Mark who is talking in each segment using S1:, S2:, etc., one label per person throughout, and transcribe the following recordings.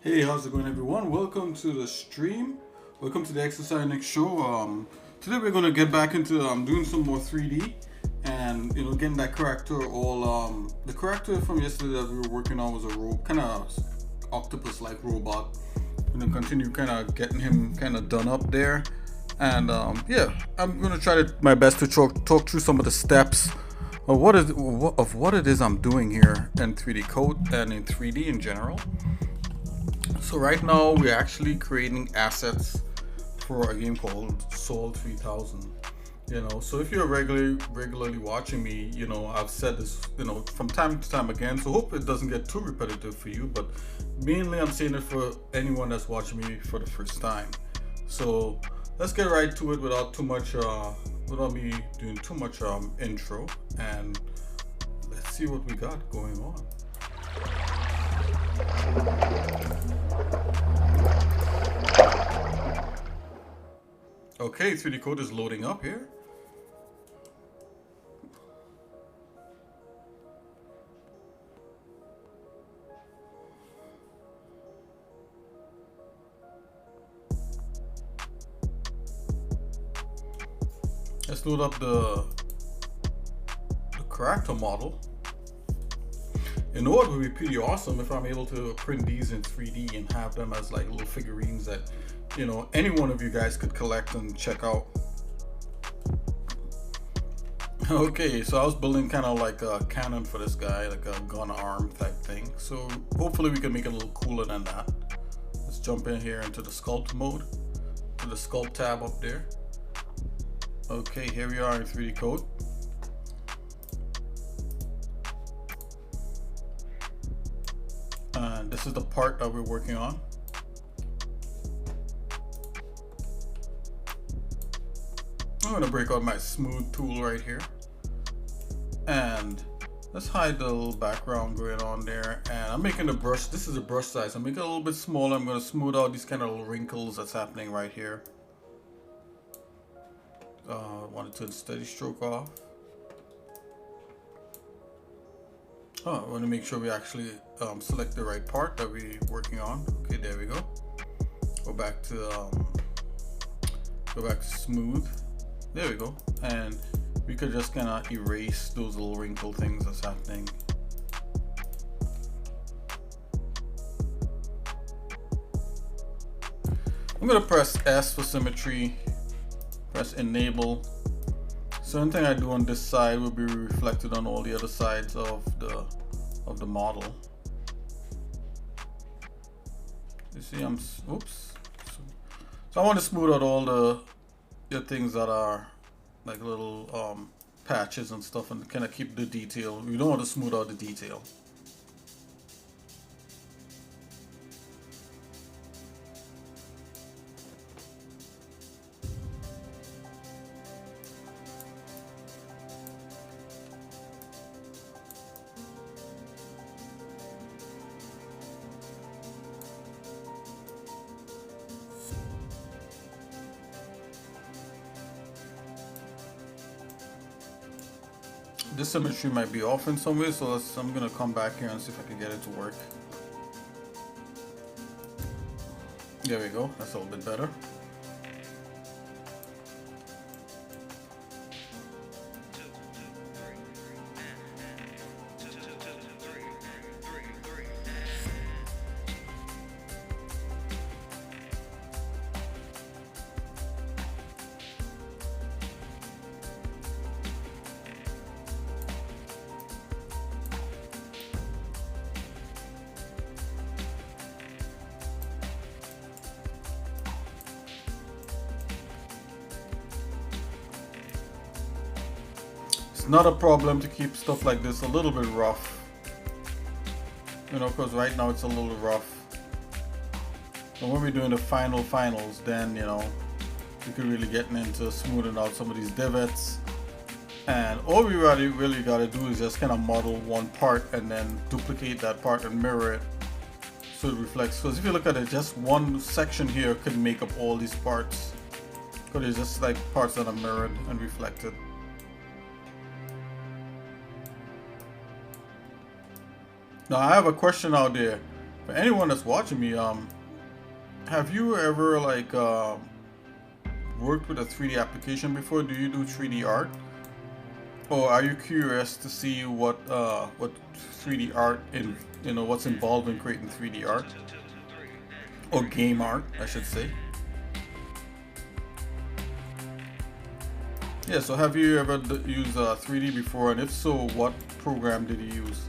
S1: Hey, how's it going, everyone? Welcome to the stream. Welcome to the xsinick show. Today we're gonna get back into doing some more 3D, and getting that character all. The character from yesterday that we were working on was a kind of octopus-like robot. I'm gonna continue kind of getting him kind of done up there, and yeah, I'm gonna try my best to talk through some of the steps of what it is I'm doing here in 3D Code and in 3D in general. So right now we're actually creating assets for a game called Soul 3000. So if you're regularly watching me, I've said this, from time to time again. So hope it doesn't get too repetitive for you, but mainly I'm saying it for anyone that's watching me for the first time. So let's get right to it without me doing too much intro, and let's see what we got going on. Okay, 3D code is loading up here. Let's load up the character model. It would be pretty awesome if I'm able to print these in 3D and have them as like little figurines that any one of you guys could collect and check out. Okay, so I was building kind of like a cannon for this guy, like a gun arm type thing. So hopefully we can make it a little cooler than that. Let's jump in here into the sculpt mode, to the sculpt tab up there. Okay, here we are in 3D code. And this is the part that we're working on. I'm going to break out my smooth tool right here, and let's hide the little background going on there. And I'm making the brush, this is a brush size, I'm making it a little bit smaller. I'm going to smooth out these kind of little wrinkles that's happening right here. Wanted to steady stroke off. I want to make sure we actually select the right part that we're working on. Okay, there we go. Go back to smooth. There we go. And we could just kind of erase those little wrinkle things that's happening. I'm gonna press S for symmetry. Press enable. So anything I do on this side will be reflected on all the other sides of the model. You see, oops. So I want to smooth out all the things that are like little patches and stuff, and kind of keep the detail. We don't want to smooth out the detail. This symmetry might be off in some way, so I'm gonna come back here and see if I can get it to work. There we go, that's a little bit better. It's not a problem to keep stuff like this a little bit rough, because right now it's a little rough. But when we're doing the finals, then we could really get into smoothing out some of these divots. And all we really got to do is just kind of model one part and then duplicate that part and mirror it so it reflects. Because if you look at it, just one section here could make up all these parts, because it's just like parts that are mirrored and reflected. Now I have a question out there. For anyone that's watching me, have you ever like worked with a 3D application before? Do you do 3D art? Or are you curious to see what 3D art in, what's involved in creating 3D art? Or game art, I should say. Yeah, so have you ever used 3D before, and if so, what program did you use?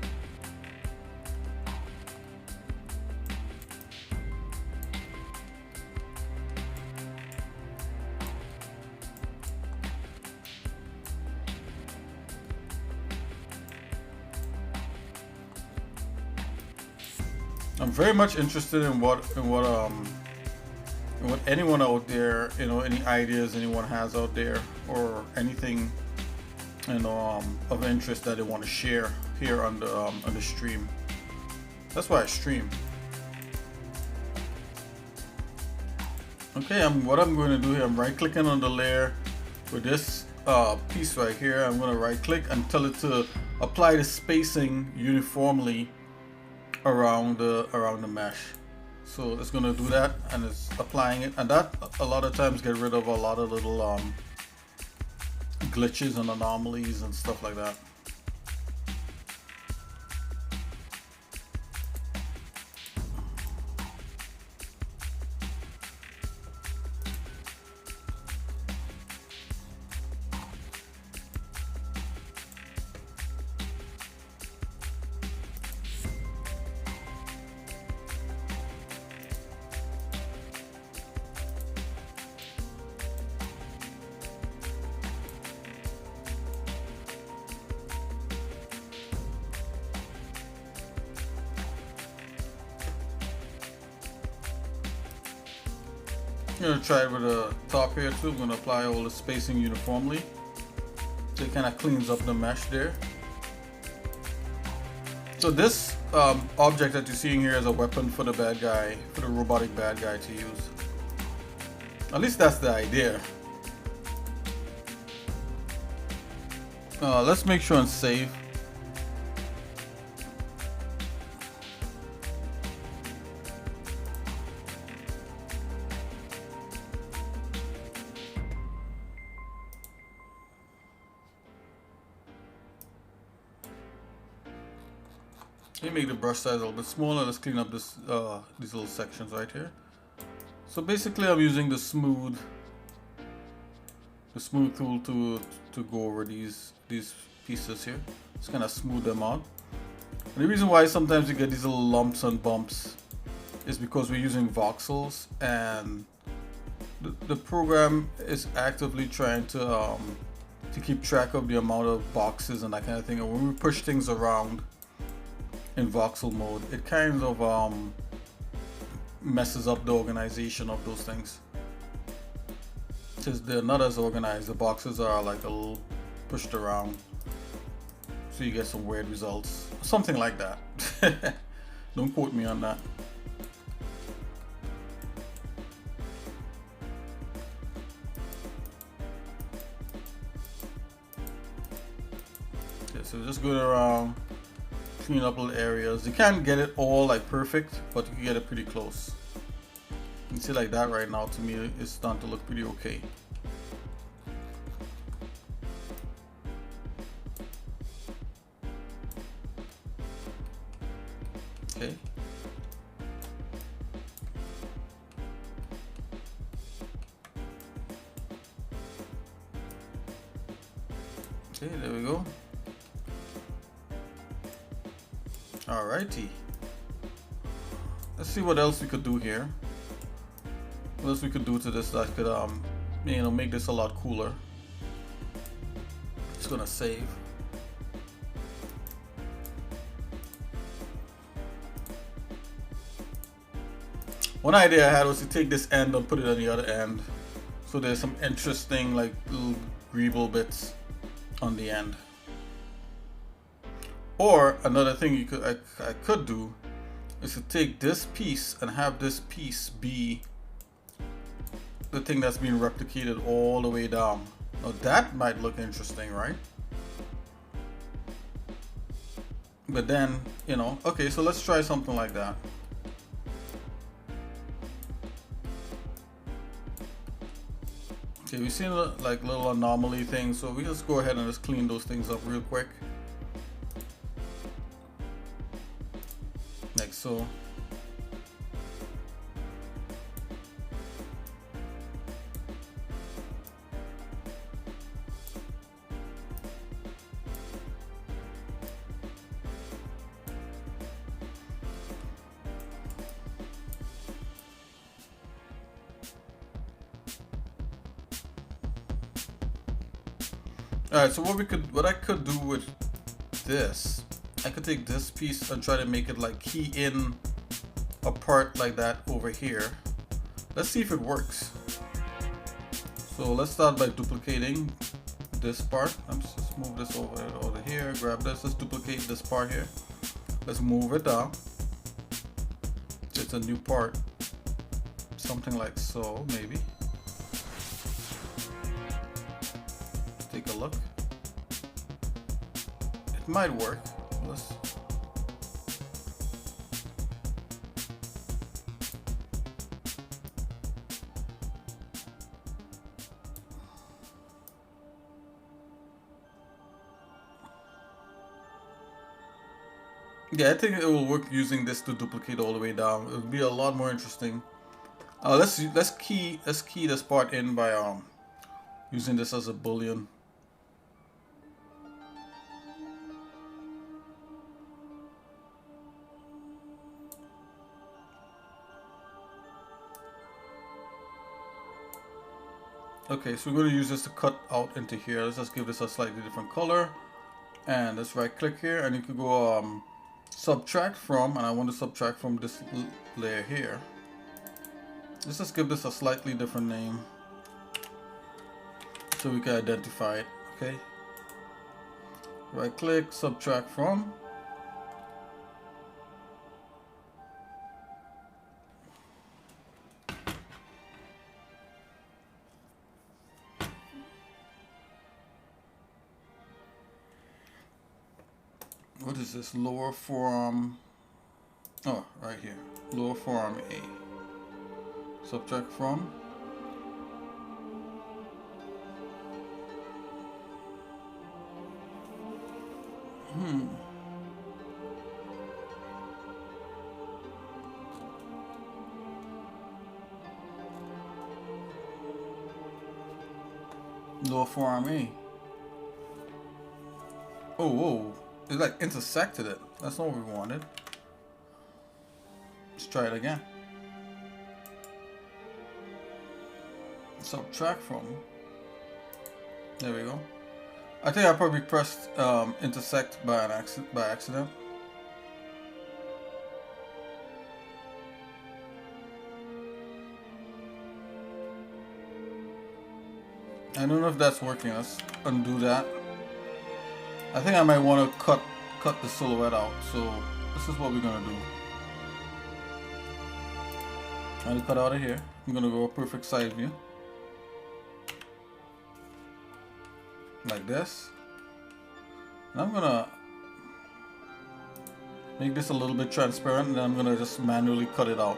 S1: I'm very much interested in what anyone out there, any ideas anyone has out there, or anything, of interest that they want to share here on the stream. That's why I stream. Okay, what I'm going to do here, I'm right clicking on the layer with this piece right here. I'm going to right click and tell it to apply the spacing uniformly around the mesh. So it's going to do that, and it's applying it, and that a lot of times get rid of a lot of little glitches and anomalies and stuff like that. I'm going to try it with the top here too. I'm going to apply all the spacing uniformly, so it kind of cleans up the mesh there. So this object that you're seeing here is a weapon for the bad guy, for the robotic bad guy to use. At least that's the idea. Let's make sure and save. Let me make the brush size a little bit smaller. Let's clean up this these little sections right here. So basically, I'm using the smooth tool to go over these pieces here. Just kind of smooth them out. And the reason why sometimes you get these little lumps and bumps is because we're using voxels, and the program is actively trying to keep track of the amount of boxes and that kind of thing. And when we push things around in voxel mode, it kind of messes up the organization of those things, because they're not as organized. The boxes are like a little pushed around, so you get some weird results, something like that. Don't quote me on that. Okay, so just going around, clean up little areas. You can't get it all like perfect, but you can get it pretty close. You can see like that right now, to me it's starting to look pretty okay. Okay. Okay, there we go. Alrighty. Let's see what else we could do here. What else we could do to this that could make this a lot cooler. Just gonna save. One idea I had was to take this end and put it on the other end, so there's some interesting like little greeble bits on the end. Or another thing I could do is to take this piece and have this piece be the thing that's being replicated all the way down. Now that might look interesting, right? But then, okay, so let's try something like that. Okay, we seen like little anomaly things, so we just go ahead and just clean those things up real quick. Like so. Alright, so what I could do with this, I could take this piece and try to make it like key in a part like that over here. Let's see if it works. So let's start by duplicating this part. Let's just move this over here, grab this, let's duplicate this part here. Let's move it down. It's a new part. Something like so, maybe. Let's take a look. It might work. Let's yeah, I think it will work using this to duplicate all the way down. It'll be a lot more interesting. Let's key this part in by using this as a boolean. Okay, so we're going to use this to cut out into here. Let's just give this a slightly different color. And let's right click here and you can go subtract from, and I want to subtract from this layer here. Let's just give this a slightly different name so we can identify it. Okay. Right click, subtract from. What is this? Lower forearm. Oh, right here. Lower forearm A. Subtract from. Lower forearm A. Oh, whoa. It like intersected it. That's not what we wanted. Let's try it again. Subtract from. There we go. I think I probably pressed intersect by accident. I don't know if that's working. Let's undo that. I think I might want to cut the silhouette out, so this is what we're gonna do. I'm gonna cut out of here. I'm gonna go a perfect side view. Like this. And I'm gonna make this a little bit transparent, and then I'm gonna just manually cut it out.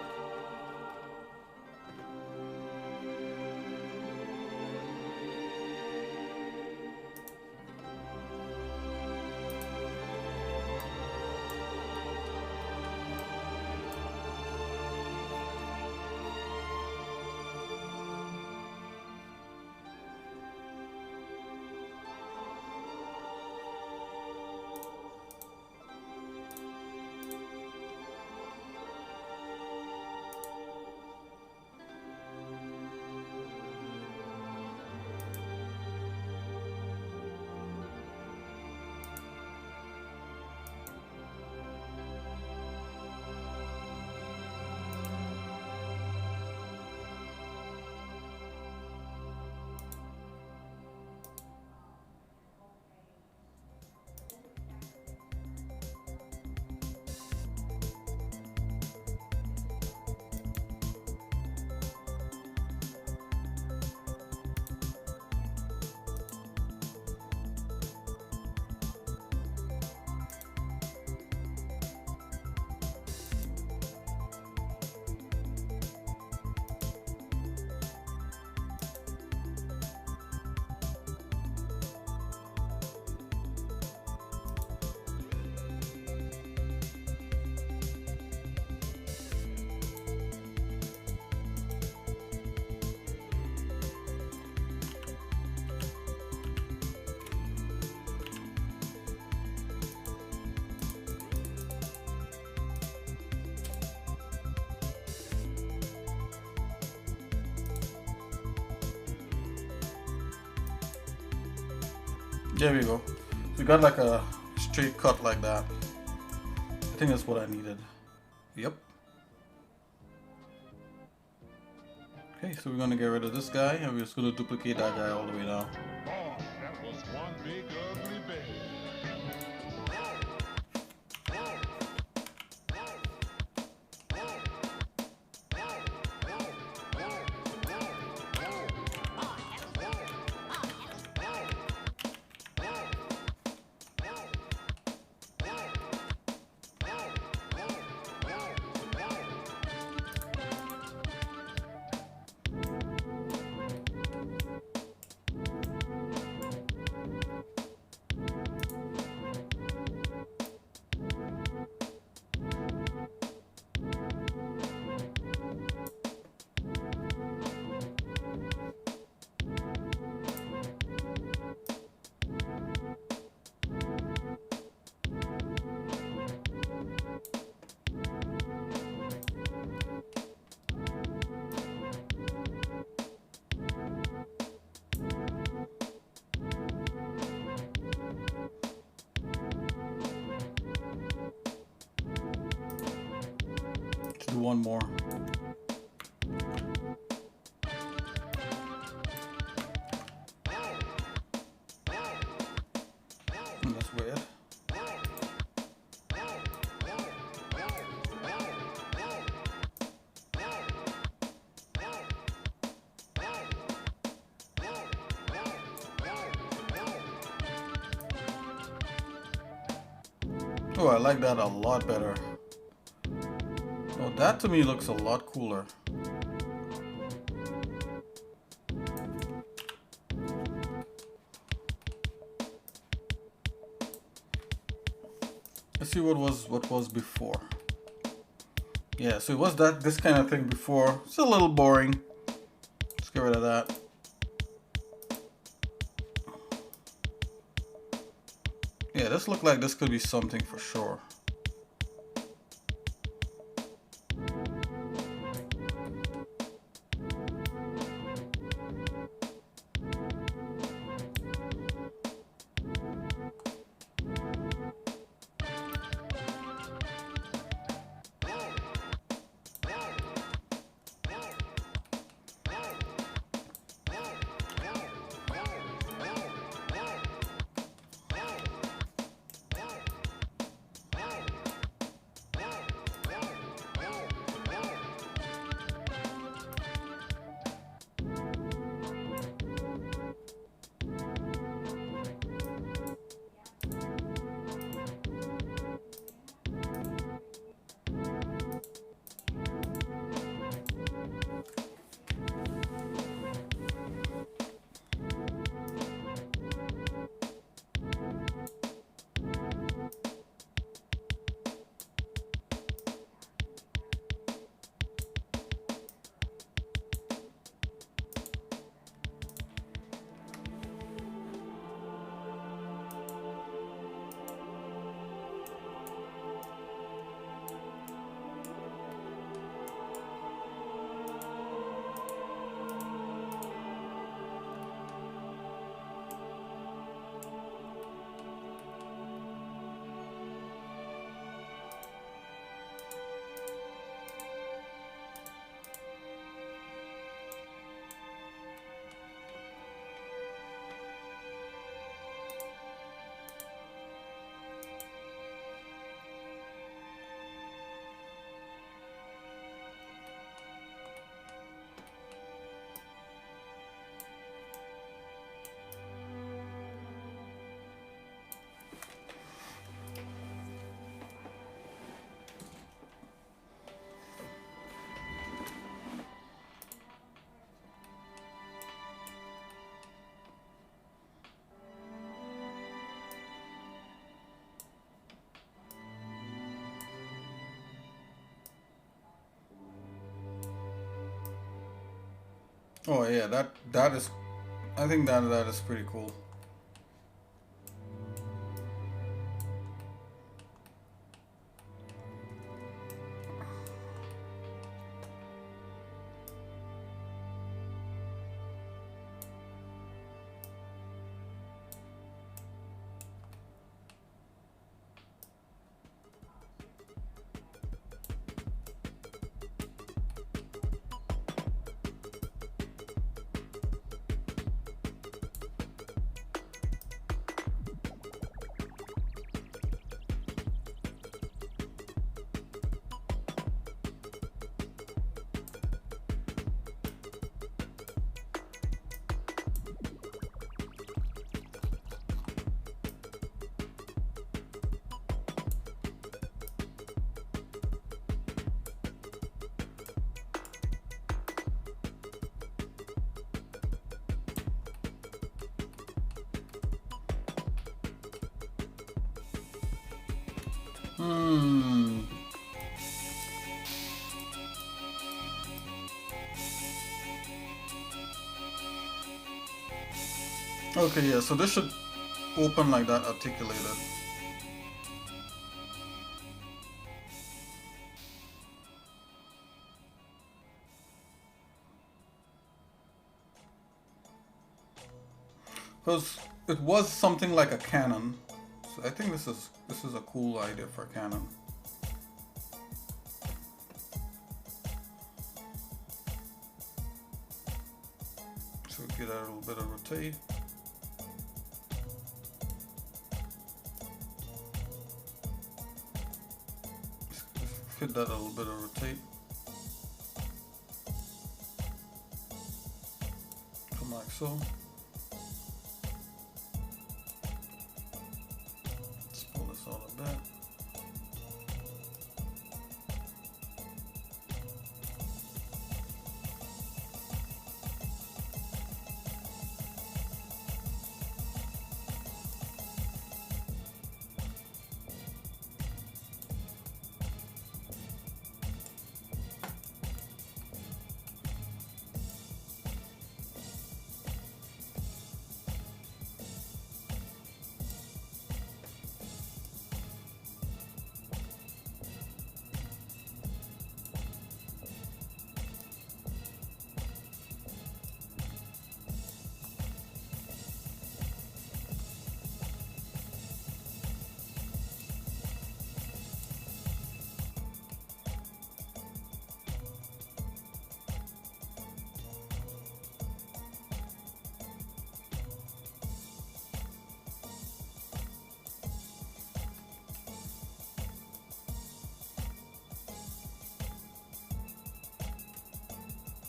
S1: There we go. So we got like a straight cut like that. I think that's what I needed. Yep. Okay, so we're gonna get rid of this guy and we're just gonna duplicate that guy all the way down.
S2: Oh, that was one big ugly bear.
S1: Let's do one more. That's weird. Oh, I like that a lot better. Oh, that to me looks a lot cooler. Let's see what was before. Yeah, so it was this kind of thing before. It's a little boring. Let's get rid of that. Yeah, this looked like this could be something for sure. Oh yeah, that is, I think that is pretty cool. Hmm. Okay, yeah, so this should open like that, articulated. Because it was something like a cannon. So I think this is a cool idea for a cannon. So get a little bit of rotate. Fit that a little bit of rotate. Come like so. Let's pull this out of that.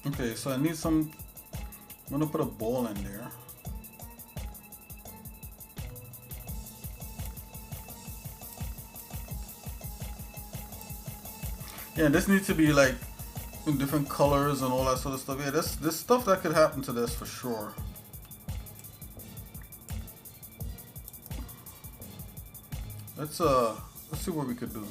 S1: Okay, so I need some, I'm gonna put a ball in there. Yeah, this needs to be like in different colors and all that sort of stuff. Yeah, this stuff that could happen to this for sure. Let's see what we could do.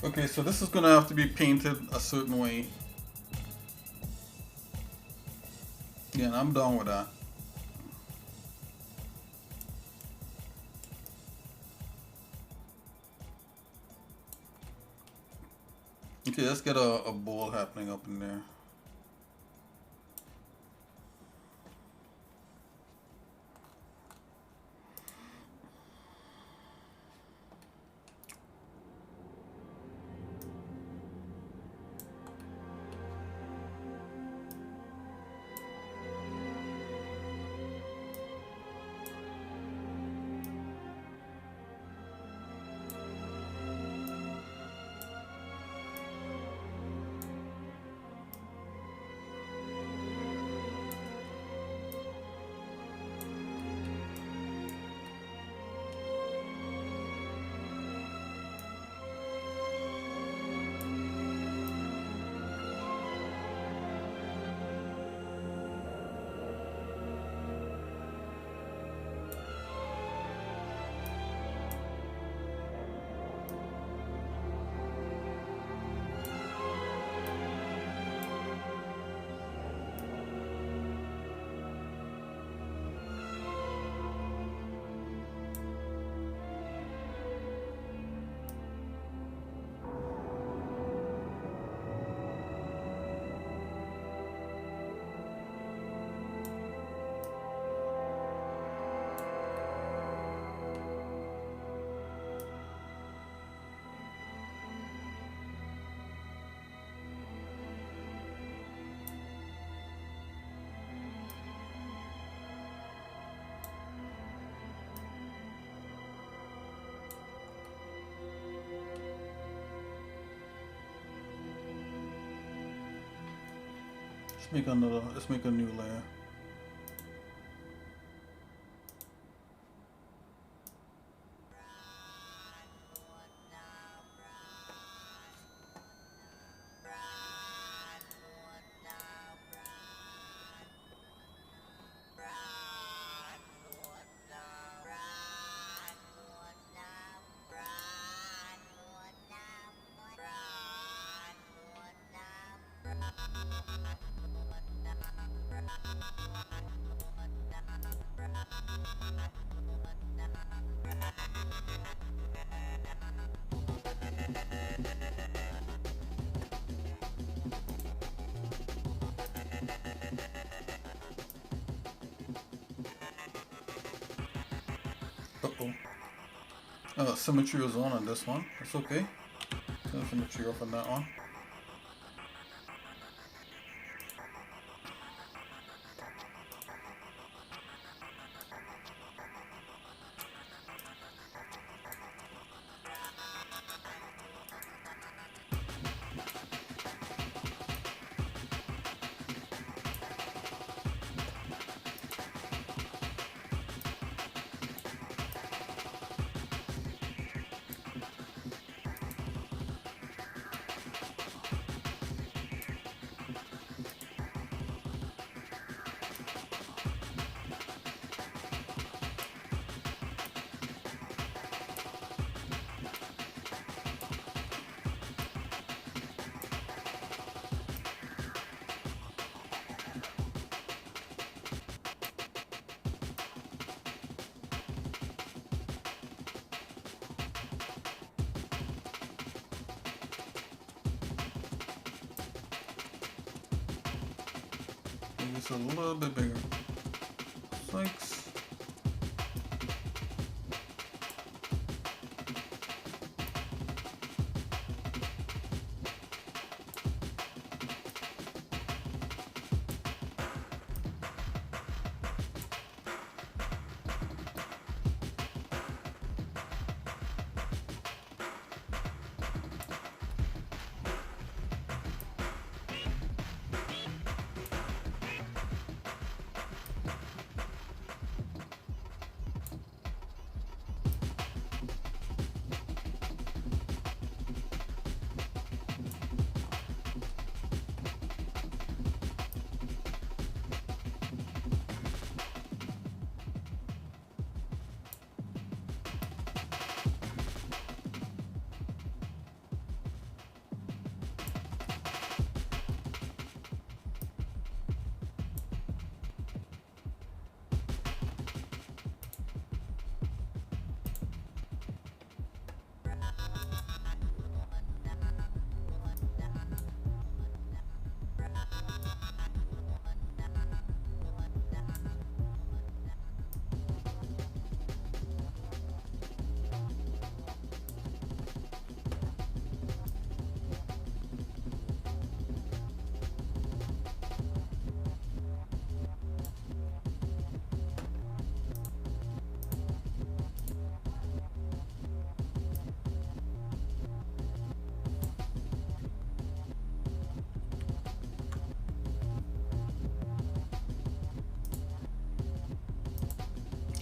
S1: Okay, so this is gonna have to be painted a certain way. Yeah, and I'm done with that. Okay, let's get a ball happening up in there. Let's make a new layer. Uh-oh. Symmetry was on this one. That's okay. Turn symmetry off on that one. Just a little bit bigger. Thanks.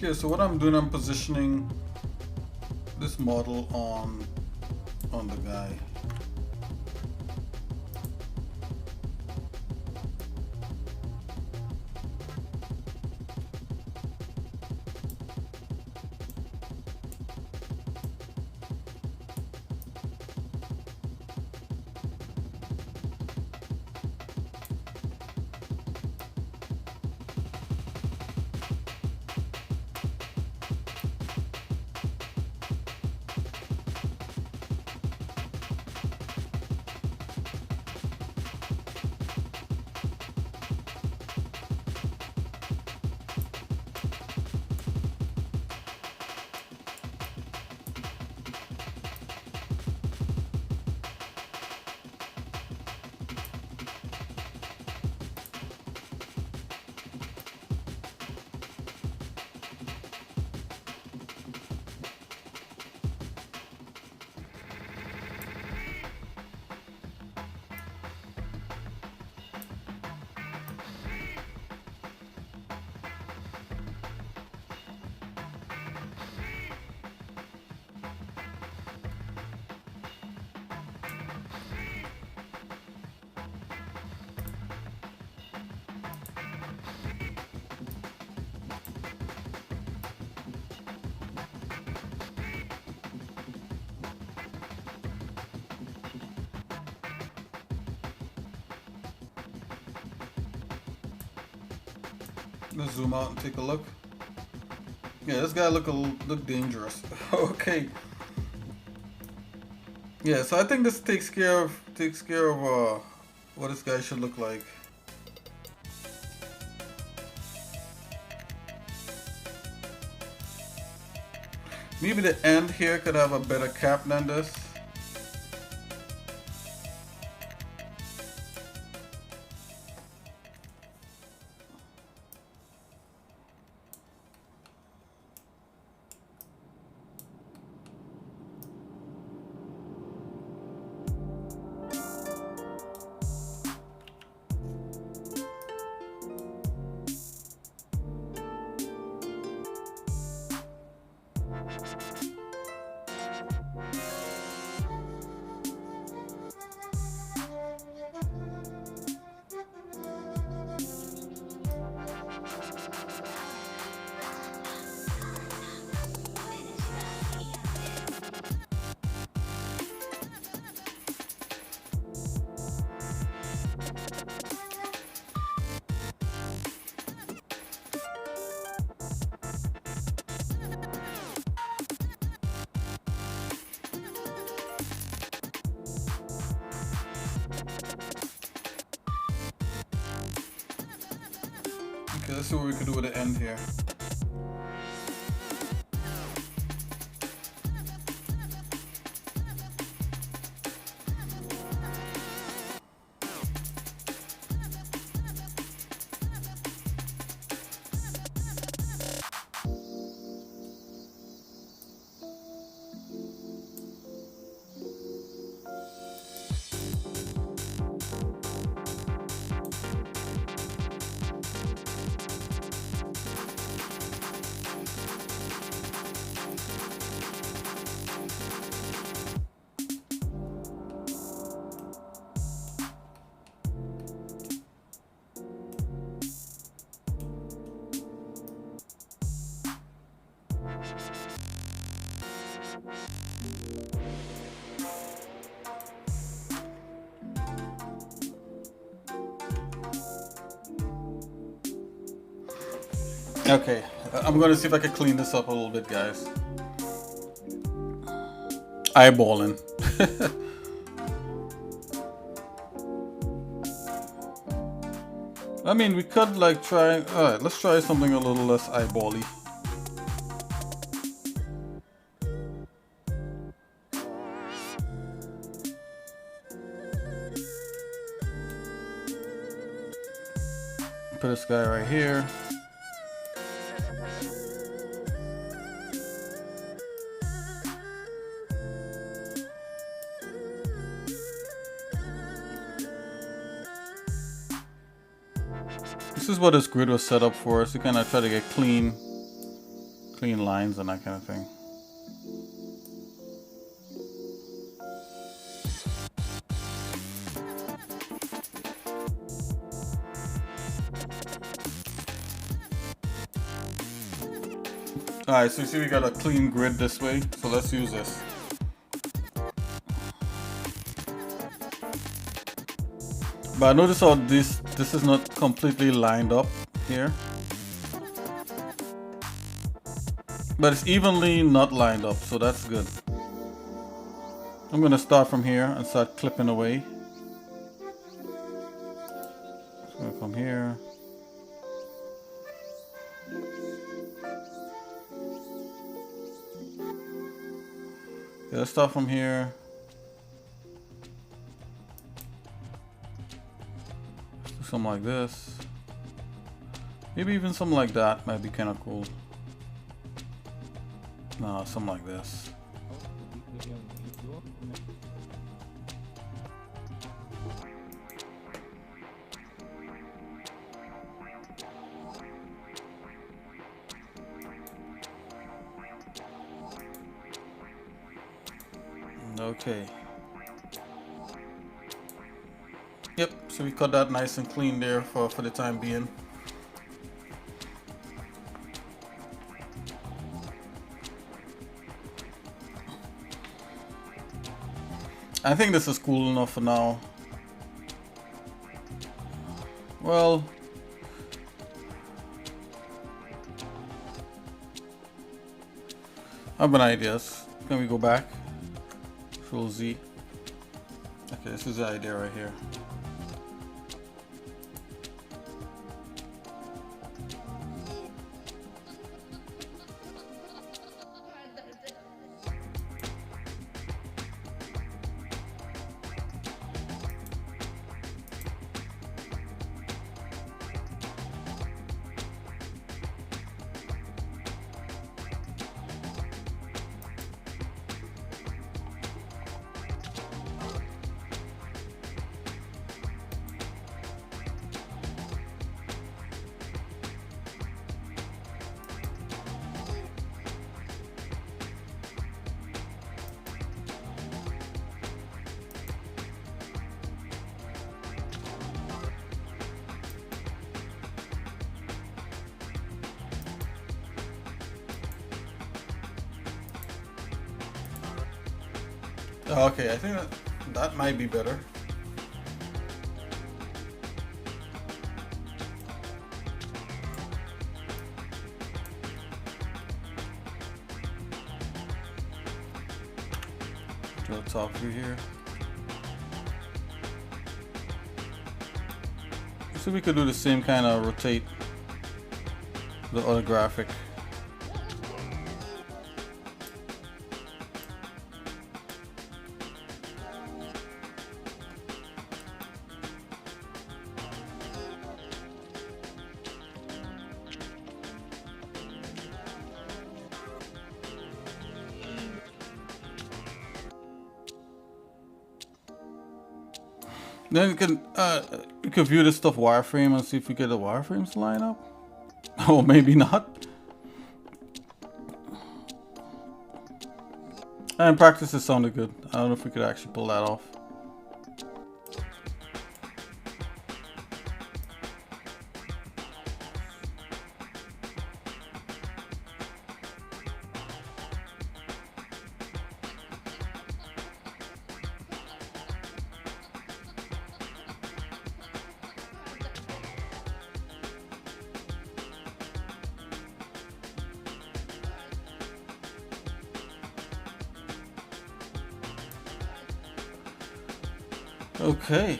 S1: Yeah, so what I'm doing, I'm positioning this model on the guy. Let's zoom out and take a look. Yeah, this guy look dangerous. Okay. Yeah, so I think this takes care of what this guy should look like. Maybe the end here could have a better cap than this. Okay, let's see what we can do with the end here. Okay, I'm gonna see if I can clean this up a little bit, guys. Eyeballing. I mean, we could like try. Alright, let's try something a little less eyebally. Put this guy right here. This is what this grid was set up for, so kind of try to get clean. clean lines and that kind of thing. Alright, so you see we got a clean grid this way, so let's use this. But I notice how this is not completely lined up here. But it's evenly not lined up, so that's good. I'm gonna start from here and start clipping away. So from here. Yeah, let's start from here. Let's do something like this. Maybe even something like that might be kind of cool. No, something like this. Okay. Yep, so we cut that nice and clean there for the time being. I think this is cool enough for now. Well, I have an idea. Can we go back? Control Z. Okay, this is the idea right here. Okay, I think that might be better. Go top view here. So we could do the same kind of rotate the other graphic. Then you can view this stuff wireframe and see if we get the wireframes to line up. Oh, maybe not. And in practice it sounded good. I don't know if we could actually pull that off. Okay.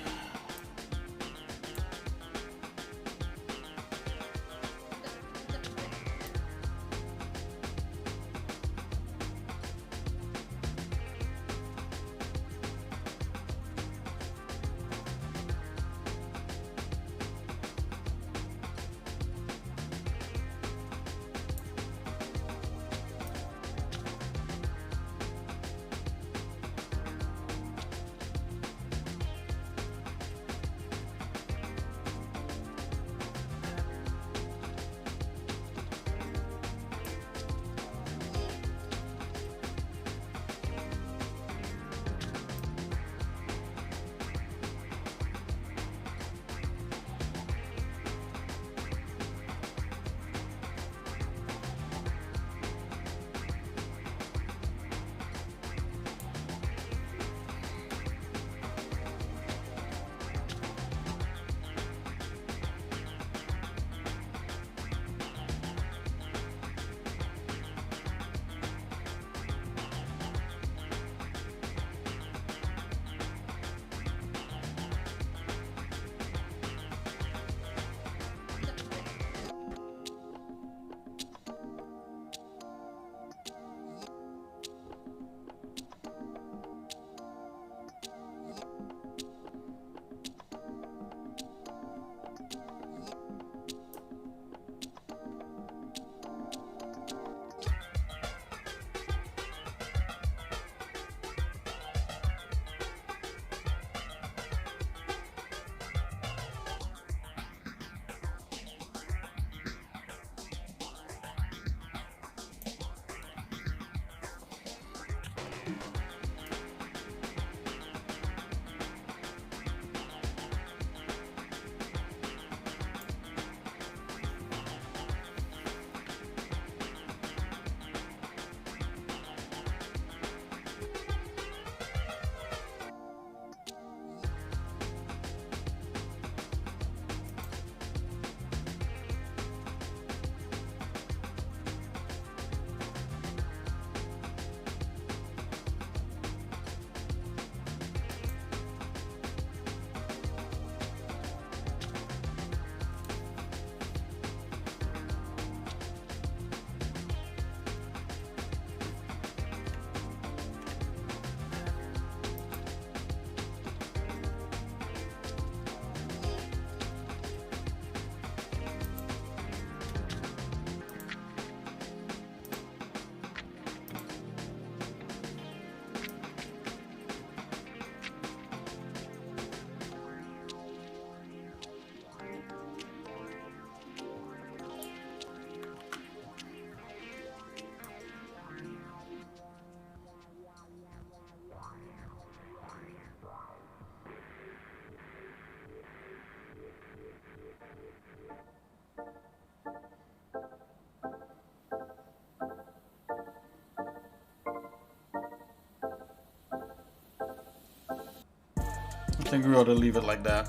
S1: think we ought to leave it like that.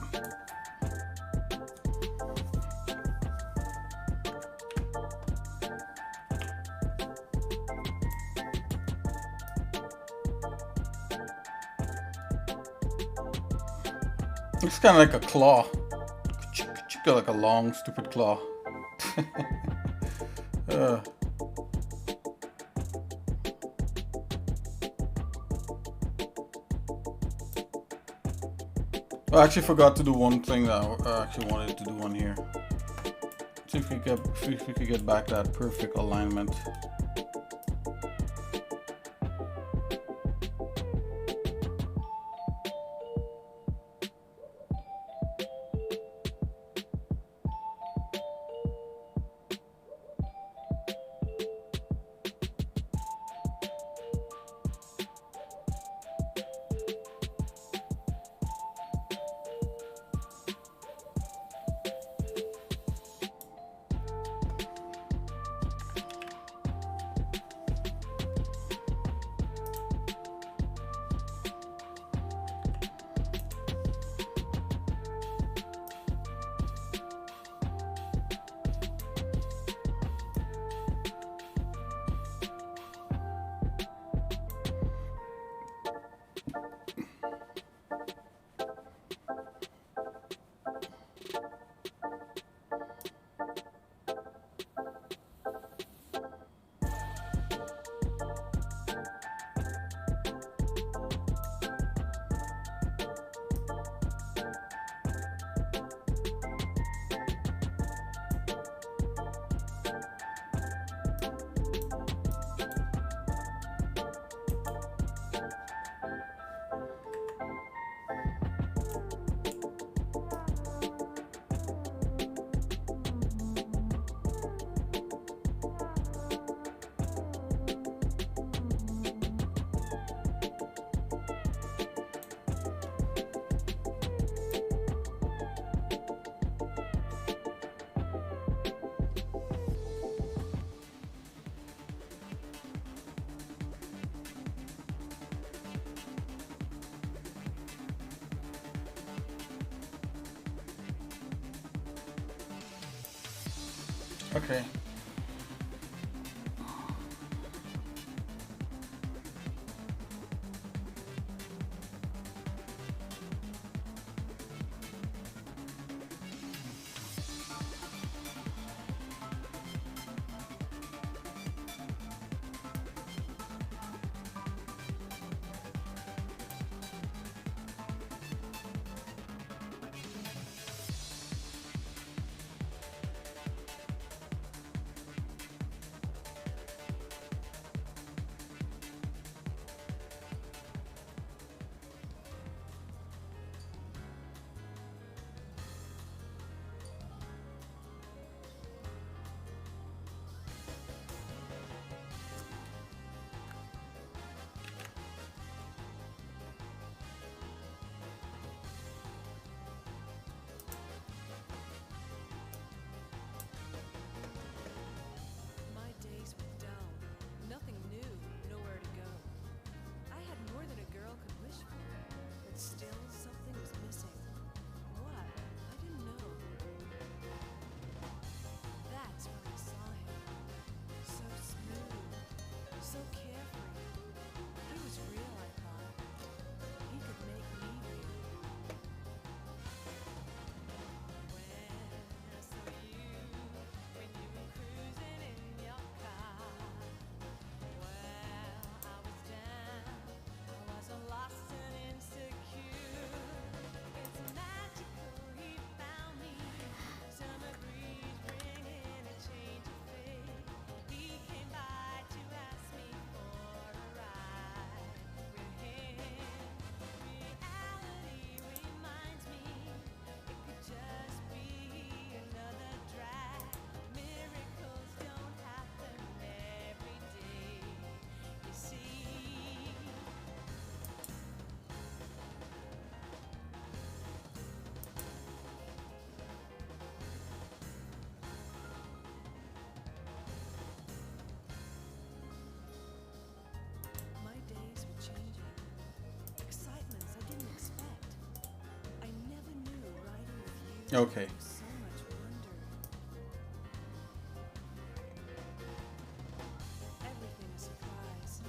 S1: It's kind of like a claw. Like a long, stupid claw. I actually forgot to do one thing that I actually wanted to do on here. See if we could get back that perfect alignment. Okay. Okay.
S3: So much wonder. Everything a surprise.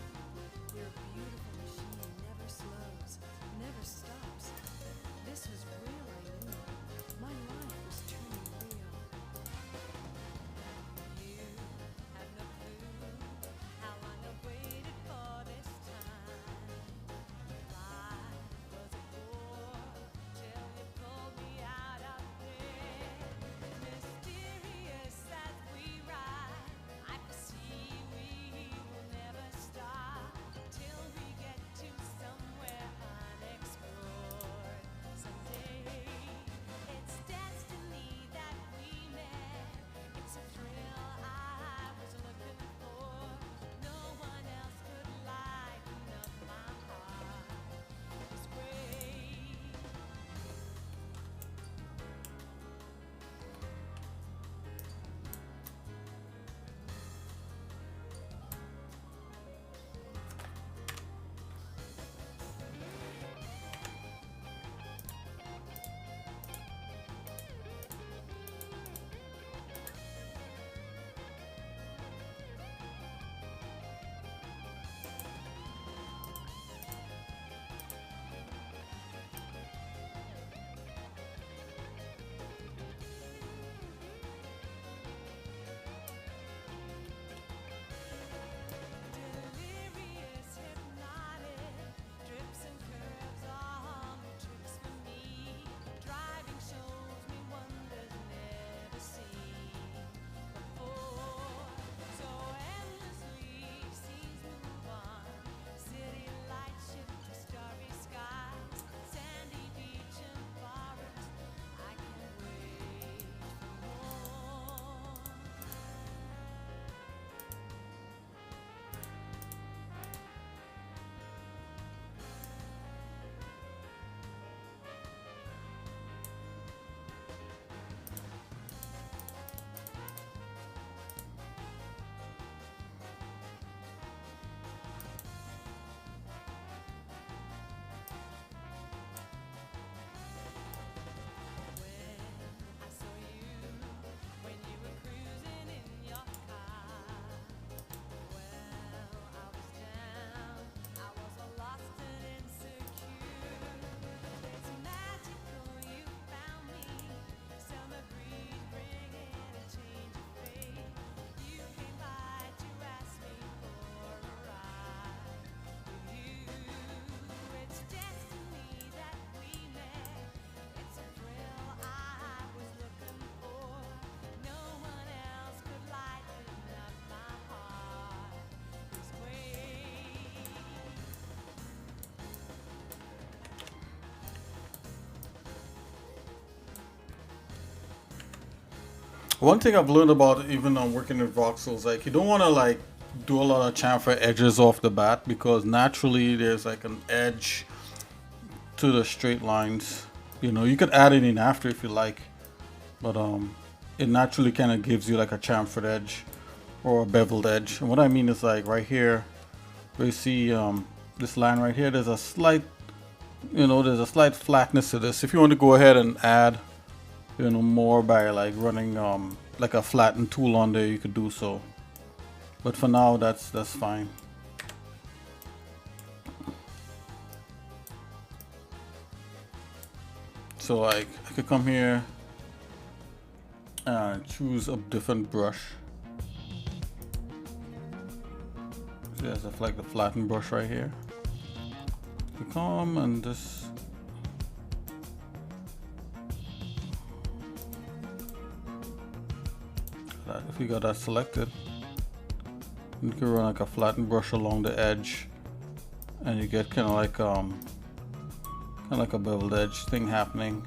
S3: Your beautiful machine never slows, never stops. This was real, I knew. My life was turning real. You have no clue how long I've waited for this time. I was a bore till you pulled me out of bed. Mysterious as we ride, I foresee we will never stop till we get to somewhere unexplored. Someday, it's destiny that we met. It's a thrill I was looking for. No one else could lighten up my heart this way. Delirious, hypnotic, drips and curves, all new tricks for me. Driving shows me wonders never seen before. So endlessly, scenes move on. City lights shift to starry skies, sandy beach and forest. I can't wait for more. I saw you when you were cruising in your car. Well, I was down, I was all lost and insecure. It's magical you found me, summer breeze bringing a change of fate. You came by to ask me for a ride with you. It's destiny that we met. It's a thrill I was looking for. No one else could lighten up my heart this way.
S1: One thing I've learned about even on working with voxels, like you don't want to like do a lot of chamfer edges off the bat because naturally there's like an edge to the straight lines. You know, you could add it in after if you like, but it naturally kind of gives you like a chamfered edge or a beveled edge. And what I mean is like right here, where you see this line right here, there's a slight, you know, there's a slight flatness to this. If you want to go ahead and add, you know, more by like running like a flatten tool on there, you could do so. But for now, that's fine. So like I could come here and choose a different brush. So there's like the flatten brush right here. You come and just if you got that selected, you can run like a flatten brush along the edge, and you get kind of like a beveled edge thing happening.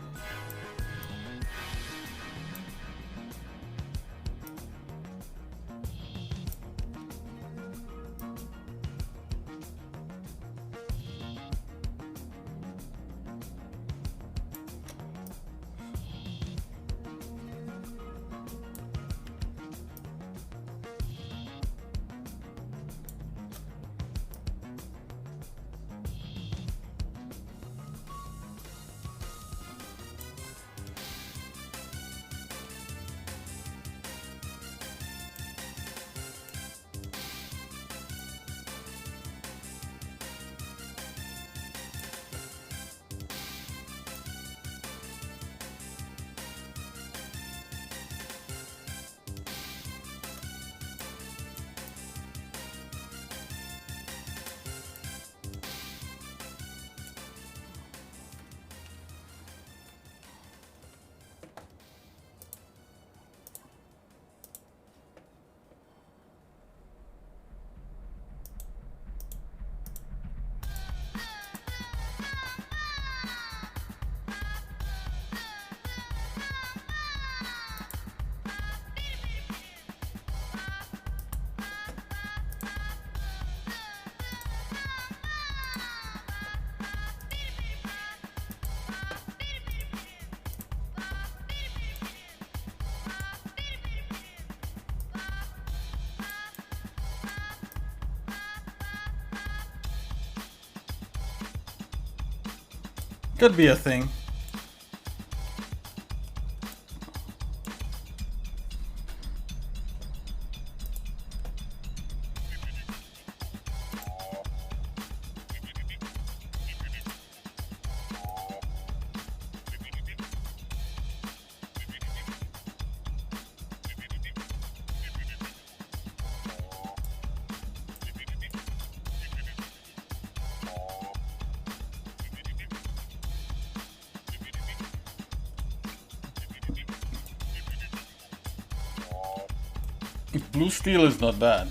S1: Could be a thing. Blue steel is not bad.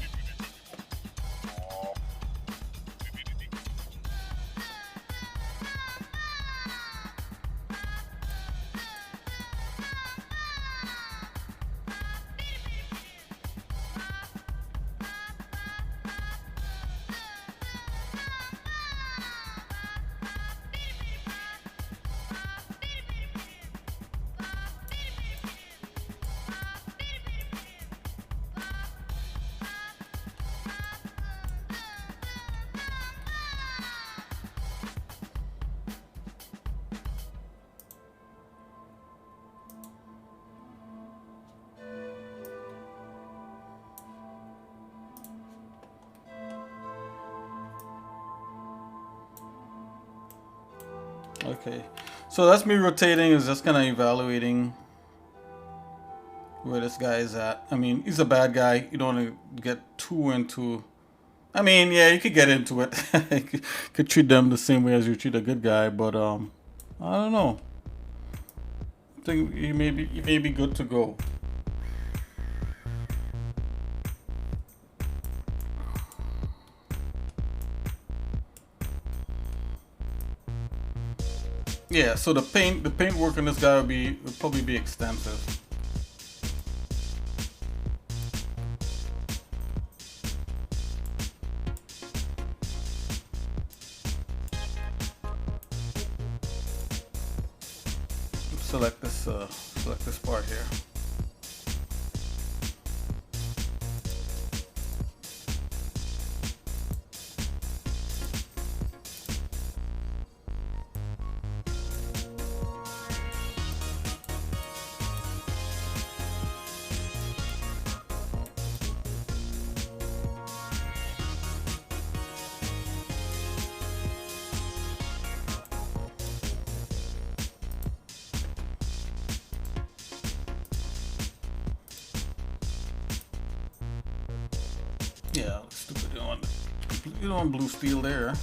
S1: Okay, so that's me rotating, is just kind of evaluating where this guy is at. I mean, he's a bad guy. You don't want to get too into... I mean, yeah, you could get into it. You could treat them the same way as you treat a good guy, but I don't know. I think he may be good to go. Yeah, so the paint work on this guy would probably be extensive. Select this part here. Yeah, stupid. You don't want blue steel there.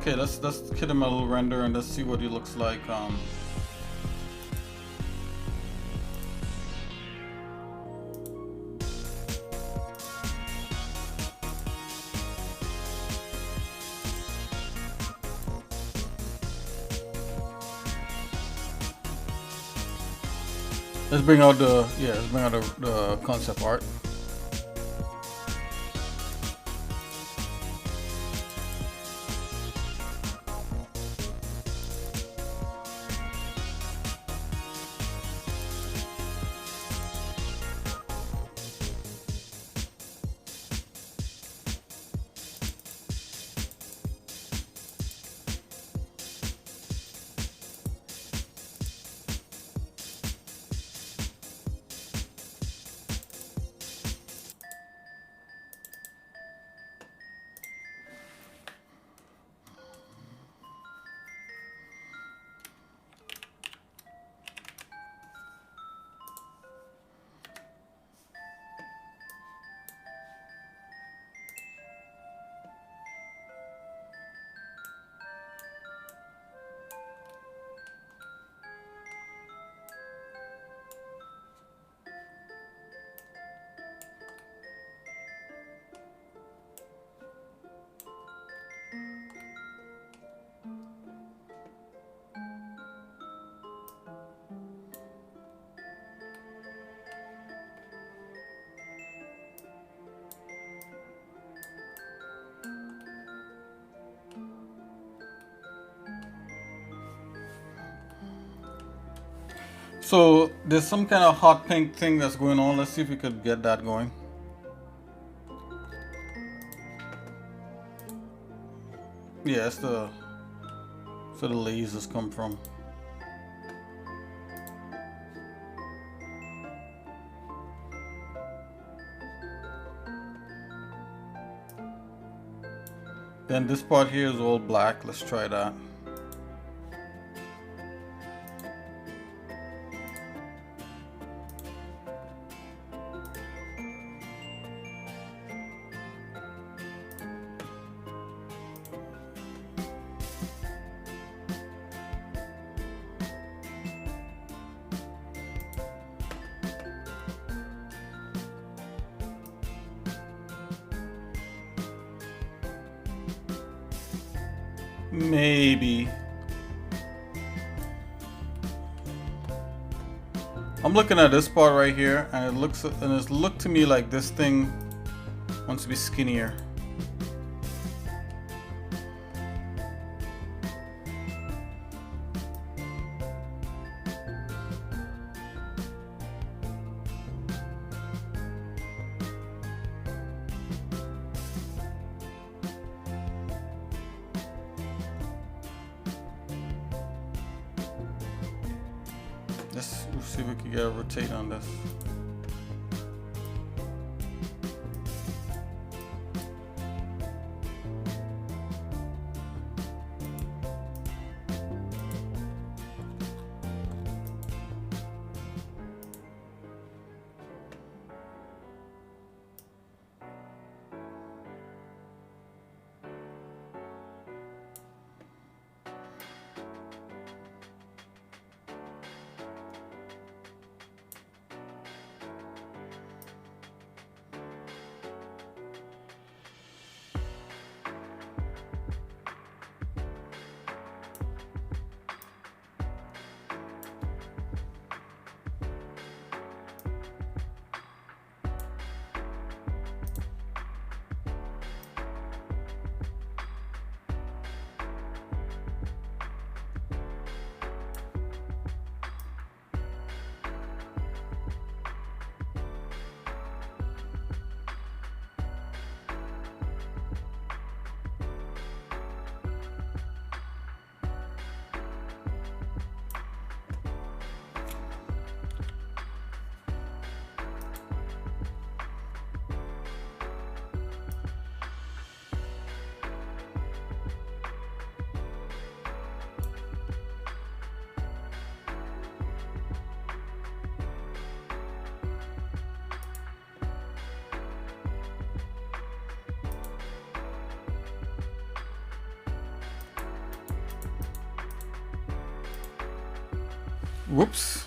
S1: Okay, let's hit him a little render and let's see what he looks like. Let's bring out the concept art. So there's some kind of hot pink thing that's going on. Let's see if we could get that going. Yeah, that's the so the lasers come from. Then this part here is all black. Let's try that. Maybe. I'm looking at this part right here, and it's looked to me like this thing wants to be skinnier. Let's see if we can get a rotate on this. Whoops.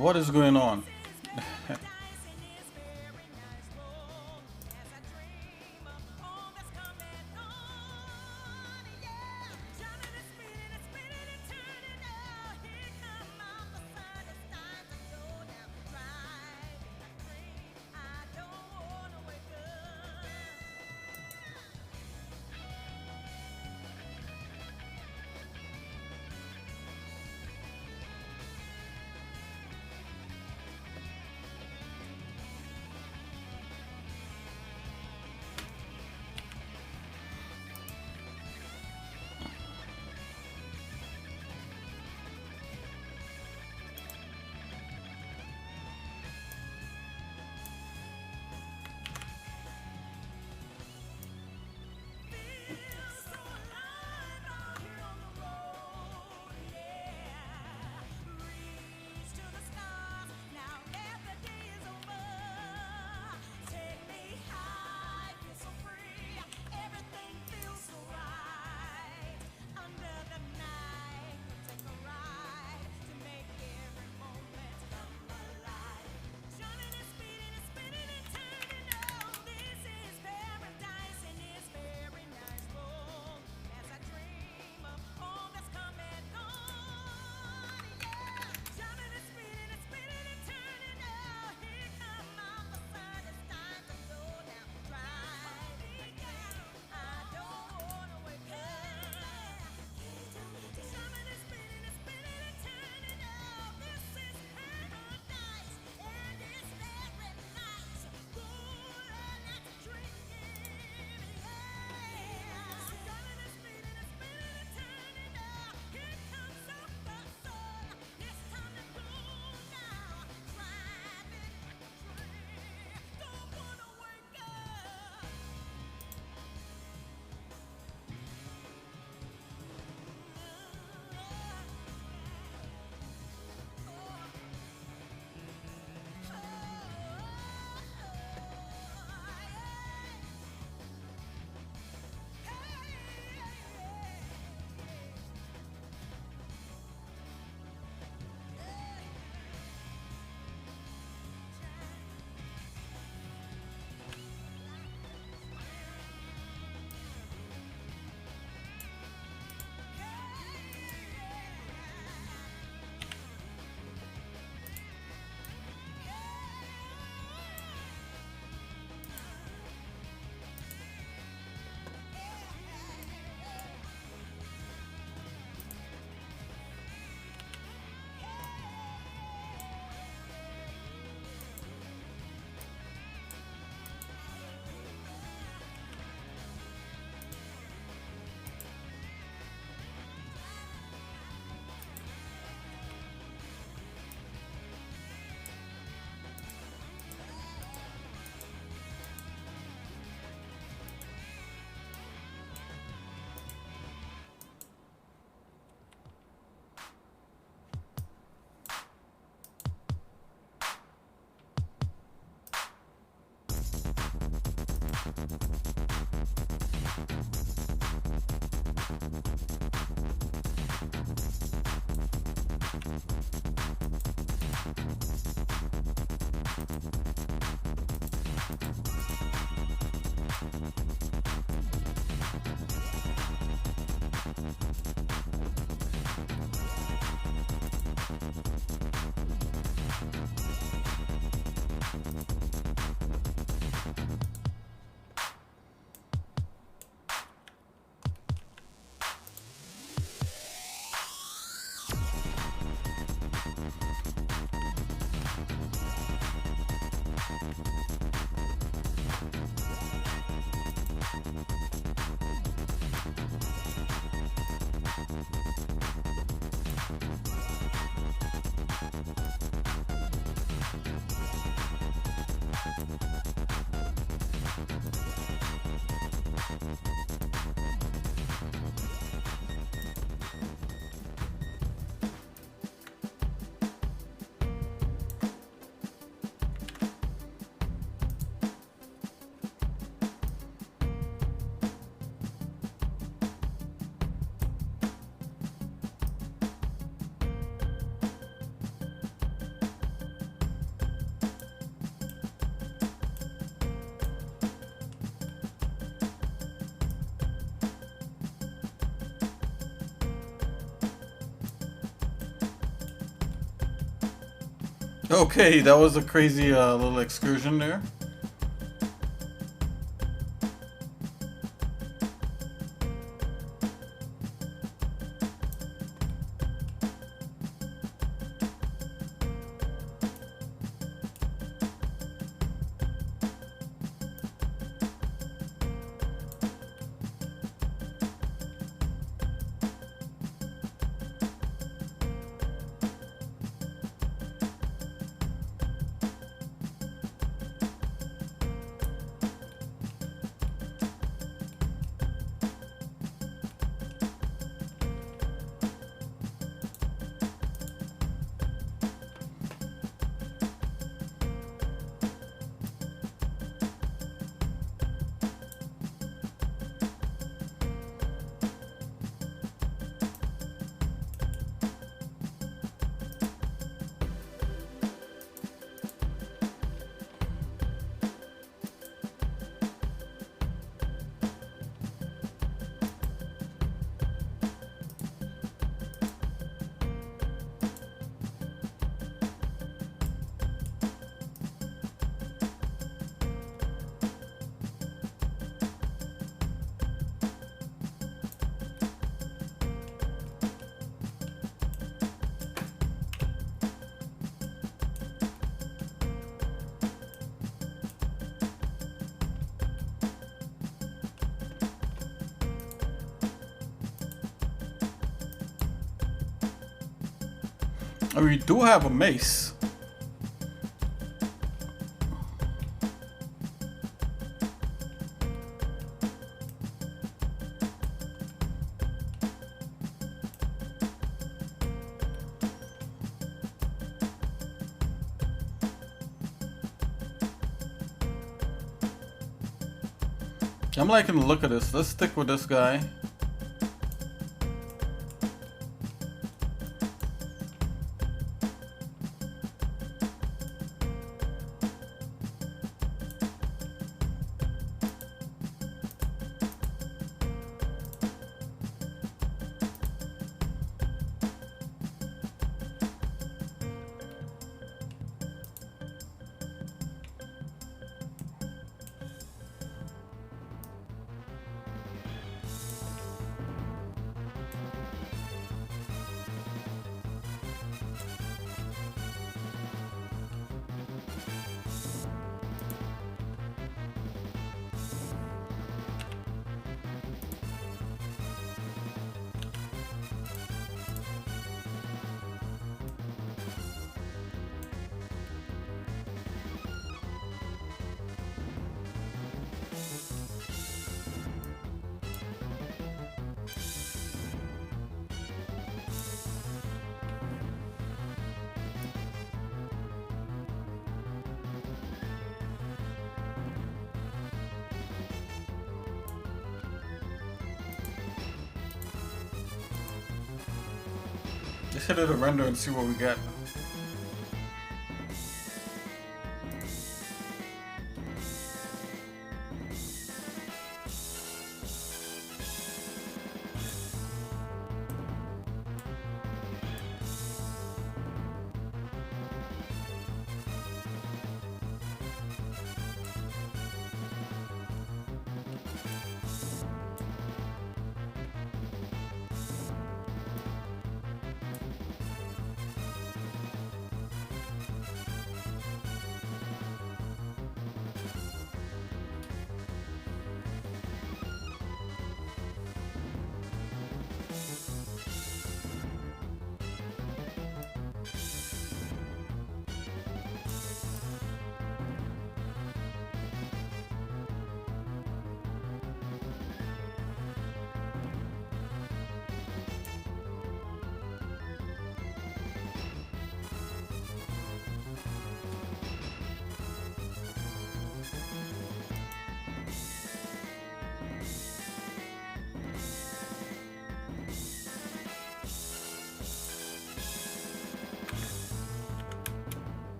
S1: What is going on? Okay, that was a crazy little excursion there. And we do have a mace. I'm liking the look of this. Let's stick with this guy. Just hit it a render and see what we get.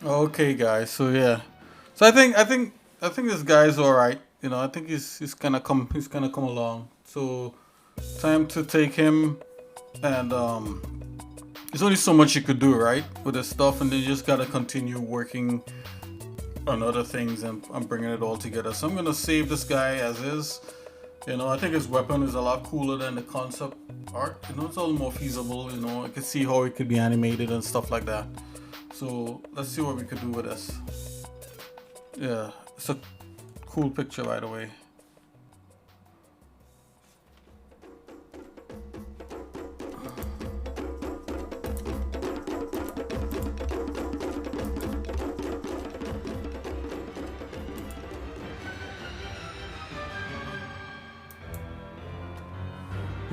S1: Okay, guys. So yeah. So I think this guy's all right. You know, I think he's gonna come along. So time to take him, and there's only so much you could do, right, with this stuff, and then you just gotta continue working on other things and bringing it all together. So I'm gonna save this guy as is. You know, I think his weapon is a lot cooler than the concept art. You know, it's all more feasible. You know, I could see how it could be animated and stuff like that. So let's see what we could do with this. Yeah, it's a cool picture, by the way.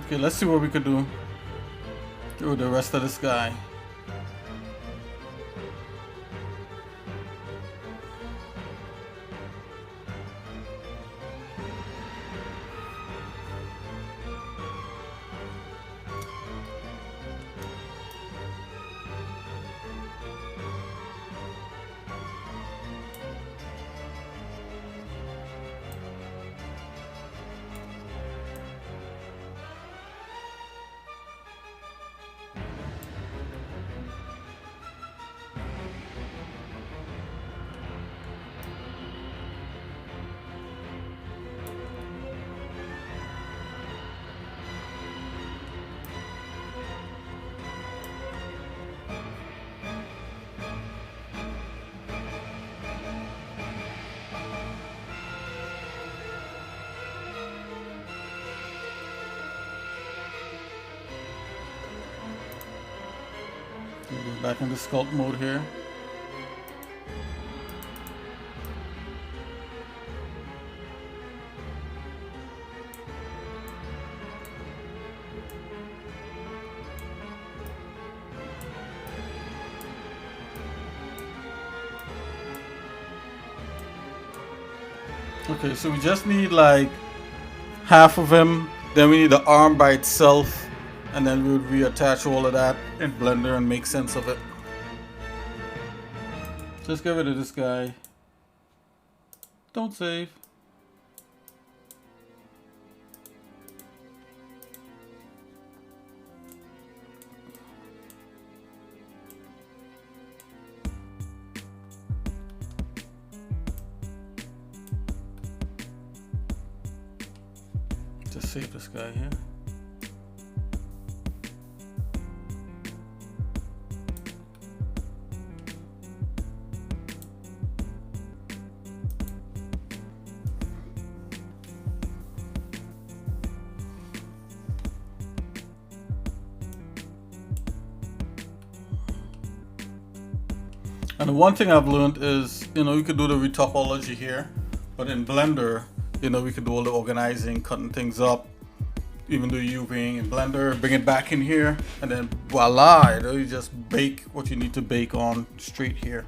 S1: Okay, let's see what we could do with the rest of this guy. Go back into sculpt mode here. Okay, so we just need like half of him, then we need the arm by itself, and then we would reattach all of that in Blender and make sense of it. Just get rid of this guy. Don't save. Just save this guy here. And the one thing I've learned is, you know, you could do the retopology here, but in Blender, you know, we could do all the organizing, cutting things up, even do UVing in Blender, bring it back in here, and then voila, you know, you just bake what you need to bake on straight here.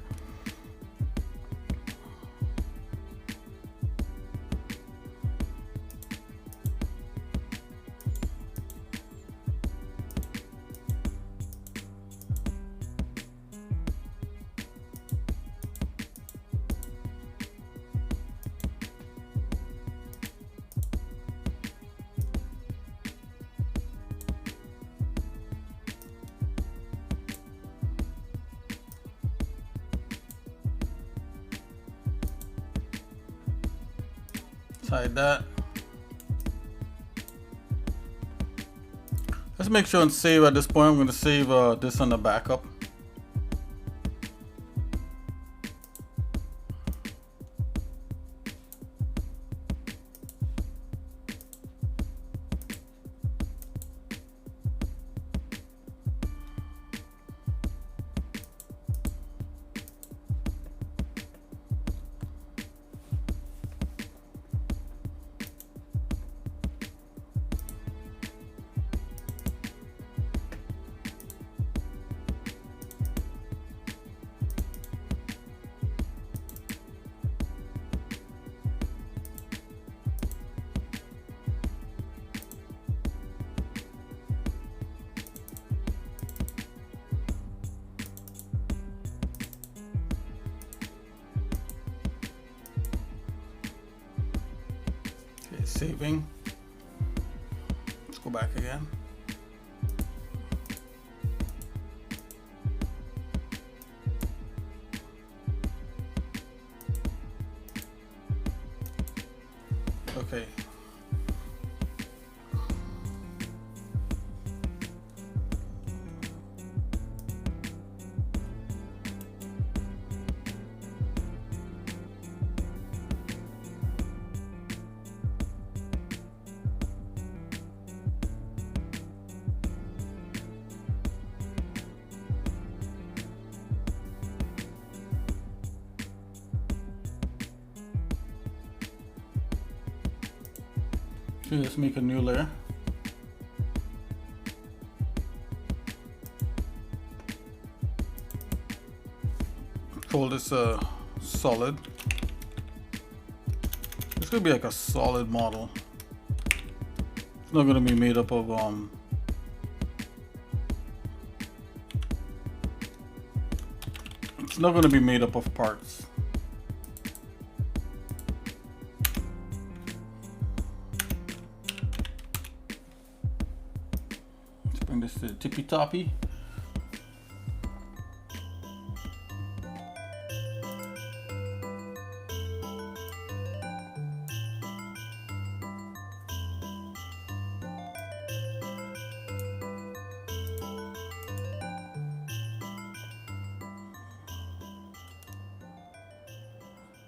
S1: Hide that. Let's make sure and save at this point. I'm going to save this on the backup. saving. Let's go back again. Okay. Okay, let's make a new layer. Call this a solid. It's gonna be like a solid model. It's not gonna be made up of it's not gonna be made up of parts. Bring this to the tippy toppy.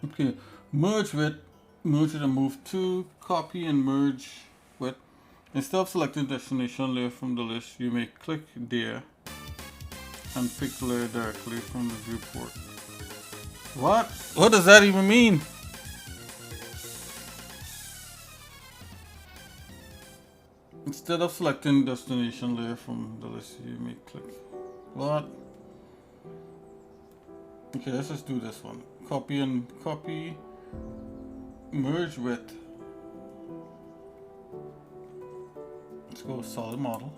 S1: Okay, merge with and move to, copy and merge with. Instead of selecting destination layer from the list, you may click there and pick the layer directly from the viewport. What? What does that even mean? Instead of selecting destination layer from the list, you may click. What? Okay, let's just do this one. Copy, merge with. Let's go with solid model.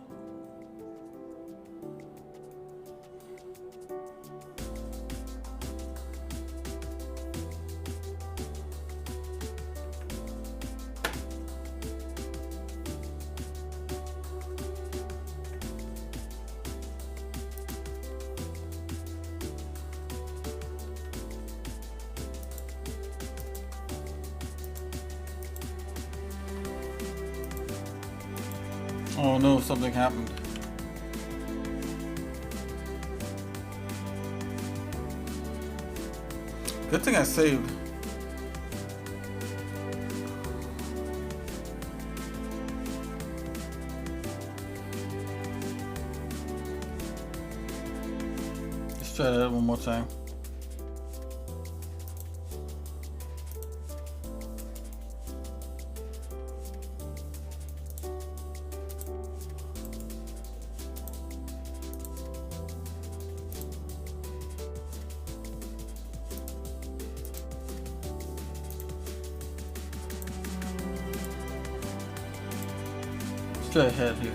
S1: Oh no, something happened. Good thing I saved. Let's try that one more time. Try ahead here.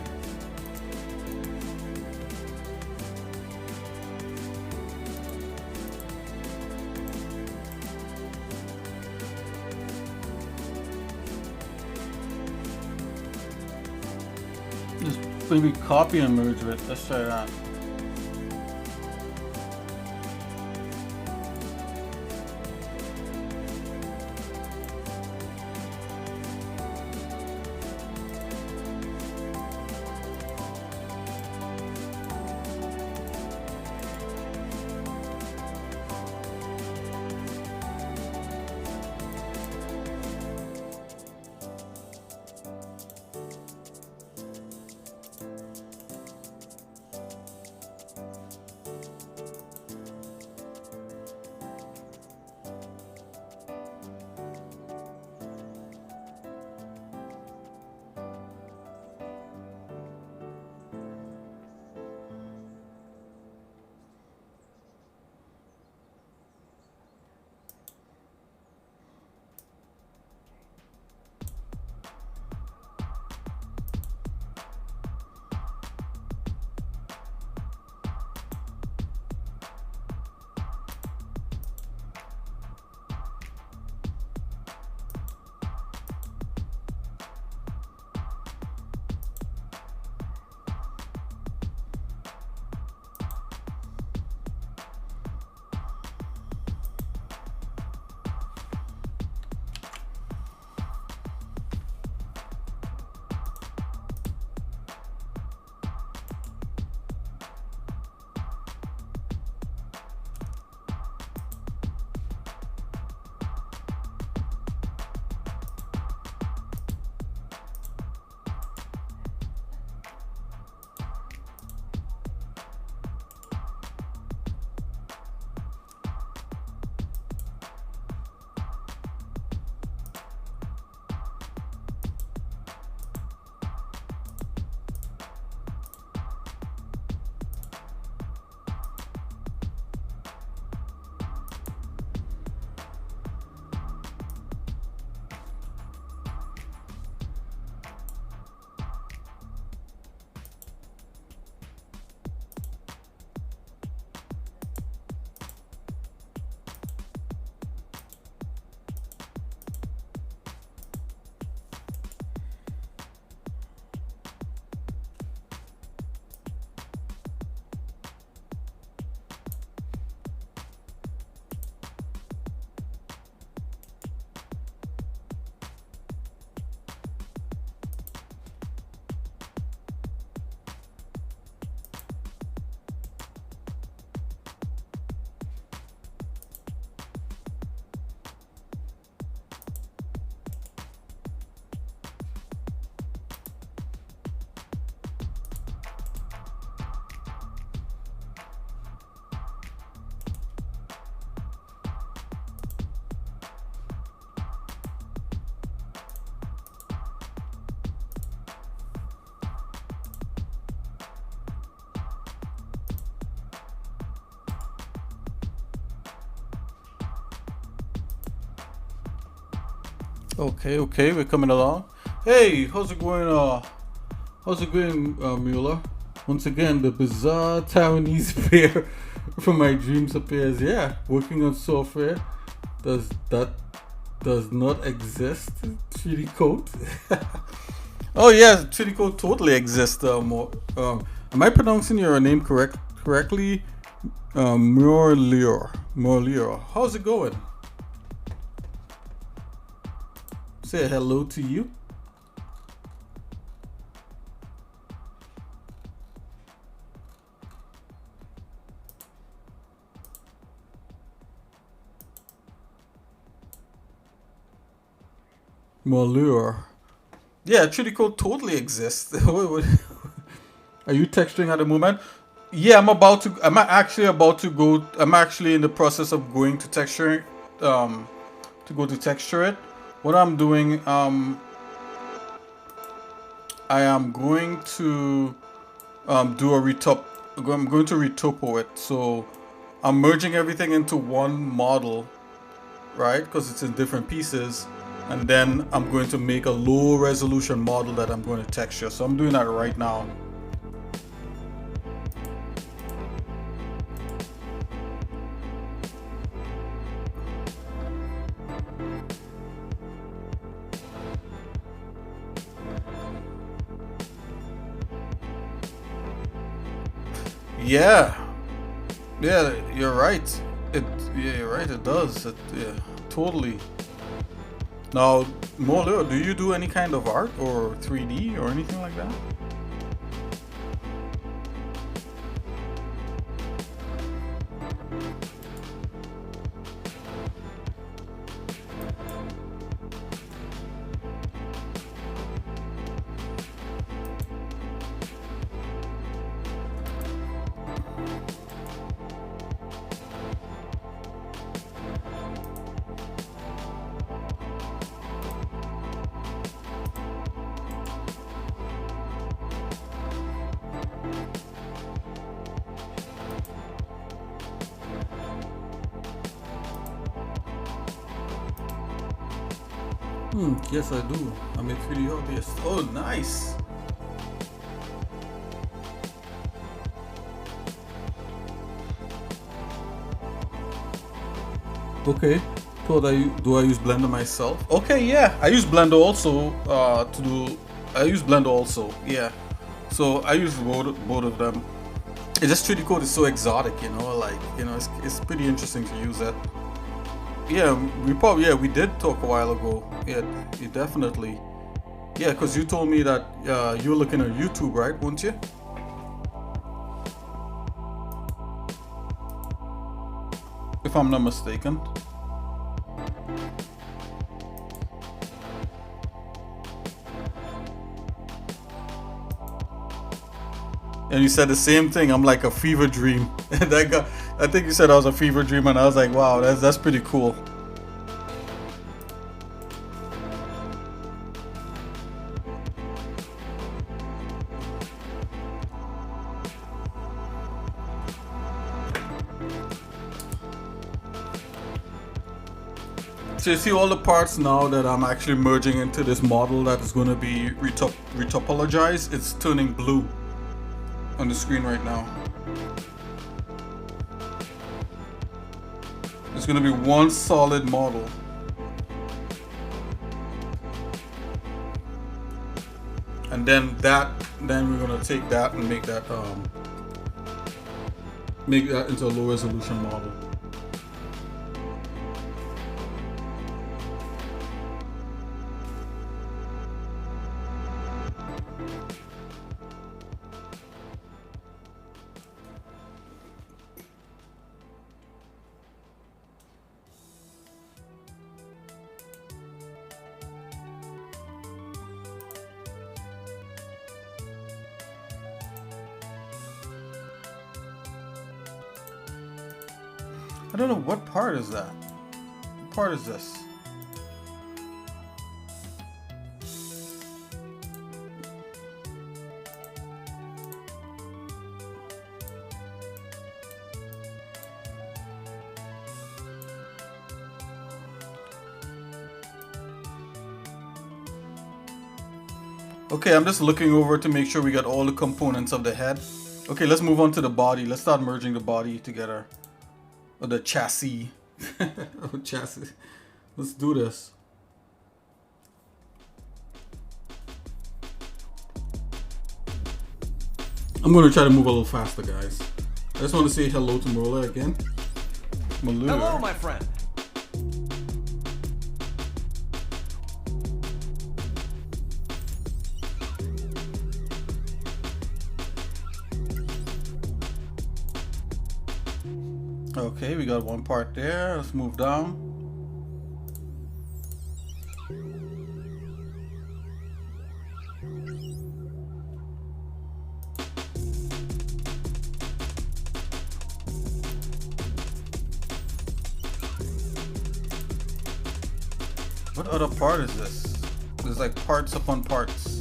S1: Just maybe copy and merge with. Let's try that. Okay, okay, we're coming along. Hey, how's it going? Mueller? Once again, the bizarre Taiwanese bear from my dreams appears. Yeah, working on software that does not exist. 3D code. Oh yeah, 3D code totally exists. Am I pronouncing your name correctly? Morlior. How's it going? Say hello to you. Morlior. Yeah, 3D code totally exists. Are you texturing at the moment? Yeah, I'm actually about to go. I'm actually in the process of going to texture, to go to texture it. What I'm doing, I am going to do a retop. I'm going to retopo it. So I'm merging everything into one model, right? Because it's in different pieces. And then I'm going to make a low resolution model that I'm going to texture. So I'm doing that right now. Yeah, yeah, you're right. You're right. It does. Yeah, totally. Now, Molo, do you do any kind of art or 3D or anything like that? Yes, I do. I'm a 3D hobbyist. Oh, nice. Okay. Do I use Blender myself? Okay, yeah. I use Blender also to do. I use Blender also. Yeah. So I use both of them. It just 3D code is so exotic, you know. Like it's pretty interesting to use that. Yeah, we did talk a while ago. Yeah, you definitely. Yeah, because you told me that you were looking at YouTube, right? Weren't you? If I'm not mistaken. And you said the same thing. I'm like a fever dream. I think you said I was a fever dream, and I was like, wow, that's pretty cool. So you see all the parts now that I'm actually merging into this model that is going to be retopologized. It's turning blue on the screen right now. It's going to be one solid model. And then we're going to take that and make that into a low resolution model. I don't know, what part is that? What part is this? Okay, I'm just looking over to make sure we got all the components of the head. Okay, let's move on to the body. Let's start merging the body together. Or the chassis. Oh, chassis. Let's do this. I'm gonna try to move a little faster, guys. I just want to say hello to Marilla again.
S4: Hello, my friend.
S1: Okay, we got one part there. Let's move down. What other part is this? There's like parts upon parts.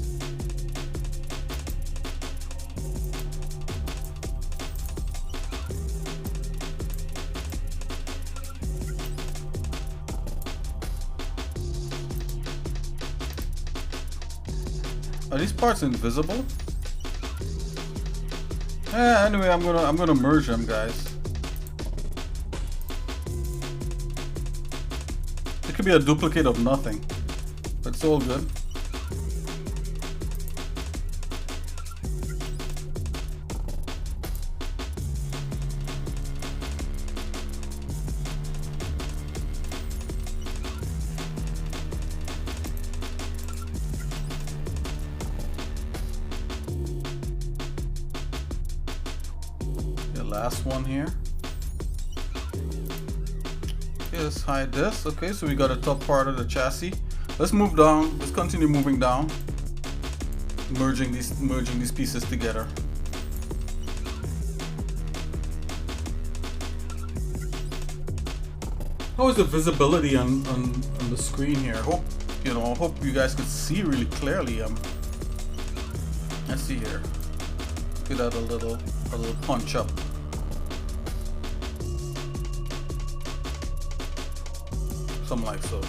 S1: Are these parts invisible? Anyway, I'm gonna merge them, guys. It could be a duplicate of nothing, but it's all good. Last one here. Okay, let's hide this. Okay, so we got a top part of the chassis. Let's move down. Let's continue moving down, merging these pieces together. How is the visibility on the screen here? Hope you guys could see really clearly. Let's see here. Get out a little punch up. Something like so.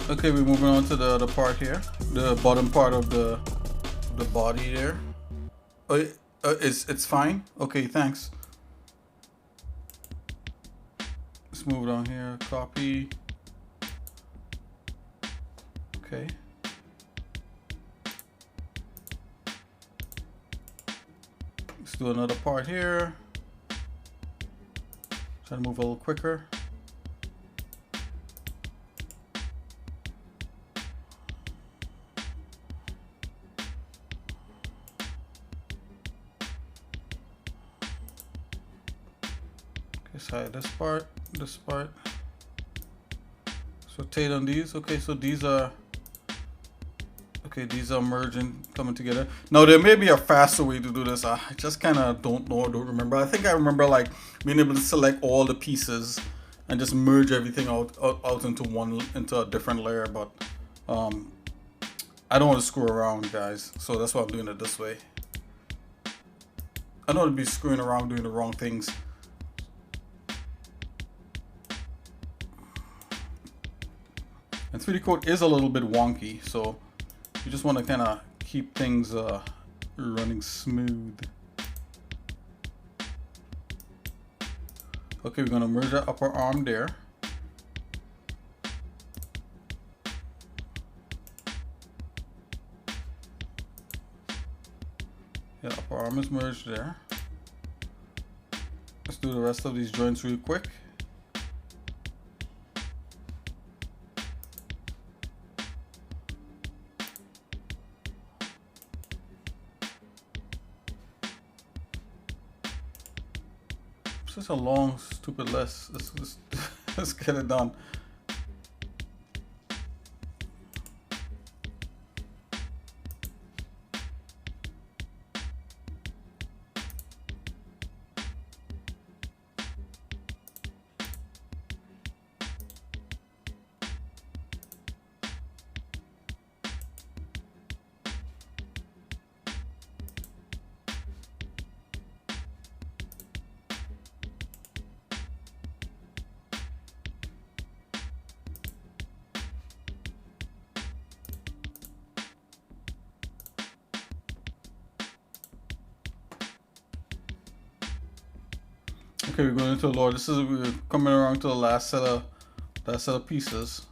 S1: Okay, we're moving on to the other part here. The bottom part of the body there. Oh, it's fine? Okay, thanks. Let's move down here. Copy. Okay. Let's do another part here. Try to move a little quicker. Side this part. Let's rotate on these. Okay, so these are merging, coming together. Now there may be a faster way to do this. I just kind of don't remember. I think I remember like being able to select all the pieces and just merge everything out into a different layer. But I don't want to screw around, guys. So that's why I'm doing it this way. I don't want to be screwing around doing the wrong things. And 3D code is a little bit wonky, so you just want to kind of keep things running smooth. Okay, we're going to merge that upper arm there. Yeah, upper arm is merged there. Let's do the rest of these joints real quick. It's just a long, stupid list. Let's get it done. Okay, we're going into the lower. We're coming around to the last set of pieces.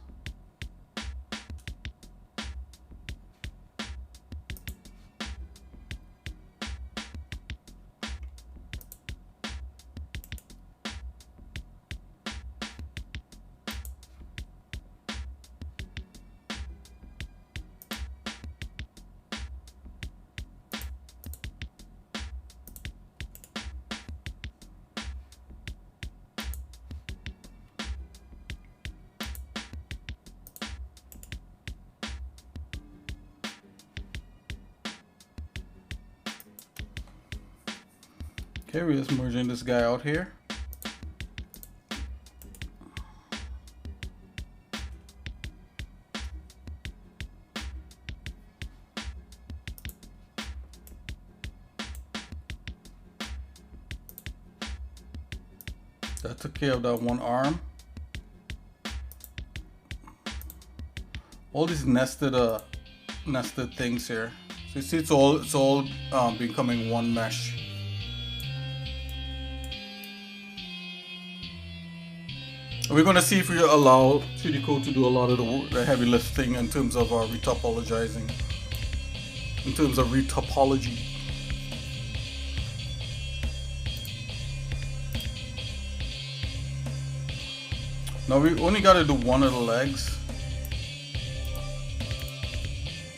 S1: Okay, we're just merging this guy out here. That took care of that one arm. All these nested things here. So you see, it's all becoming one mesh. We're gonna see if we allow 3D Code to do a lot of the heavy lifting in terms of retopologizing, in terms of retopology. Now we only gotta do one of the legs.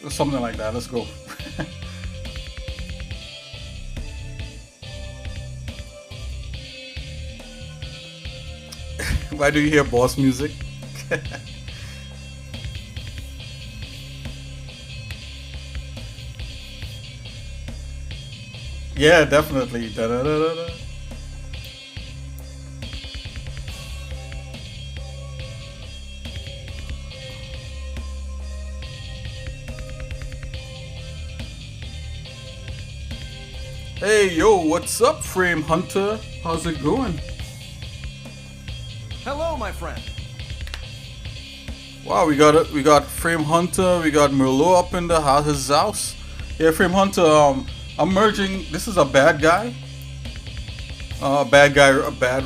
S1: Or something like that. Let's go. Why do you hear boss music? Yeah, definitely. Da -da -da -da -da. Hey, yo, what's up, Frame Hunter? How's it going?
S4: Hello, my friend.
S1: Wow, we got Frame Hunter, we got Merlot up in his house. Yeah, Frame Hunter, I'm merging. This is a bad guy. A bad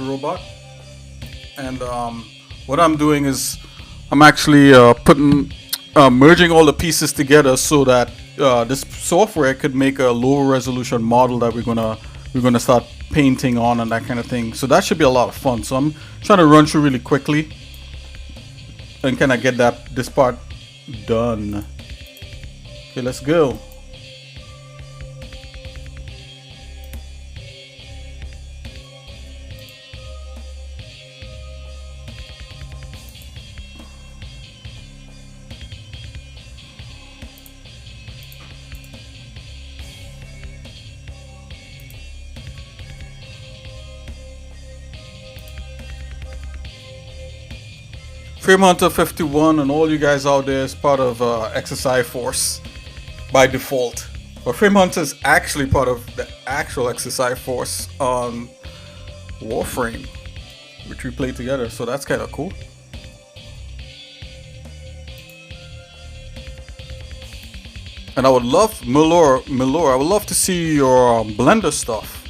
S1: robot. And what I'm doing is I'm actually merging all the pieces together so that this software could make a lower resolution model that we're gonna start painting on and that kind of thing. So that should be a lot of fun. So I'm trying to run through really quickly and kind of get this part done. Okay, let's go. Frame Hunter 51 and all you guys out there is part of XSI Force by default. But Frame Hunter is actually part of the actual XSI Force on Warframe, which we play together, so that's kind of cool. And I would love, Milor, I would love to see your Blender stuff.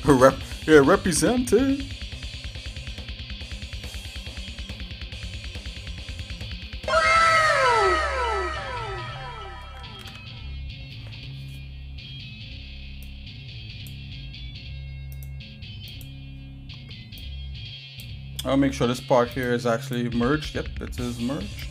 S1: Represented. I'll make sure this part here is actually merged. Yep, it is merged.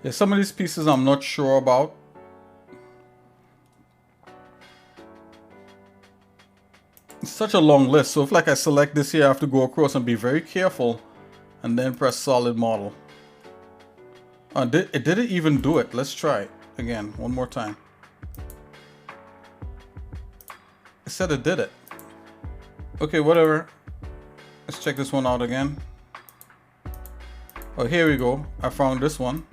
S1: Yeah, some of these pieces I'm not sure about. It's such a long list, so if like I select this here, I have to go across and be very careful and then press solid model. It didn't even do it. Let's try it again one more time. It said it did it. Okay, whatever. Let's check this one out again. Oh, here we go. I found this one.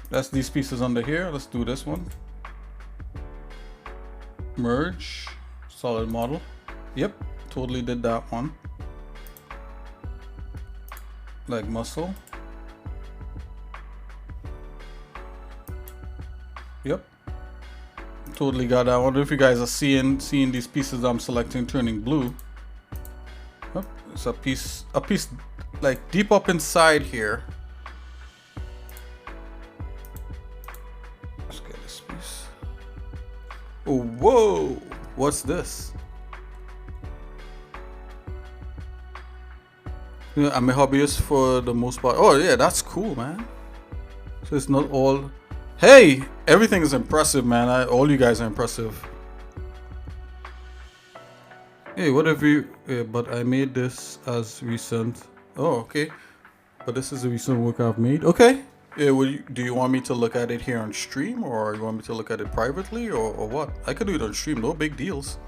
S1: That's these pieces under here. Let's do this one. Merge, solid model. Yep, totally did that one. Leg muscle. Yep, totally got that. I wonder if you guys are seeing these pieces I'm selecting turning blue. Yep, it's a piece like deep up inside here. Let's get this piece. Oh, whoa, what's this? Yeah, I'm a hobbyist for the most part. Oh yeah, that's cool, man. So it's not all. Hey, everything is impressive, man. All you guys are impressive. Hey, what have you? Yeah, but I made this as recent. Oh, okay. But this is a recent work I've made. Okay. Yeah, do you want me to look at it here on stream, or you want me to look at it privately, or what? I could do it on stream. No big deals.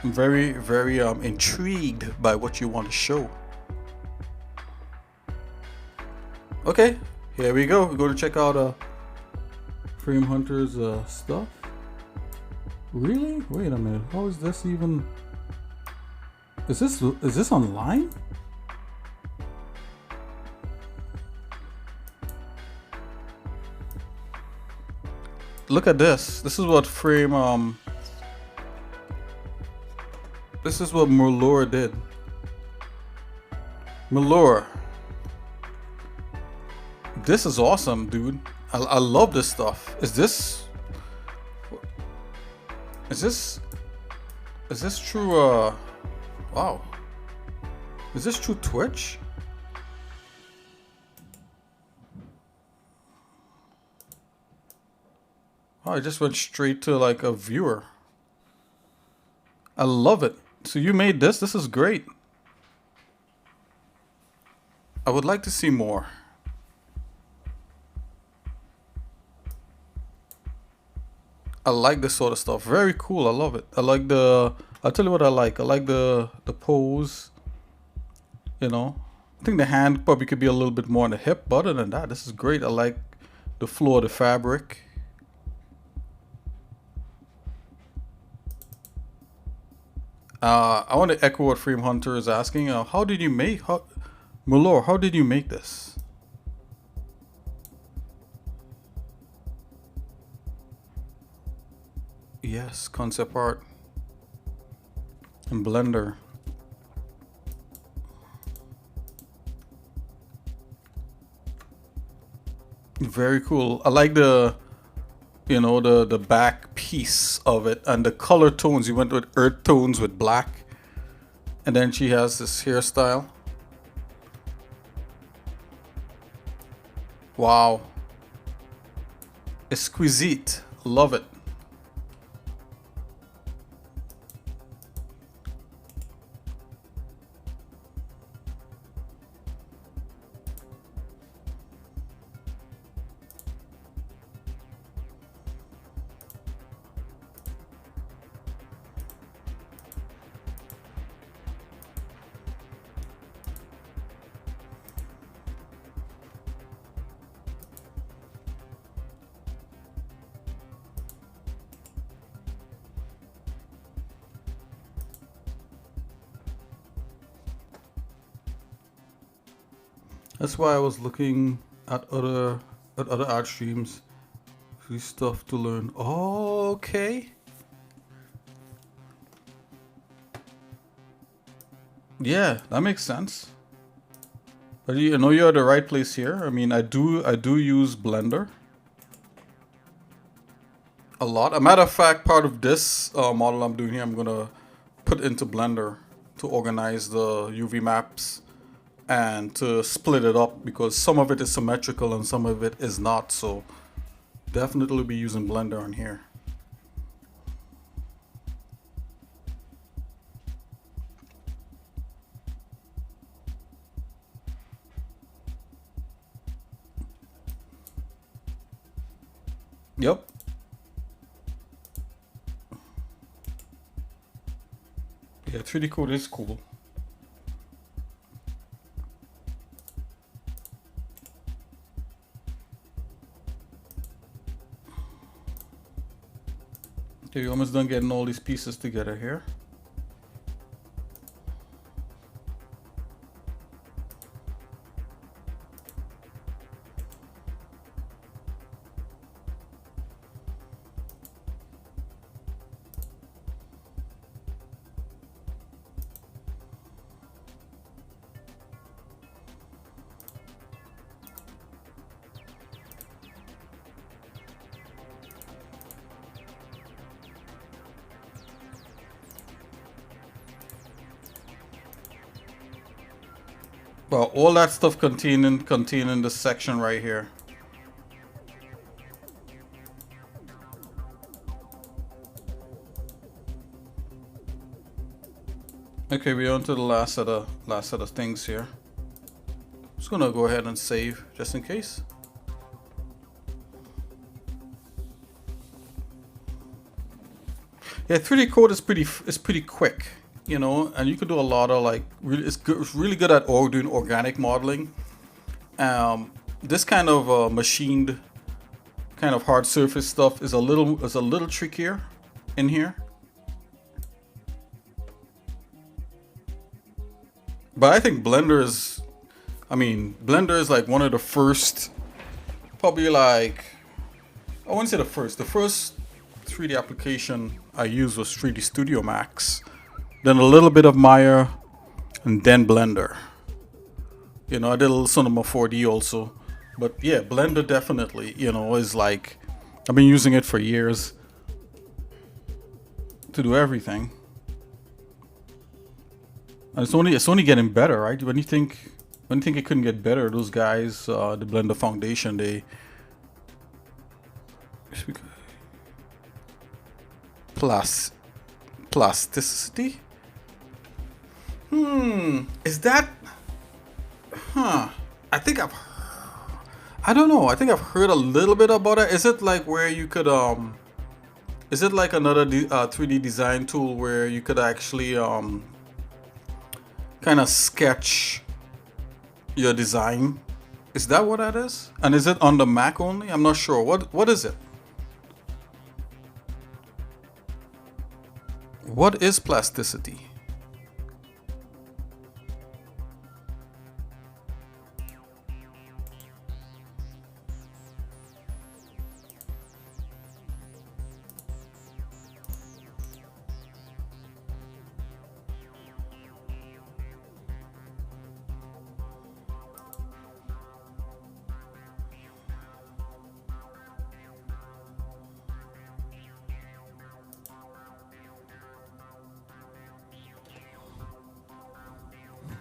S1: I'm very, very intrigued by what you want to show. Okay, here we go. We're going to check out Frame Hunter's stuff. Really? Wait a minute. How is this even? Is this online? Look at this. This is what Frame This is what Merlure did. Merlure. This is awesome, dude. I love this stuff. Is this true? Wow. Is this true Twitch? Oh, I just went straight to like a viewer. I love it. So you made this? This is great. I would like to see more. I like this sort of stuff. Very cool. I love it. I like I'll tell you what I like. I like the pose. You know, I think the hand probably could be a little bit more on the hip, but other than that, this is great. I like the flow of the fabric. I want to echo what Frame Hunter is asking. How did you make? Merlure, how did you make this? Yes, concept art and Blender. Very cool. I like the back piece of it and the color tones. You went with earth tones with black, and then she has this hairstyle. Wow, exquisite. Love it. That's why I was looking at other art streams, free stuff to learn. Oh, okay. Yeah, that makes sense. But you know you're at the right place here. I mean, I do use Blender a lot. A matter of fact, part of this model I'm doing here, I'm gonna put into Blender to organize the UV maps and to split it up, because some of it is symmetrical and some of it is not. So definitely be using Blender on here. Yep. Yeah, 3D code is cool. Okay, you're almost done getting all these pieces together here. Well, all that stuff contained in this section right here. Okay, we're on to the last set of things here. Just gonna go ahead and save just in case. Yeah, 3D code is pretty quick, you know, and you can do a lot of like it's really good at doing organic modeling. This kind of machined kind of hard surface stuff is a little trickier in here. But I think Blender is like one of the first, probably like, I wouldn't say the first 3D application I used was 3D Studio Max, then a little bit of Maya, and then Blender. You know, I did a little Cinema 4D also, but yeah, Blender definitely, you know, is like, I've been using it for years to do everything. And it's only getting better, right? When you think it couldn't get better, those guys, the Blender Foundation, they plasticity. Is that? I don't know. I think I've heard a little bit about it. Is it like where you could Is it like another 3D design tool where you could actually kind of sketch your design? Is that what that is? And is it on the Mac only? I'm not sure. What is it? What is plasticity?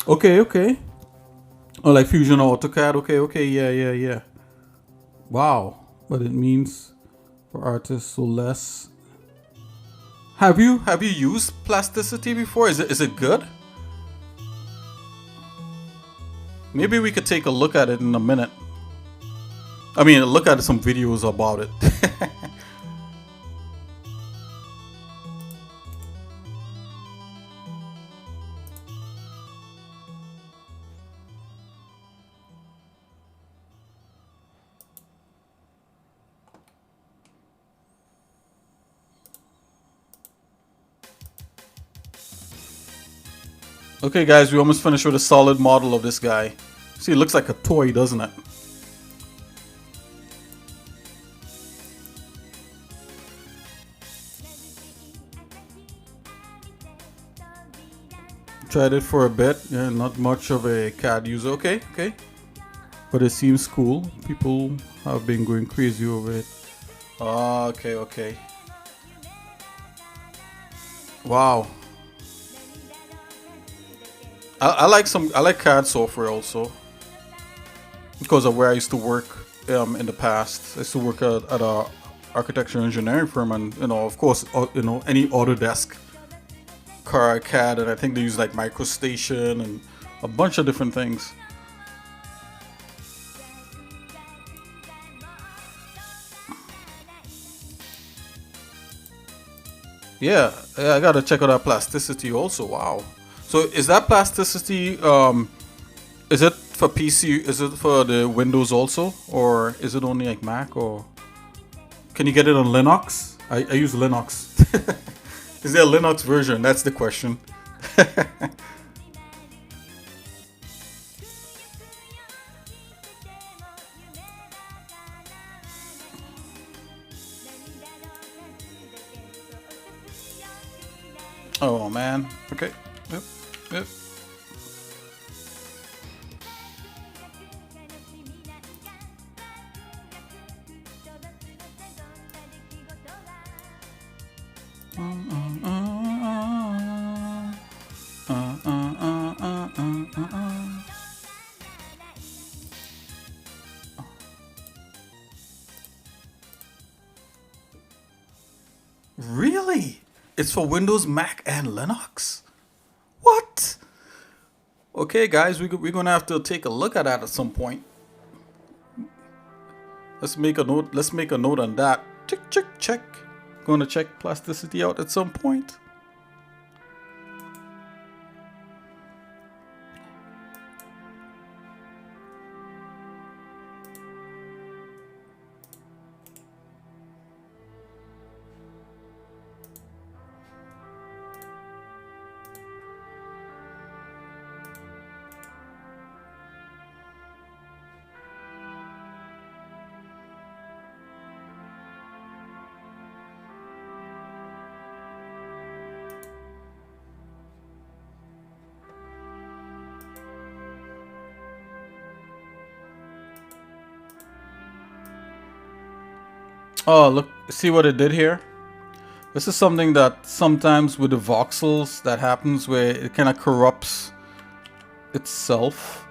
S1: Okay. Oh, like Fusion or AutoCAD. Okay. Yeah. Wow. But it means for artists, so less. Have you used plasticity before? Is it good? Maybe we could take a look at it in a minute. I mean, look at some videos about it. Okay guys, we almost finished with a solid model of this guy. See, it looks like a toy, doesn't it? Tried it for a bit. Yeah, not much of a CAD user. Okay. But it seems cool. People have been going crazy over it. Okay. Wow. I like CAD software also because of where I used to work in the past. I used to work at a architecture engineering firm, and of course, any Autodesk CAD, and I think they use like MicroStation and a bunch of different things. Yeah, I gotta check out that plasticity also. Wow. So is that plasticity, is it for PC, is it for the Windows also? Or is it only like Mac, or can you get it on Linux? I use Linux. Is there a Linux version? That's the question. Oh man. Okay. Yep. Yep. Really? It's for Windows, Mac, and Linux? What? Okay, guys, we're gonna have to take a look at that at some point. Let's make a note. Let's make a note on that. Check, check, check. Gonna check plasticity out at some point. Oh, look, see what it did here? This is something that sometimes with the voxels that happens where it kind of corrupts itself.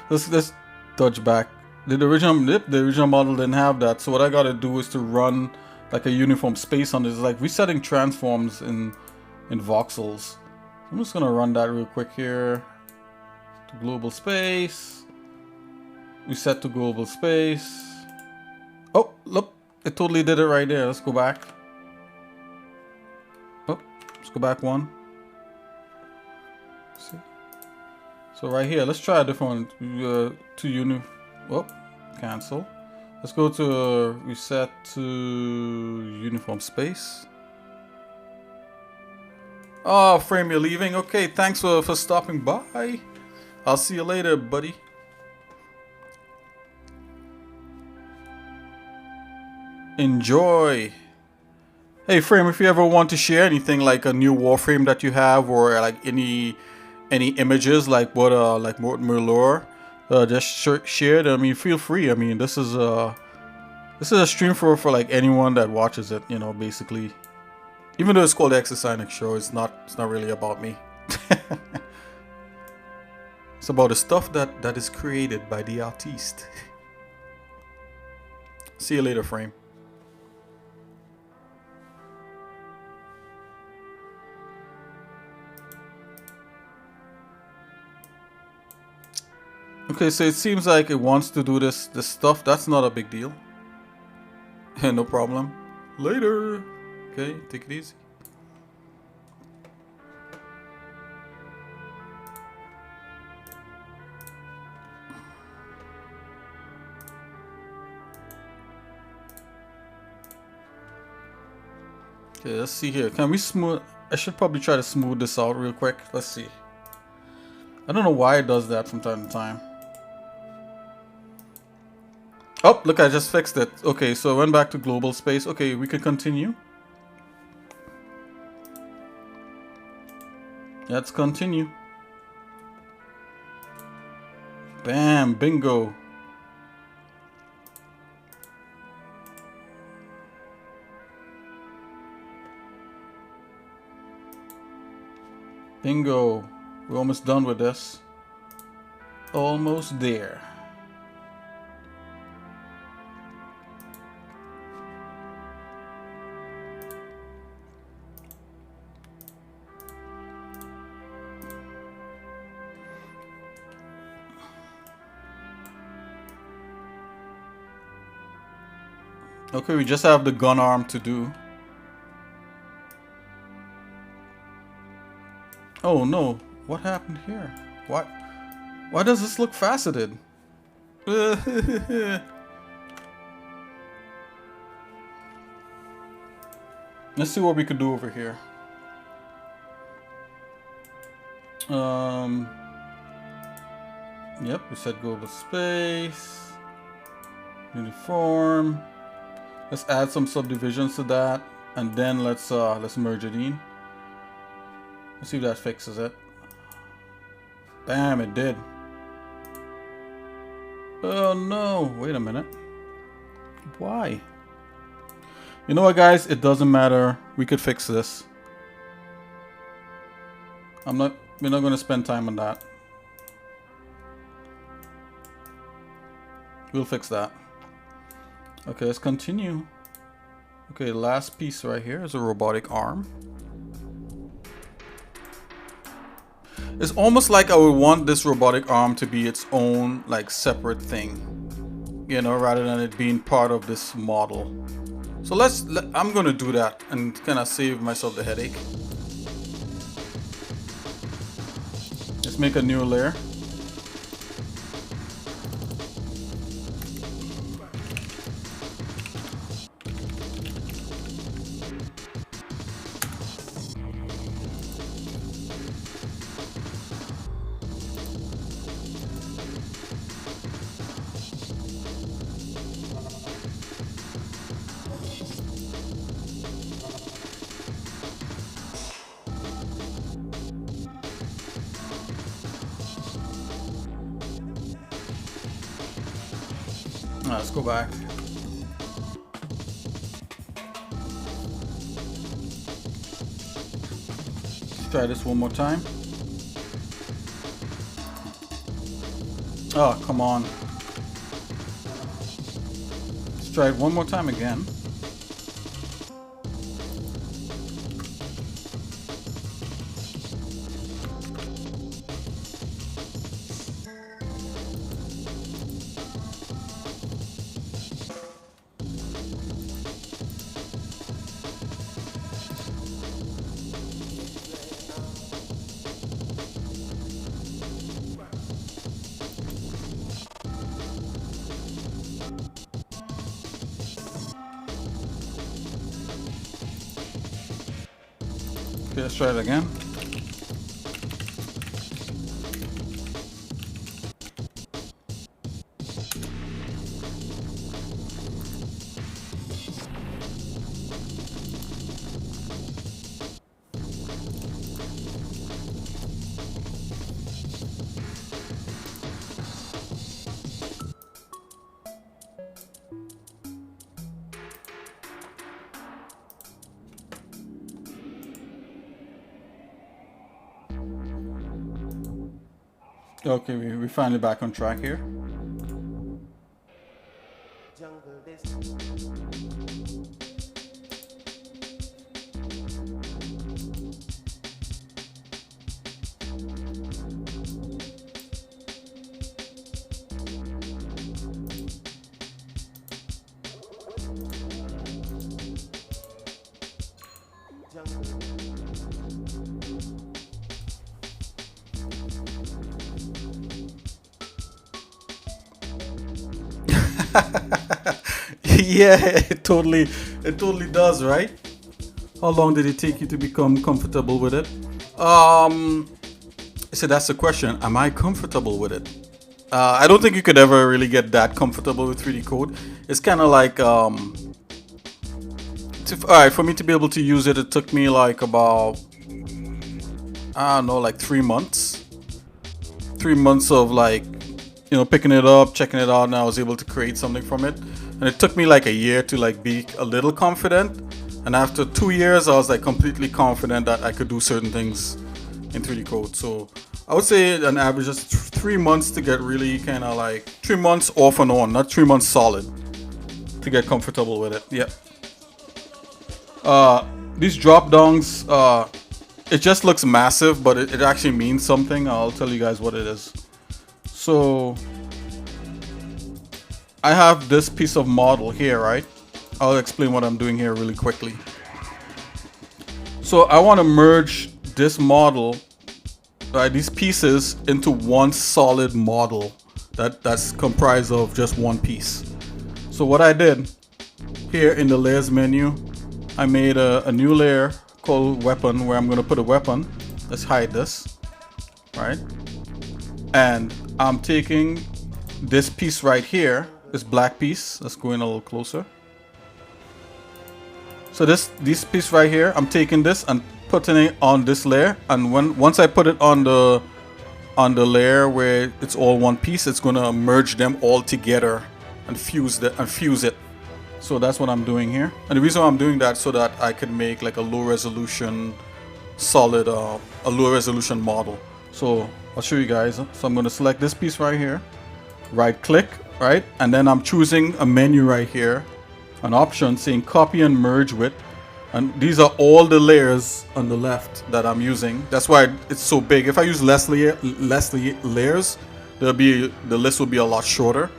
S1: Let's touch back. The original model didn't have that. So what I gotta do is to run like a uniform space on this, like resetting transforms in voxels. I'm just gonna run that real quick here. To global space. Reset to global space. Oh, look, it totally did it right there. Let's go back. Oh, let's go back one. See. So right here, let's try a different one. Oh, cancel. Let's go to reset to uniform space. Oh, Frame, you're leaving? Okay, thanks for stopping by. I'll see you later, buddy. Enjoy. Hey Frame, if you ever want to share anything like a new Warframe that you have, or like any images like what like Merlor, just share it. I mean, feel free. I mean, this is a stream for like anyone that watches it. You know, basically. Even though it's called the xsinick show, it's not really about me. It's about the stuff that is created by the artiste. See you later, Frame. Okay, so it seems like it wants to do this stuff. That's not a big deal. No problem. Later. Okay, take it easy. Okay, let's see here. Can we smooth? I should probably try to smooth this out real quick. Let's see. I don't know why it does that from time to time. Oh, look, I just fixed it. Okay, so I went back to global space. Okay, we can continue. Let's continue. Bam, bingo. Bingo. We're almost done with this. Almost there. Okay, we just have the gun arm to do. Oh no, what happened here? Why does this look faceted? Let's see what we could do over here. Yep, we said global space, uniform. Let's add some subdivisions to that, and then let's merge it in. Let's see if that fixes it. Bam, it did. Oh no, wait a minute. Why? You know what, guys? It doesn't matter. We could fix this. We're not going to spend time on that. We'll fix that. Okay, let's continue. Okay, last piece right here is a robotic arm. It's almost like I would want this robotic arm to be its own, like, separate thing, you know, rather than it being part of this model. So I'm gonna do that and kind of save myself the headache. Let's make a new layer. Let's go back. Let's try this one more time. Oh, come on. Let's try it one more time again. Okay, let's try it again. Okay, we're finally back on track here. Yeah, it totally does, right? How long did it take you to become comfortable with it? So that's the question. Am I comfortable with it? I don't think you could ever really get that comfortable with 3D code. It's kind of like, alright, for me to be able to use it, it took me like about, I don't know, like 3 months. 3 months of like, you know, picking it up, checking it out, and I was able to create something from it. And it took me like a year to like be a little confident. And after 2 years, I was like completely confident that I could do certain things in 3D code. So I would say an average is 3 months to get really kind of like 3 months off and on, not 3 months solid to get comfortable with it. Yeah. These drop downs, it just looks massive, but it actually means something. I'll tell you guys what it is. So I have this piece of model here, right? I'll explain what I'm doing here really quickly. So I want to merge this model, these pieces, into one solid model that's comprised of just one piece. So what I did here in the layers menu, I made a new layer called weapon where I'm going to put a weapon. Let's hide this, right? And I'm taking this piece right here, this black piece. Let's go in a little closer. So this piece right here, I'm taking this and putting it on this layer, and once I put it on the layer where it's all one piece, it's gonna merge them all together and fuse it. So that's what I'm doing here, and the reason why I'm doing that so that I can make like a low resolution solid a low resolution model. So I'll show you guys. So I'm gonna select this piece right here, right click, right, and then I'm choosing a menu right here, an option saying copy and merge with, and these are all the layers on the left that I'm using. That's why it's so big. If I use less layers, the list will be a lot shorter.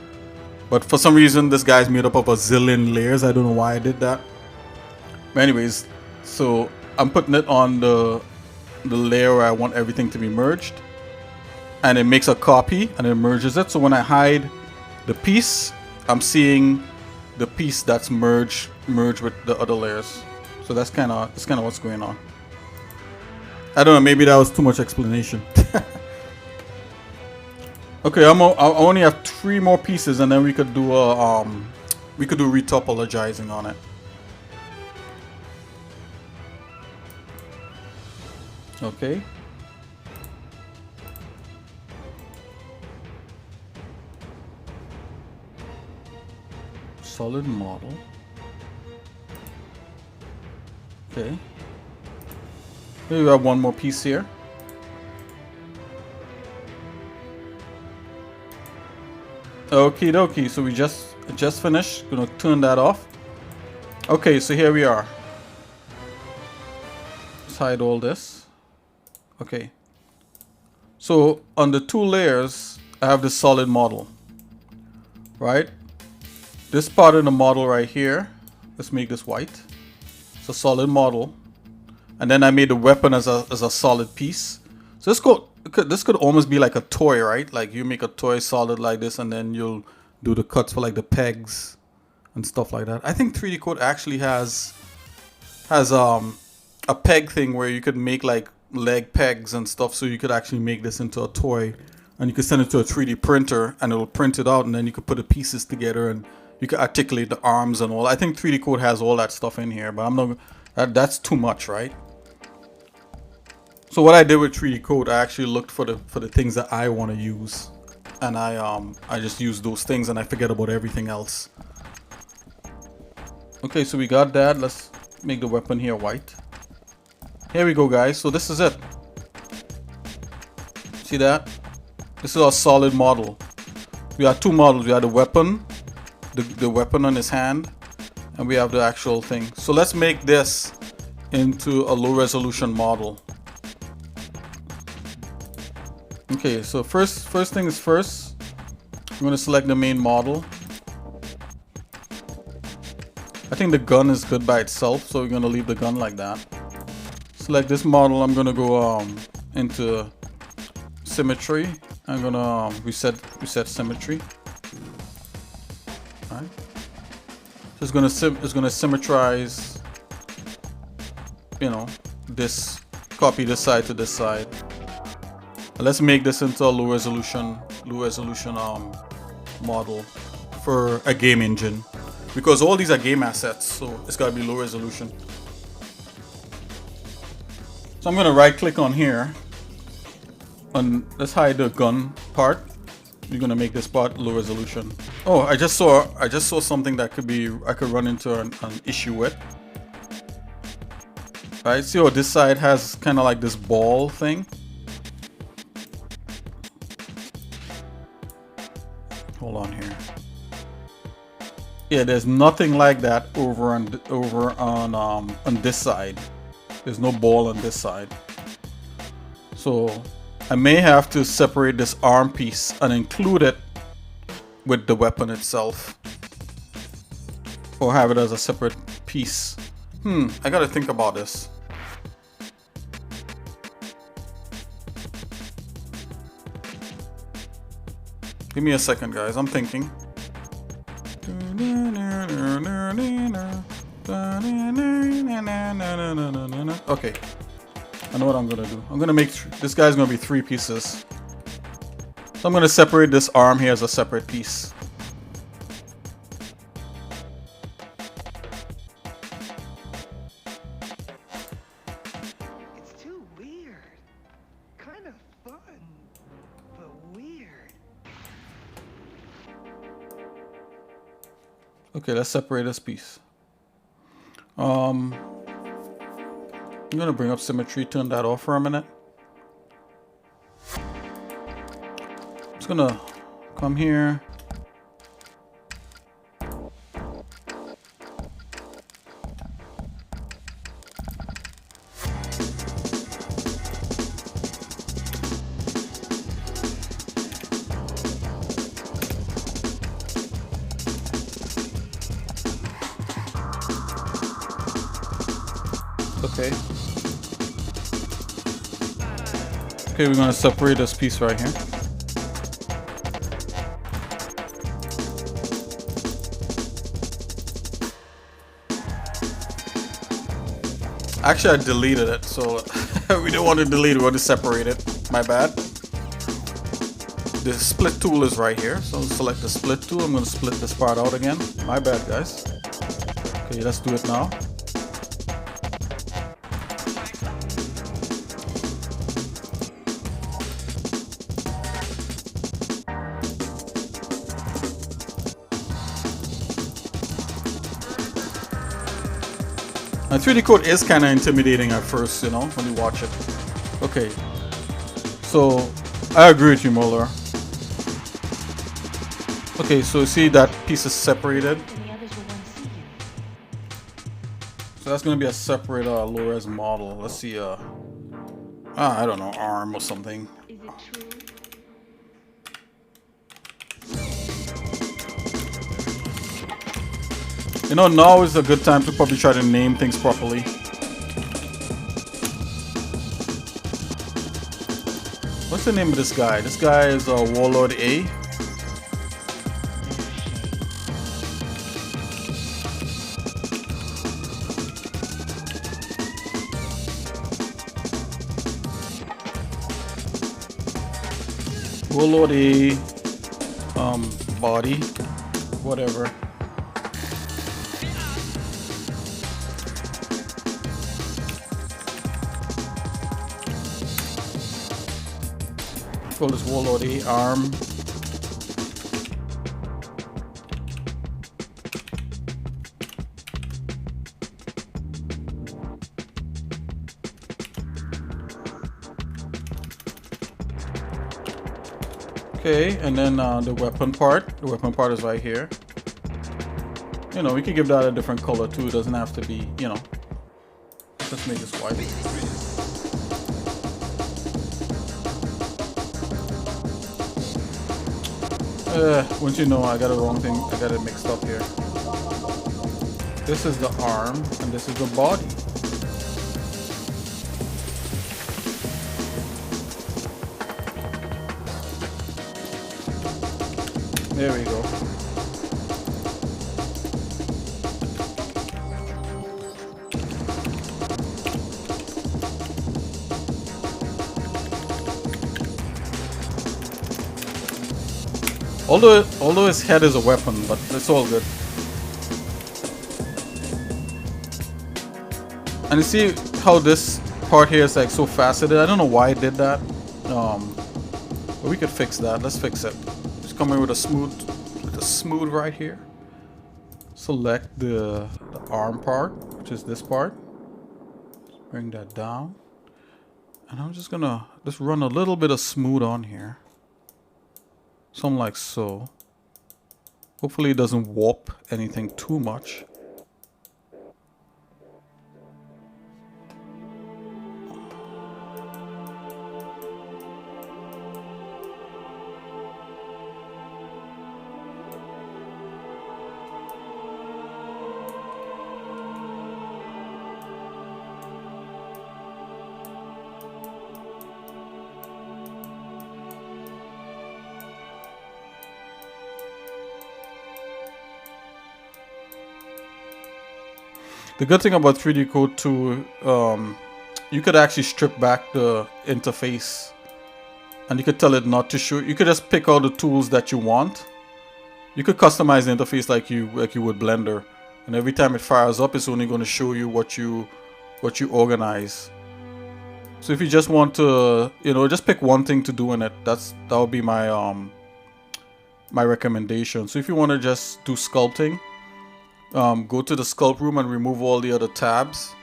S1: But for some reason, this guy's made up of a zillion layers. I don't know why I did that. But anyways, so I'm putting it on the layer where I want everything to be merged, and it makes a copy and it merges it. So when I hide the piece, I'm seeing the piece that's merged with the other layers. So that's kind of what's going on. I don't know, maybe that was too much explanation. Okay, I only have 3 more pieces, and then we could do retopologizing on it. Okay. Solid model. Okay. Maybe we have one more piece here. Okie dokie, so we just finished. Gonna turn that off. Okay, so here we are. Let's hide all this. Okay. So on the 2 layers, I have the solid model. Right? This part of the model right here, let's make this white. It's a solid model. And then I made the weapon as a solid piece. So this could almost be like a toy, right? Like you make a toy solid like this, and then you'll do the cuts for like the pegs and stuff like that. I think 3D Code actually has a peg thing where you could make like leg pegs and stuff, so you could actually make this into a toy, and you could send it to a 3D printer and it'll print it out, and then you could put the pieces together and you could articulate the arms and all. I think 3D Code has all that stuff in here, but I'm not. That's too much, right? So what I did with 3D Code, I actually looked for the things that I want to use, and I just use those things and I forget about everything else. Okay, so we got that. Let's make the weapon here white. Here we go, guys. So this is it. See that? This is our solid model. We have 2 models. We have the weapon, the weapon on his hand, and we have the actual thing. So let's make this into a low resolution model. Okay, so first things first, I'm going to select the main model. I think the gun is good by itself, so we're going to leave the gun like that. Select this model. I'm going to go into symmetry. I'm going to reset symmetry. All right. So it's going to symmetrize, you know, this, copy this side to this side. Let's make this into a low resolution model for a game engine, because all these are game assets, so it's got to be low resolution. So I'm gonna right click on here, and let's hide the gun part. We're gonna make this part low resolution. Oh, I just saw something that I could run into an issue with. Right, see how this side has kind of like this ball thing. Hold on here. Yeah, there's nothing like that over on this side. There's no ball on this side. So I may have to separate this arm piece and include it with the weapon itself, or have it as a separate piece. I gotta think about this. Give me a second, guys. I'm thinking. Okay, I know what I'm gonna do. I'm gonna make this guy's gonna be 3 pieces. So I'm gonna separate this arm here as a separate piece.
S5: It's too weird. Kind of fun, but weird.
S1: Okay, let's separate this piece. I'm gonna bring up symmetry, turn that off for a minute. Just gonna come here. Okay. Okay, we're gonna separate this piece right here. Actually, I deleted it, so we don't want to delete it, we want to separate it. My bad. The split tool is right here, so select the split tool. I'm gonna split this part out again. My bad, guys. Okay, let's do it now. Now, 3D code is kind of intimidating at first, you know, when you watch it. Okay, so I agree with you, Muller. Okay, so you see that piece is separated. So that's going to be a separate low-res model. Let's see, I don't know, arm or something.
S6: Is it true?
S1: You know, now is a good time to probably try to name things properly. What's the name of this guy? This guy is Warlord A. Warlord A. Body. Whatever. Call this Warlord A arm. Okay, and then the weapon part. The weapon part is right here. You know, we could give that a different color too. It doesn't have to be, you know. Let's make this white. Once you know, I got a wrong thing. I got it mixed up here. This is the arm, and this is the body. There we go. Although his head is a weapon, but it's all good. And you see how this part here is like so faceted. I don't know why it did that. But we could fix that. Let's fix it. Just come in with a smooth right here. Select the arm part, which is this part. Bring that down. And I'm just gonna run a little bit of smooth on here. Something like so. Hopefully it doesn't warp anything too much. The good thing about 3D Code too, you could actually strip back the interface, and you could tell it not to show. You could just pick out the tools that you want. You could customize the interface like you would Blender, and every time it fires up, it's only going to show you what you organize. So if you just want to, you know, just pick one thing to do in it, that would be my my recommendation. So if you want to just do sculpting, go to the sculpt room and remove all the other tabs,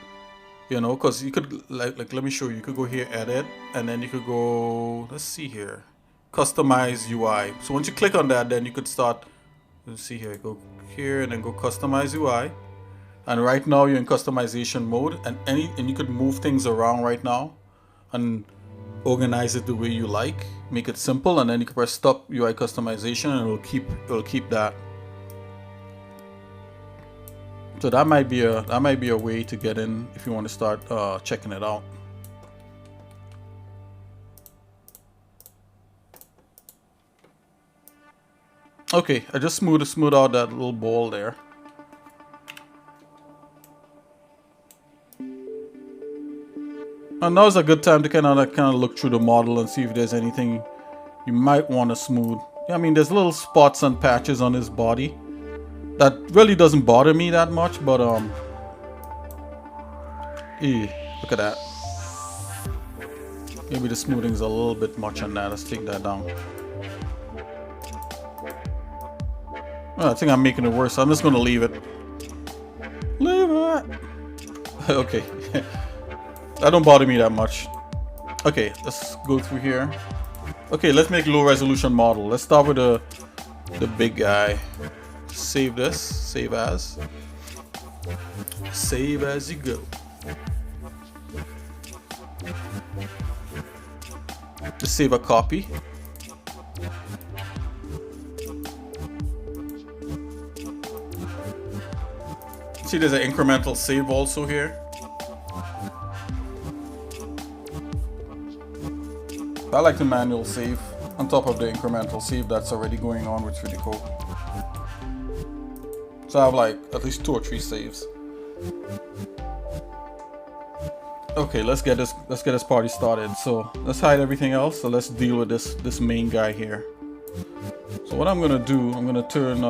S1: you know, because you could like let me show you. You could go here, edit, and then you could go, let's see here, customize UI. So once you click on that, then you could start. Let's see here, go here and then go customize UI. And right now you're in customization mode, and you could move things around right now and organize it the way you like. Make it simple, and then you can press stop UI customization, and it'll keep that. So that might be a way to get in if you want to start checking it out. Okay, I just smooth out that little ball there. And now is a good time to kind of look through the model and see if there's anything you might want to smooth. I mean, there's little spots and patches on his body that really doesn't bother me that much, but look at that. Maybe the smoothing's a little bit much on that. Let's take that down. Oh, I think I'm making it worse. I'm just gonna leave it. Leave it. Okay. That don't bother me that much. Okay, let's go through here. Okay, let's make low resolution model. Let's start with the big guy. Save this. Save as. Save as you go. Just save a copy. See, there's an incremental save also here. I like the manual save on top of the incremental save that's already going on with 3D Code. So I have like at least 2 or 3 saves. Okay, let's get this party started. So let's hide everything else. So let's deal with this main guy here. So what I'm gonna do, I'm gonna turn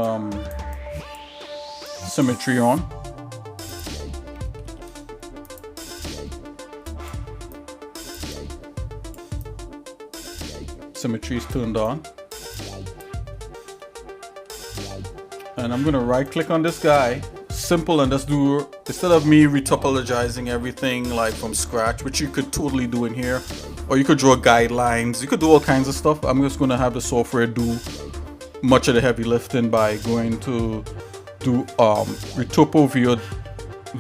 S1: symmetry on. Symmetry is turned on, and I'm gonna right click on this guy, simple, and just do, instead of me retopologizing everything like from scratch, which you could totally do in here, or you could draw guidelines, you could do all kinds of stuff. I'm just gonna have the software do much of the heavy lifting by going to do retopo via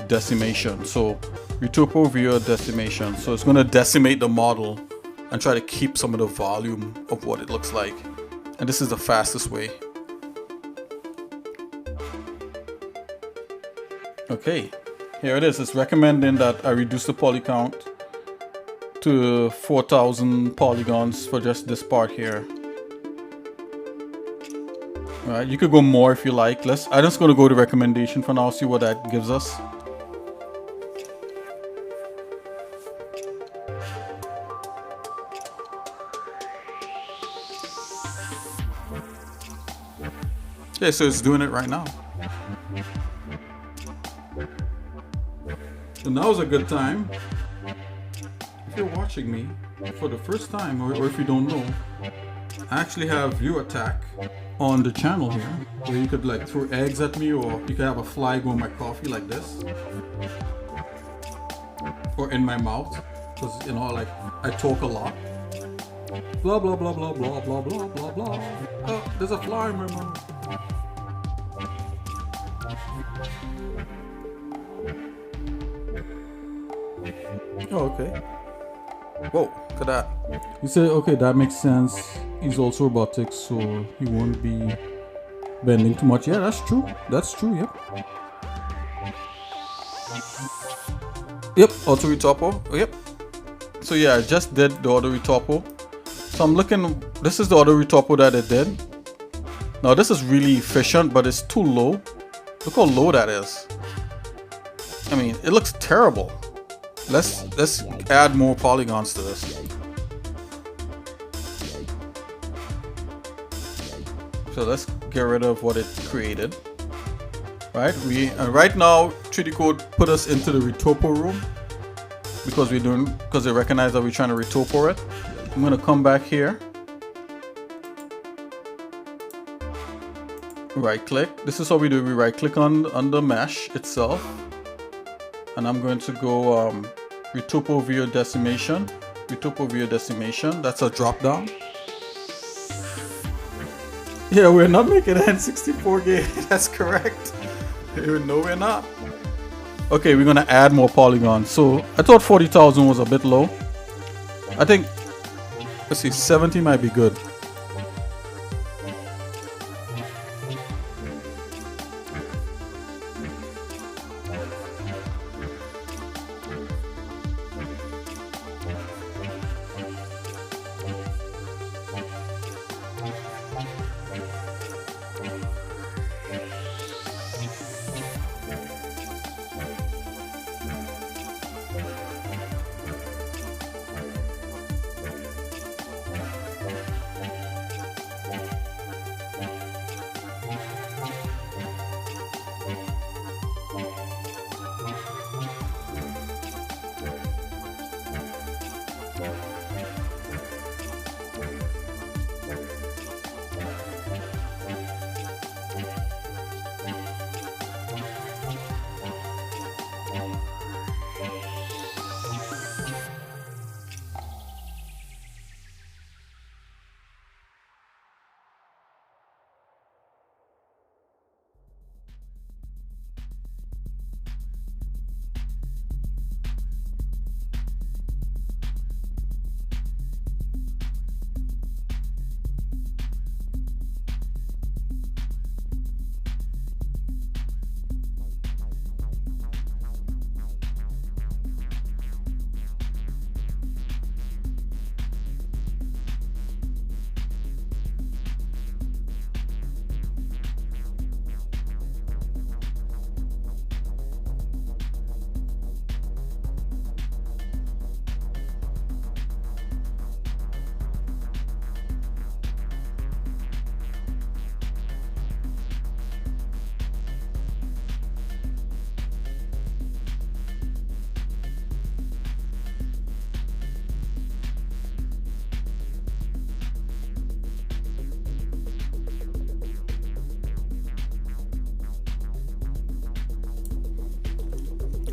S1: decimation. So retopo via decimation, so it's gonna decimate the model and try to keep some of the volume of what it looks like. And this is the fastest way. Okay, here it is. It's recommending that I reduce the poly count to 4,000 polygons for just this part here. All right, you could go more if you like. I'm just gonna go to recommendation for now, see what that gives us. Yeah, so it's doing it right now. And now's a good time. If you're watching me for the first time, or if you don't know, I actually have view attack on the channel here, where you could like throw eggs at me, or you could have a fly go in my coffee like this, or in my mouth, because you know, like I talk a lot. Blah blah blah blah blah blah blah blah blah. Oh, there's a fly in my mouth. Oh, okay. Whoa, look at that. You say, okay, that makes sense. He's also robotic, so he won't be bending too much. Yeah, that's true. That's true, yep. Yep, auto retopo. Oh, yep. So yeah, I just did the auto retopo. So I'm looking, this is the auto retopo that it did. Now this is really efficient, but it's too low. Look how low that is. I mean, it looks terrible. Let's add more polygons to this. So let's get rid of what it created. Right? Right now 3D Code put us into the retopo room because they recognize that we're trying to retopo it. I'm gonna come back here. Right click. This is how we do. We right click on the mesh itself, and I'm going to go retopo via decimation. Retopo via decimation. That's a drop down. Yeah, we're not making an N64 game. That's correct. No, we're not. Okay, we're gonna add more polygons. So I thought 40,000 was a bit low. I think, let's see, 70 might be good.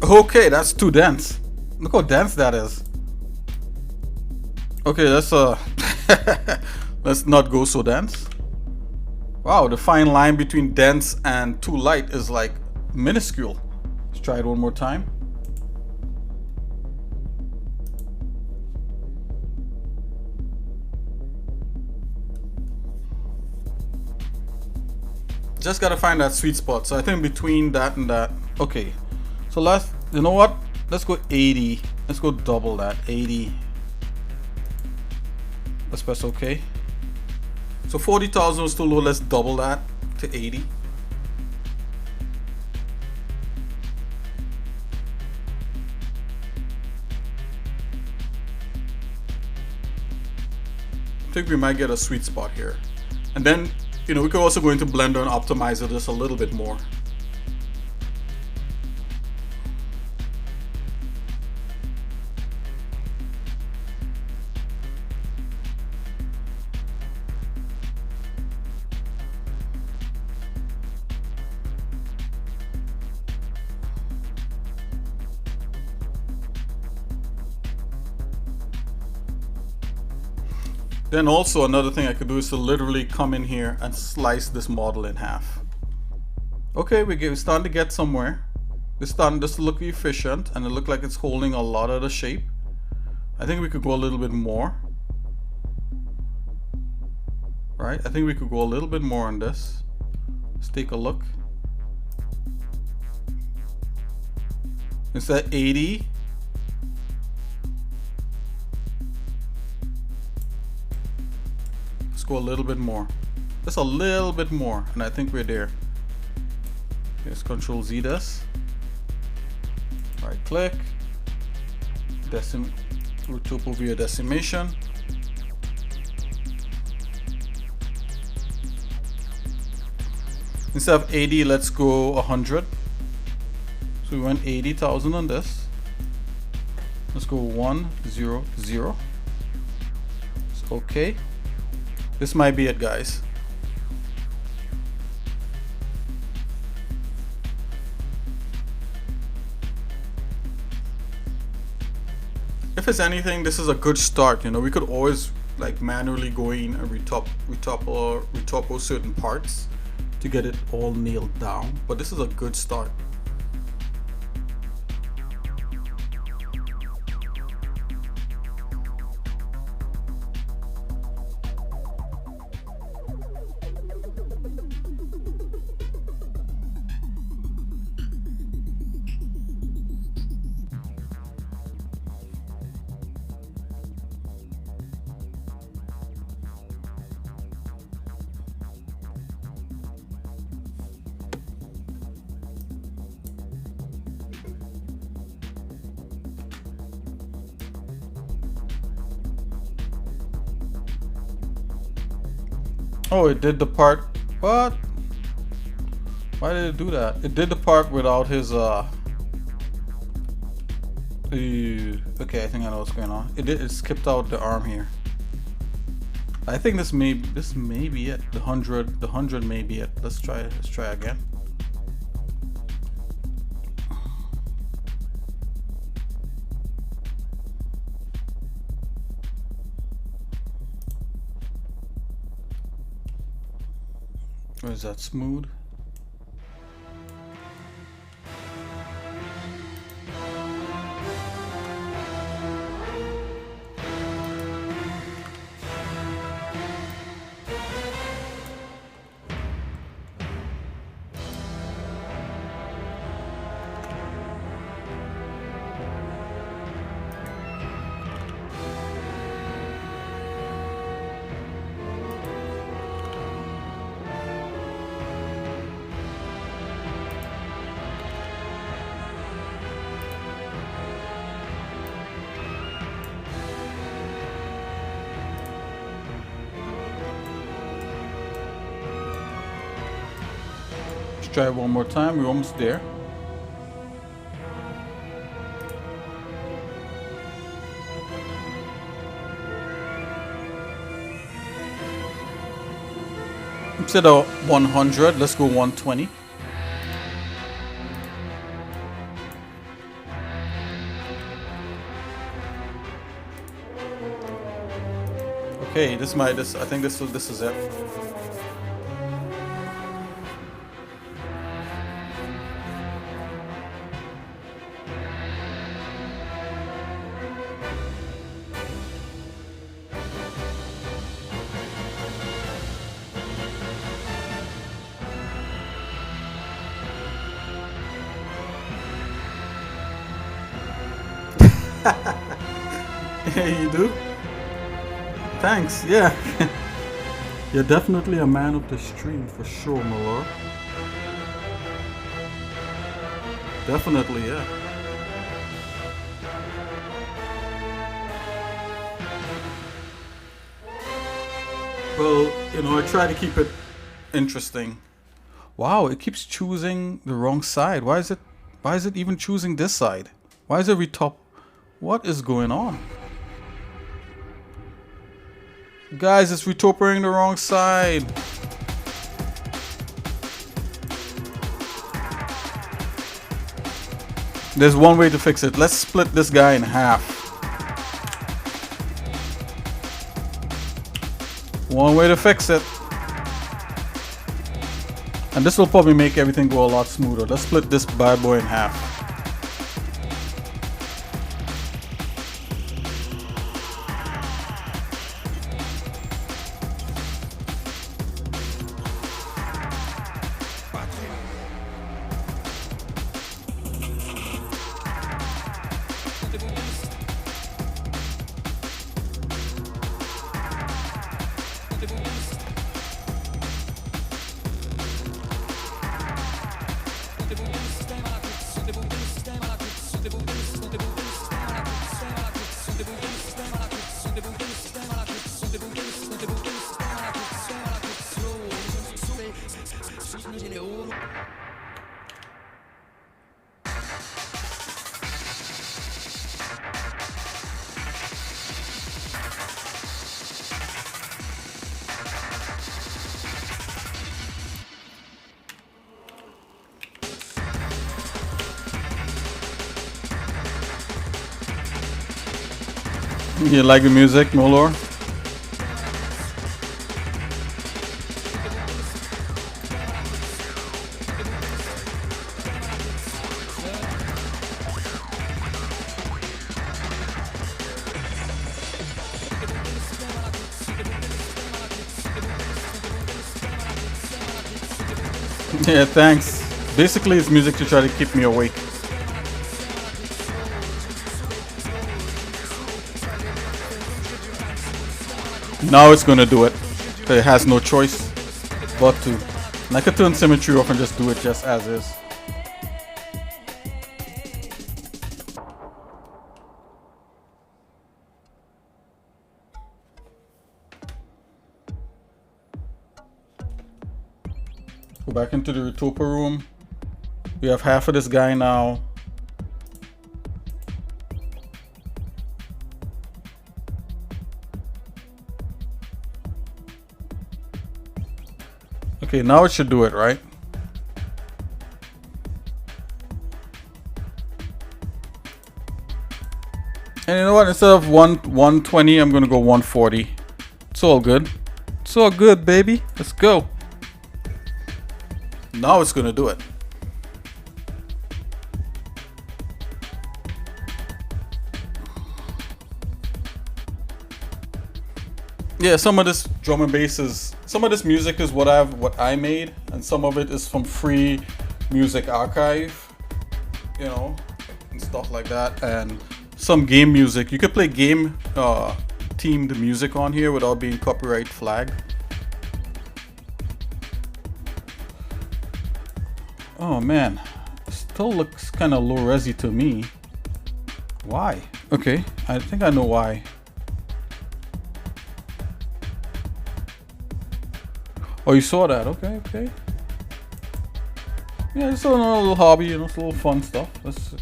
S1: Okay, that's too dense. Look how dense that is. Okay, let's not go so dense. Wow, the fine line between dense and too light is like minuscule. Let's try it one more time. Just gotta find that sweet spot. So I think between that and that. Okay, so you know what? Let's go 80. Let's go double that. 80. Let's press OK. So 40,000 was too low. Let's double that to 80. I think we might get a sweet spot here. And then, you know, we could also go into Blender and optimize it just a little bit more. Then also another thing I could do is to literally come in here and slice this model in half. Okay, we're starting to get somewhere. It's starting to look efficient and it looks like it's holding a lot of the shape. I think we could go a little bit more. Right, I think we could go a little bit more on this. Let's take a look. It's at 80. Go a little bit more, just a little bit more, and I think we're there. Let's Control Z this. Right click, retopo via decimation. Instead of 80, let's go 100. So we went 80,000 on this. Let's go 100. It's okay. This might be it, guys. If it's anything, this is a good start. You know, we could always like manually go in and retopo certain parts to get it all nailed down, but this is a good start. Oh, it did the part. What? Why did it do that? It did the part without his okay, I think I know what's going on. It skipped out the arm here. I think this may be it. The 100 may be it. Let's try again. Or is that smooth? Try it one more time. We're almost there. Instead of 100, let's go 120. Okay, I think this is it. Yeah, you do? Thanks, yeah. You're definitely a man of the stream for sure, my lord. Definitely, yeah. Well, you know, I try to keep it interesting. Wow, it keeps choosing the wrong side. Why is it even choosing this side? Why is it retop? What is going on? Guys, it's retopering the wrong side. There's one way to fix it. Let's split this guy in half. One way to fix it. And this will probably make everything go a lot smoother. Let's split this bad boy in half. You like the music, Molor? Yeah, thanks. Basically, it's music to try to keep me awake. Now it's gonna do it. It has no choice but to. And I could turn symmetry off and just do it just as is. Go back into the Retopa room. We have half of this guy now. Okay, now it should do it, right? And you know what? Instead of 120, I'm gonna go 140. It's all good. It's all good, baby. Let's go. Now it's gonna do it. Yeah, some of this drum and bass is, some of this music is what I made, and some of it is from free music archive, you know, and stuff like that, and some game music. You could play game themed music on here without being copyright flagged. Oh man, it still looks kind of low resy to me. Why? Okay, I think I know why. Oh, you saw that? Okay, okay. Yeah, it's a little hobby, you know, it's a little fun stuff. Let's.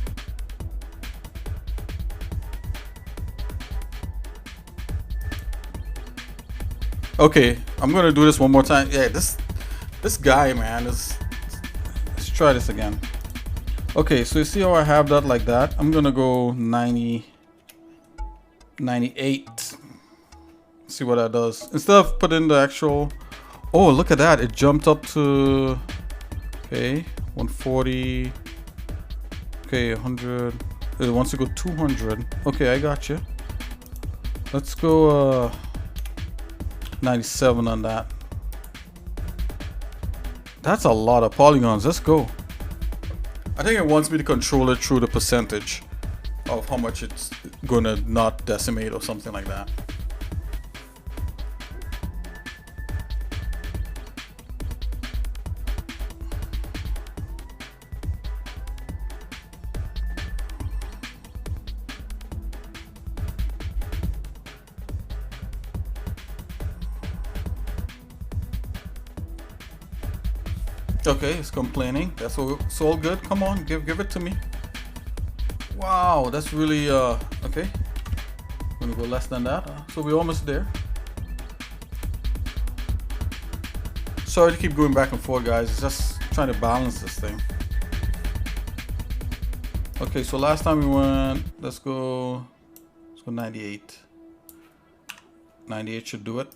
S1: Okay, I'm gonna do this one more time. Yeah, this guy, man, is. Let's try this again. Okay, so you see how I have that like that? I'm gonna go 90, 98. See what that does. Instead of putting the actual. Oh, look at that. It jumped up to, okay, 140. Okay, 100. It wants to go 200. Okay, I got you. Let's go 97 on that. That's a lot of polygons. Let's go. I think it wants me to control it through the percentage of how much it's gonna not decimate or something like that. Okay, it's complaining. That's all. It's all good. Come on, give it to me. Wow, that's really okay. I'm gonna go less than that. So we're almost there. Sorry to keep going back and forth, guys. It's just trying to balance this thing. Okay, so last time we went. Let's go 98. 98 should do it.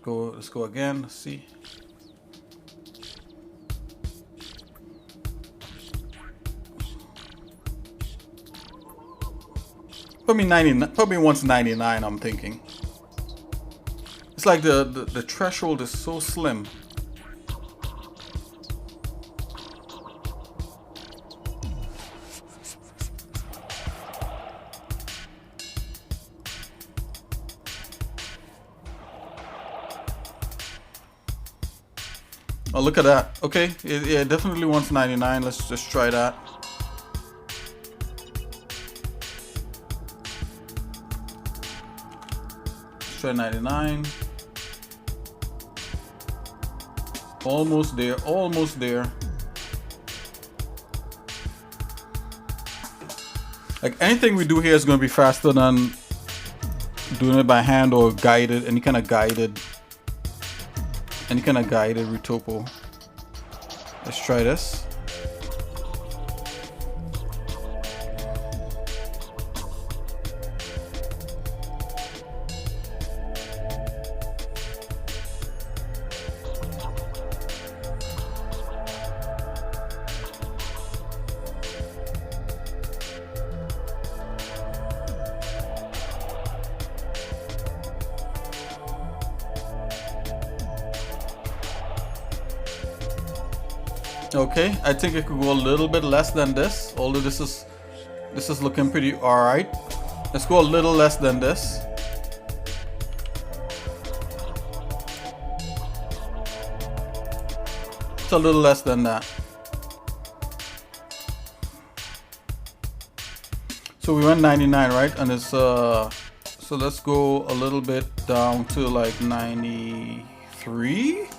S1: Let's go again. Let's see. Probably 99. Probably once 99. I'm thinking. It's like the threshold is so slim. Oh, look at that. Okay, yeah, it definitely wants 99. Let's just try that. Let's try 99. Almost there, almost there. Like anything we do here is gonna be faster than doing it by hand or guided, any kind of guided retopo. Let's try this. Okay, I think it could go a little bit less than this, although this is looking pretty alright. Let's go a little less than this. It's a little less than that. So we went 99, right? And it's so let's go a little bit down to like 93.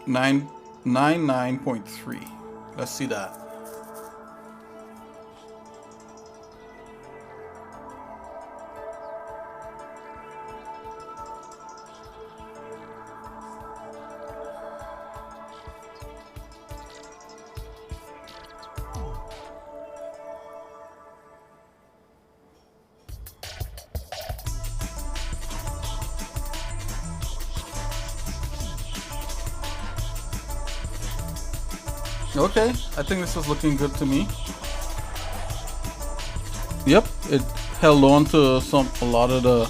S1: 99.3. Let's see that. Okay, I think this is looking good to me. Yep, it held on to a lot of the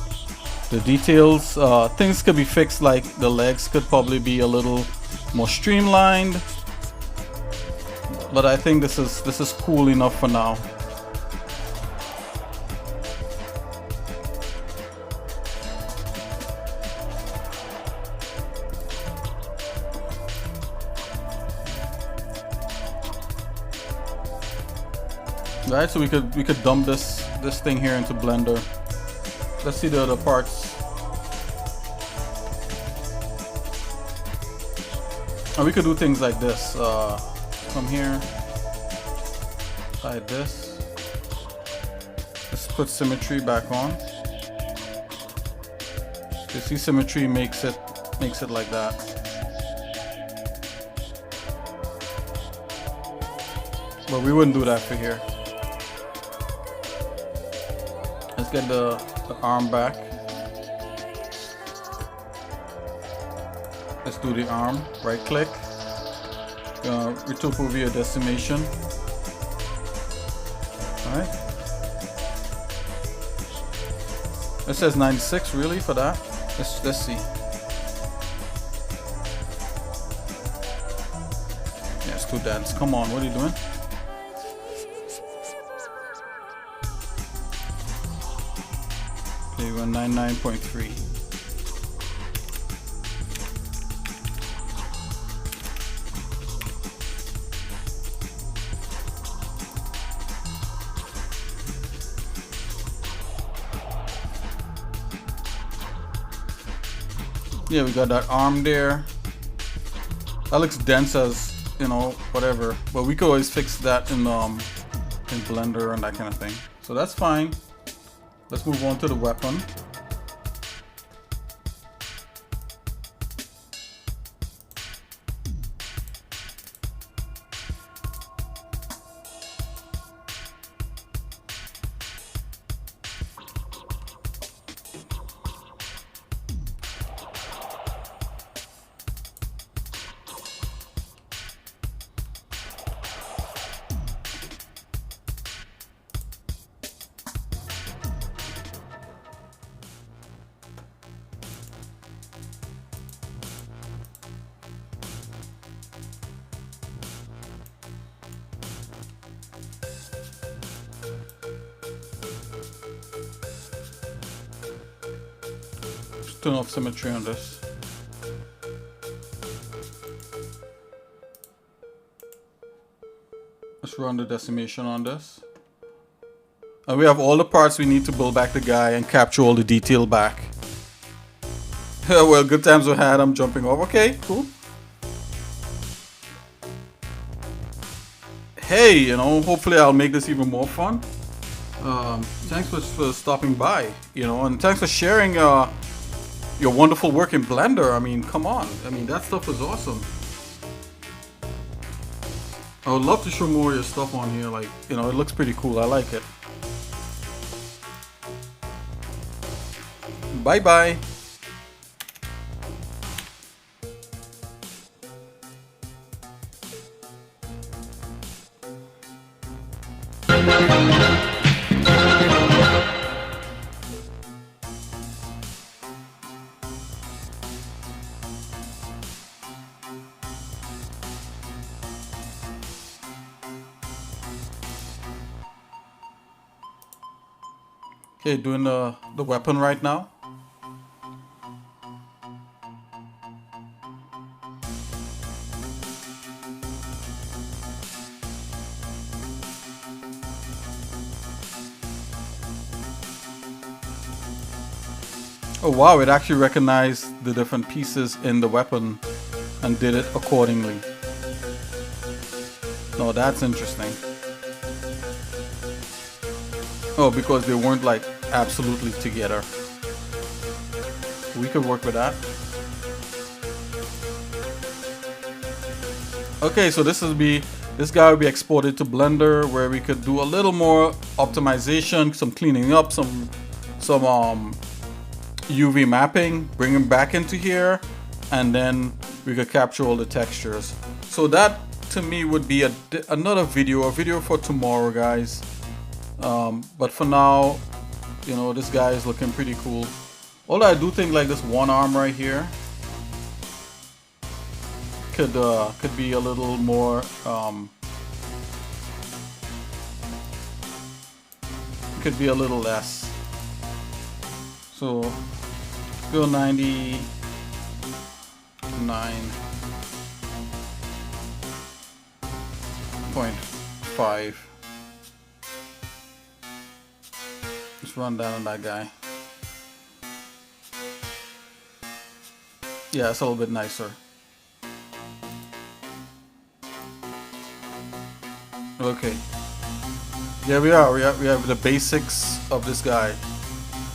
S1: details. Things could be fixed, like the legs could probably be a little more streamlined. But I think this is cool enough for now. Right, so we could dump this thing here into Blender. Let's see the other parts. And we could do things like this. Come here, like this. Let's put symmetry back on. You see, symmetry makes it like that. But we wouldn't do that for here. Let's get the arm back. Let's do the arm. Right click. Retopo via decimation. Alright. It says 96 really for that. Let's see. Yes, two dads. Come on, what are you doing? Okay, we're 99.3. Yeah, we got that arm there. That looks dense as, you know, whatever. But we could always fix that in Blender and that kind of thing. So that's fine. Let's move on to the weapon. Turn off symmetry on this. Let's run the decimation on this. And we have all the parts we need to build back the guy and capture all the detail back. Well, good times we had. I'm jumping off. Okay, cool. Hey, you know, hopefully I'll make this even more fun. Thanks for stopping by, you know, and thanks for sharing your wonderful work in Blender. I mean, come on. I mean, that stuff is awesome. I would love to show more of your stuff on here. Like, you know, it looks pretty cool. I like it. Bye-bye. Okay, doing the weapon right now. Oh wow, it actually recognized the different pieces in the weapon and did it accordingly. No, that's interesting. Oh, because they weren't like absolutely together. We could work with that. Okay, so this guy will be exported to Blender, where we could do a little more optimization, some cleaning up, some UV mapping, bring him back into here, and then we could capture all the textures. So that to me would be another video, a video for tomorrow, guys. But for now, you know, this guy is looking pretty cool. Although I do think like this one arm right here could be a little more could be a little less. So go 99.5. Let's run down on that guy. Yeah, it's a little bit nicer. Okay. Yeah, we are. We have the basics of this guy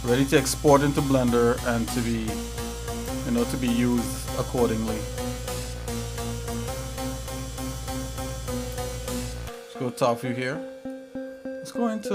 S1: ready to export into Blender and to be, you know, to be used accordingly. Let's go top view here. Let's go into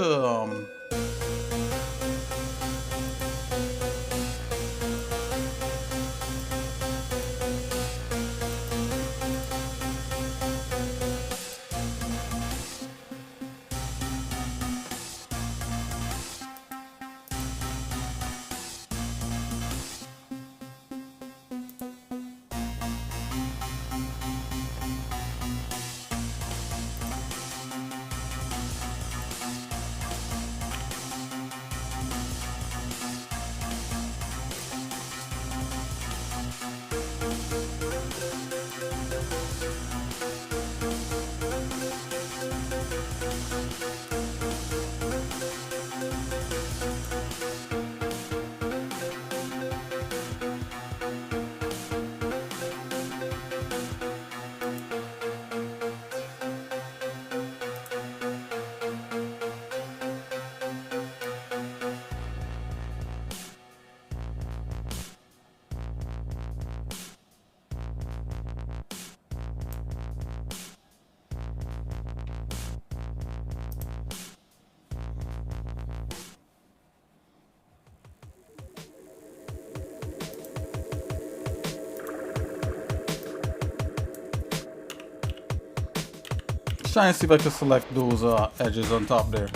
S1: try and see if I can select those edges on top there.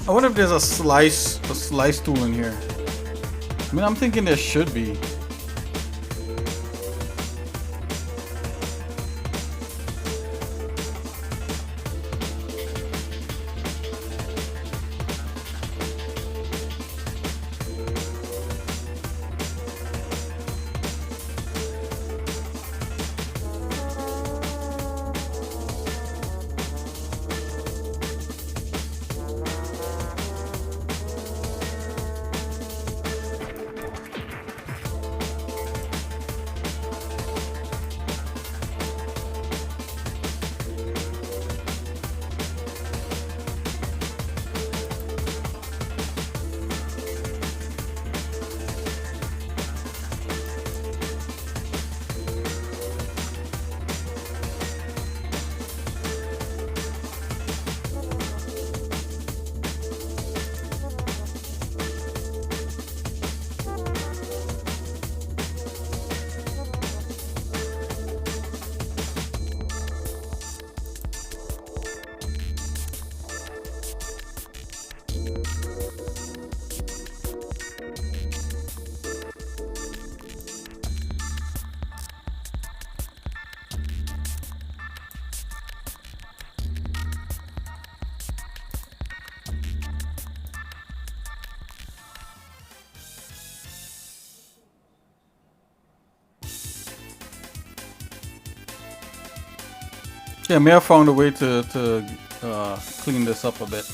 S1: I wonder if there's a slice tool in here. I mean, I'm thinking there should be. Yeah, may have found a way to clean this up a bit.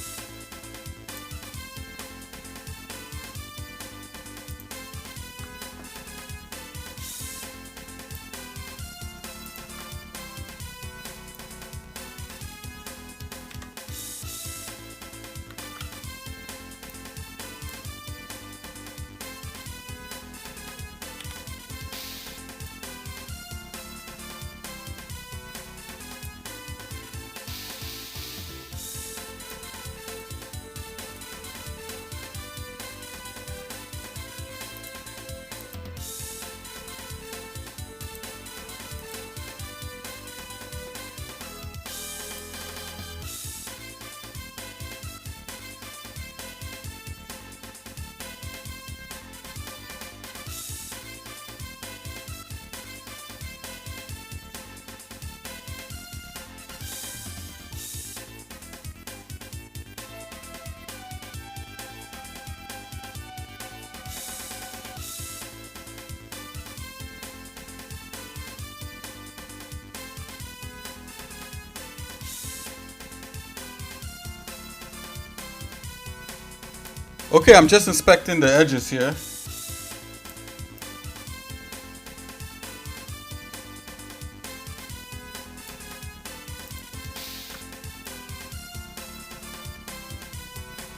S1: Okay, I'm just inspecting the edges here.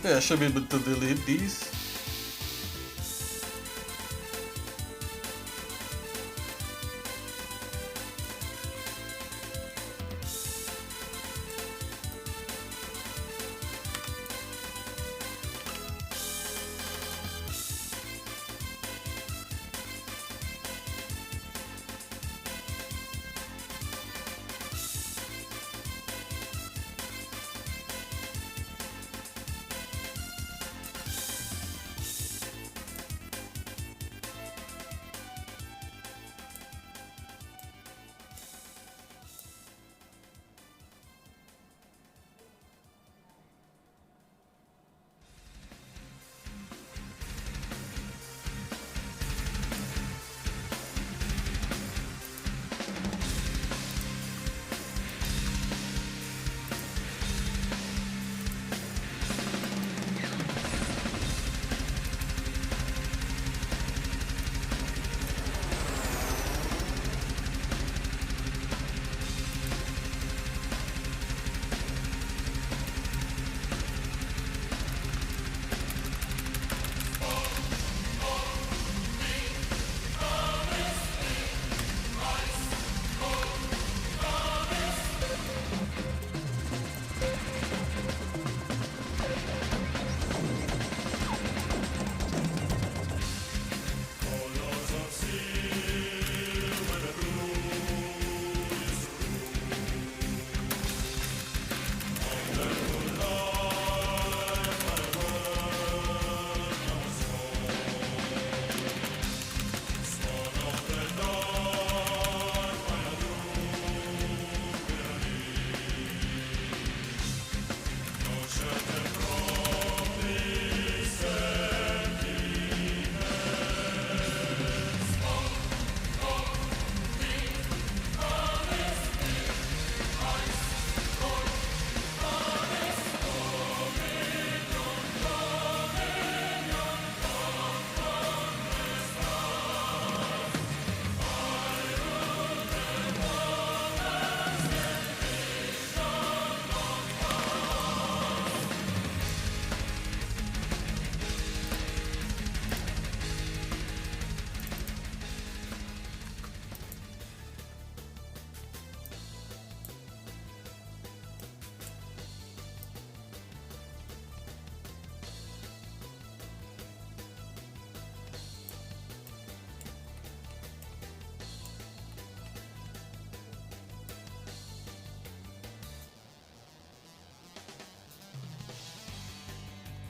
S1: Yeah, I should be able to delete these.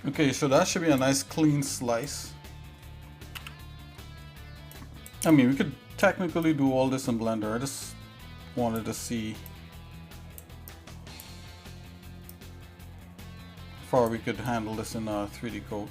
S1: Okay, so that should be a nice clean slice. I mean, we could technically do all this in Blender. I just wanted to see how far we could handle this in 3D code.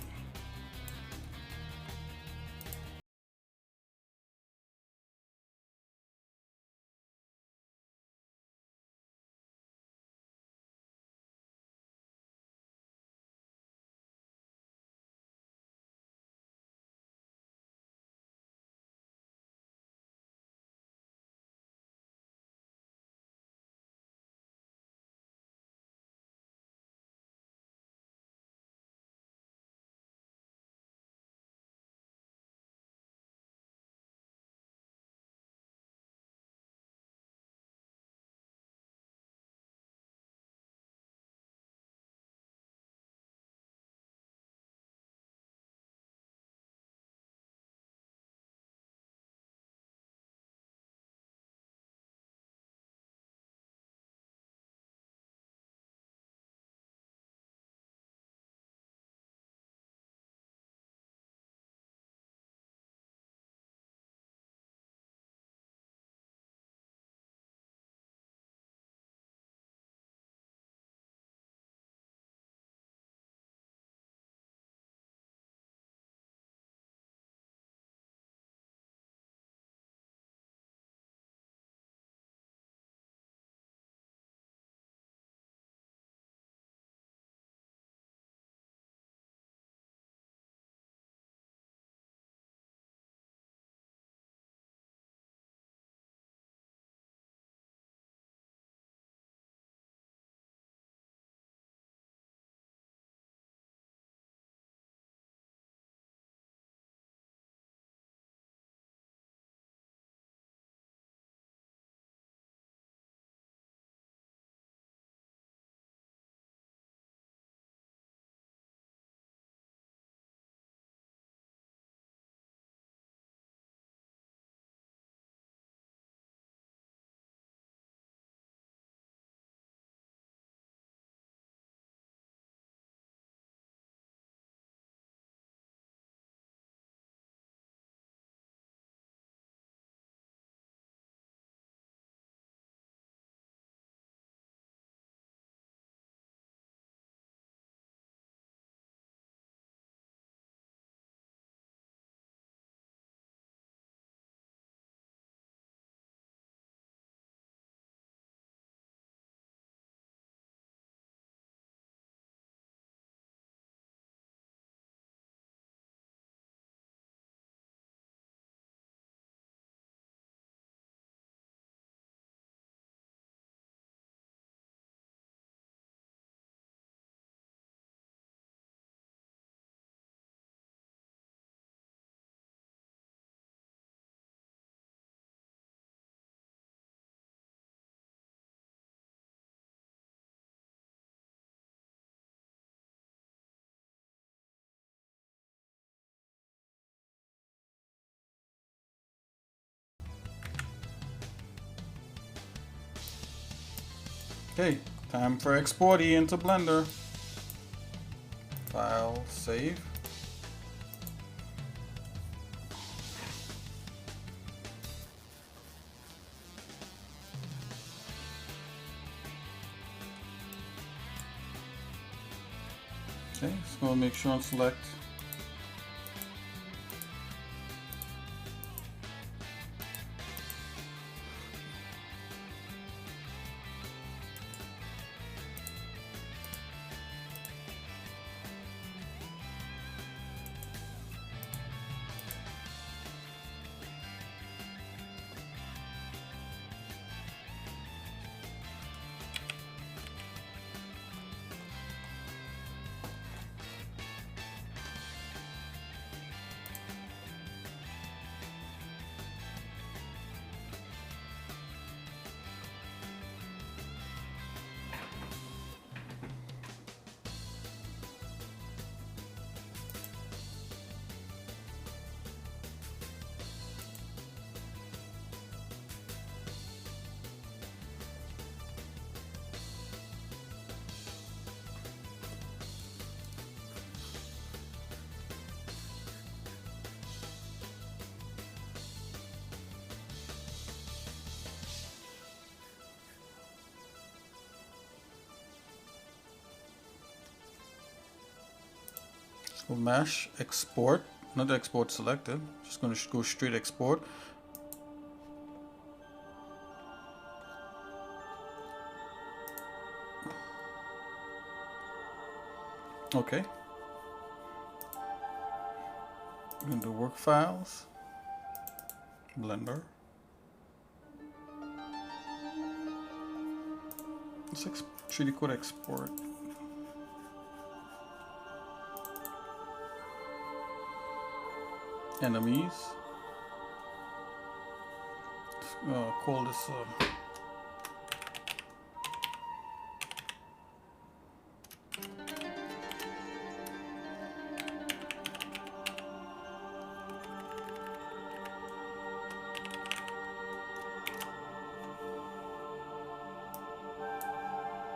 S1: Okay, time for exporting into Blender. File, save. Okay, just gonna make sure and select. So mesh, export, not export selected. Just going to go straight export. Okay. Into work files, Blender. Let's 3D code export. Enemies. Call this.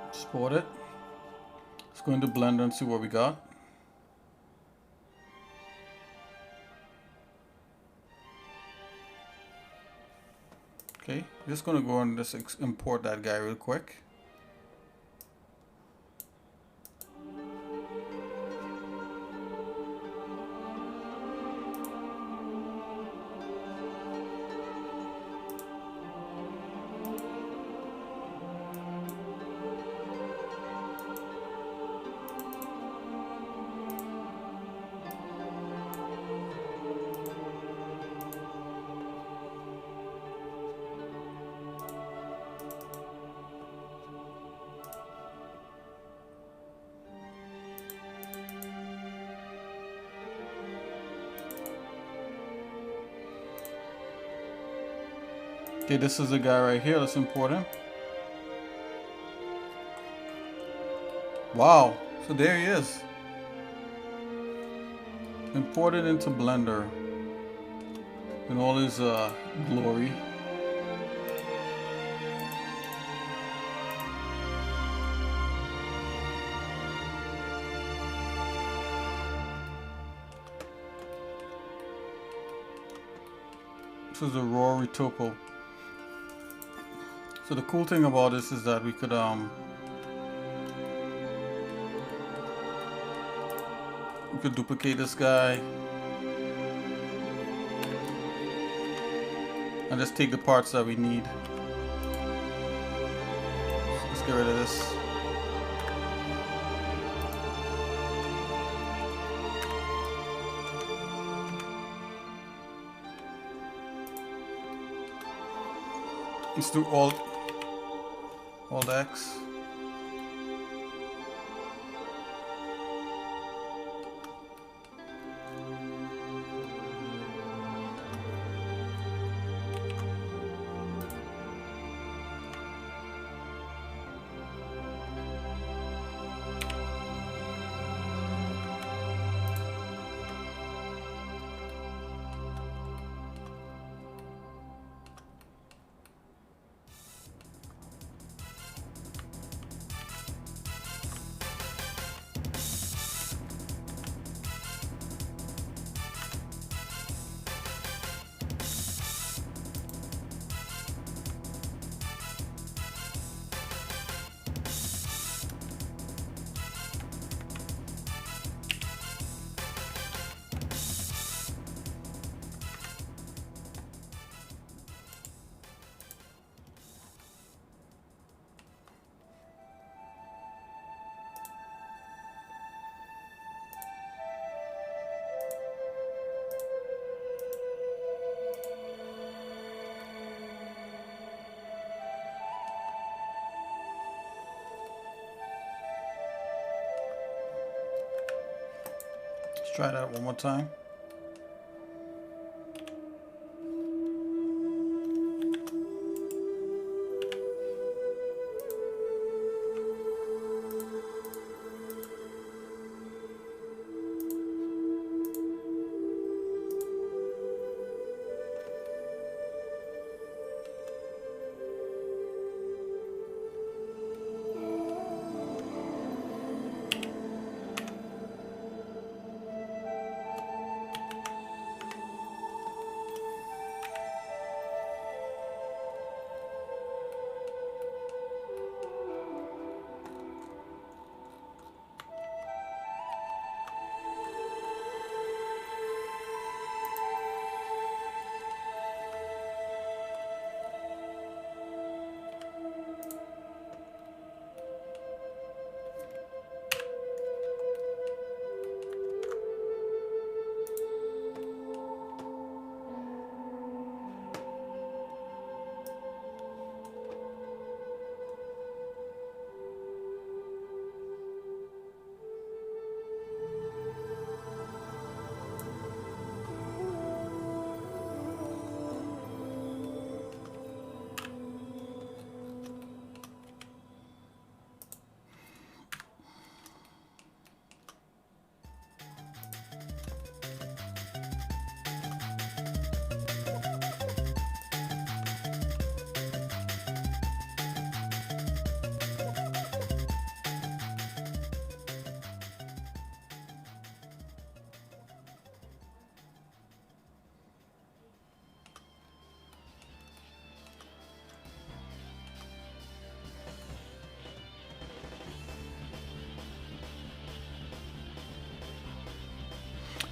S1: Export it. Let's go into Blender and see what we got. Okay, just gonna go and just import that guy real quick. Okay, this is the guy right here. Let's import him. Wow, so there he is. Imported into Blender in all his glory. This is a raw retopo. So the cool thing about this is that we could duplicate this guy and just take the parts that we need. Let's get rid of this. Let's do Alt X. Let's try that one more time.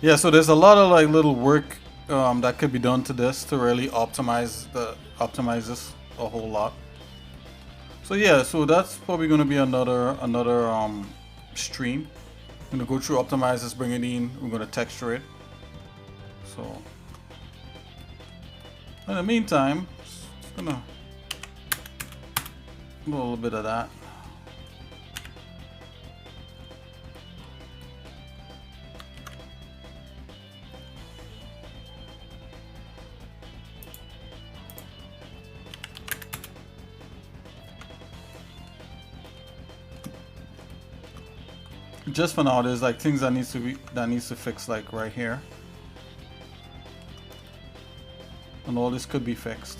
S1: Yeah, so there's a lot of like little work that could be done to this to really optimize this a whole lot. So yeah, so that's probably gonna be another stream. I'm gonna go through optimize this, bring it in, we're gonna texture it. So in the meantime, just gonna do a little bit of that. Just for now, there's like things that needs to fix, like right here, and all this could be fixed.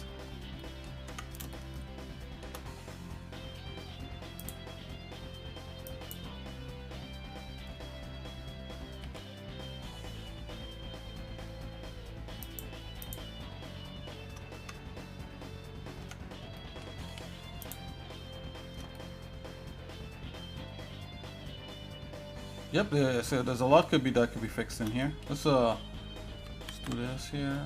S1: Yep, so there's a lot that could be fixed in here. Let's do this here.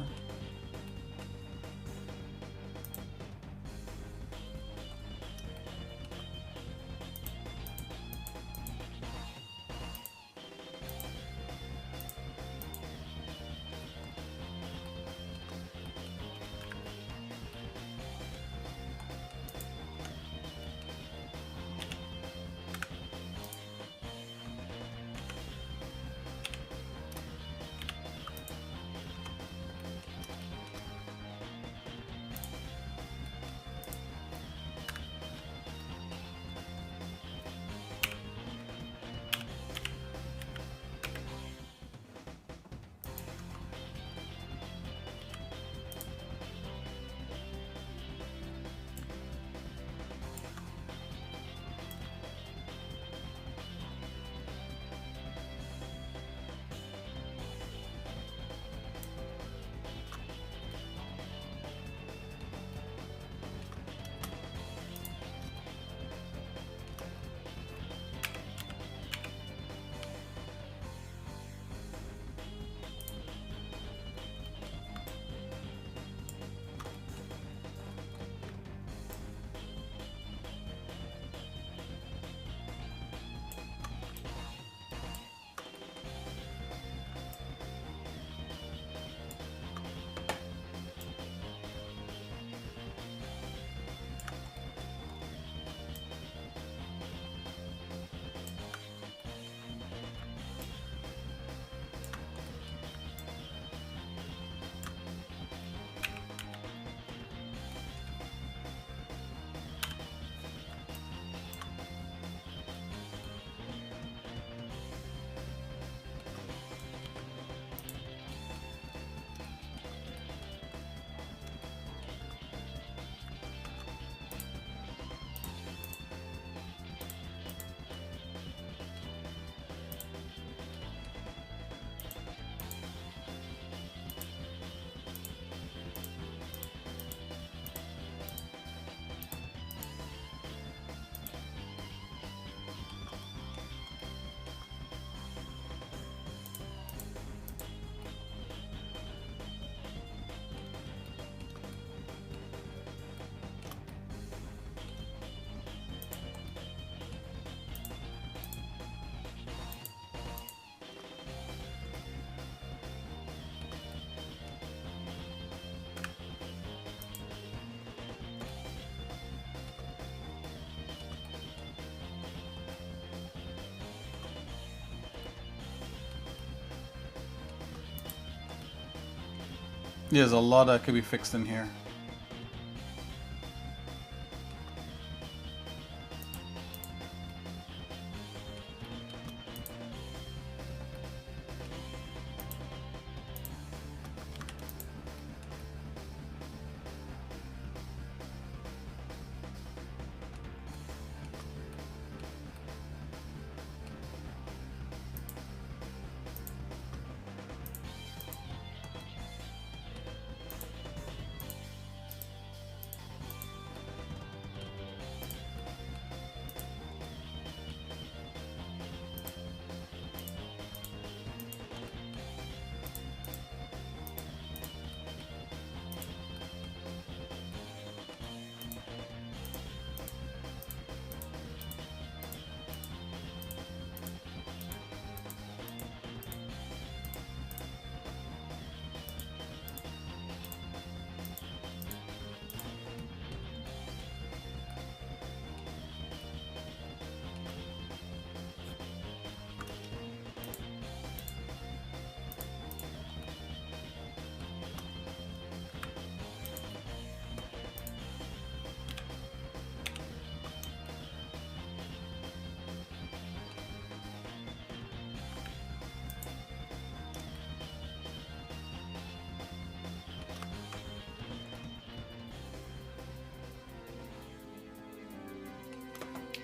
S1: There's a lot that could be fixed in here.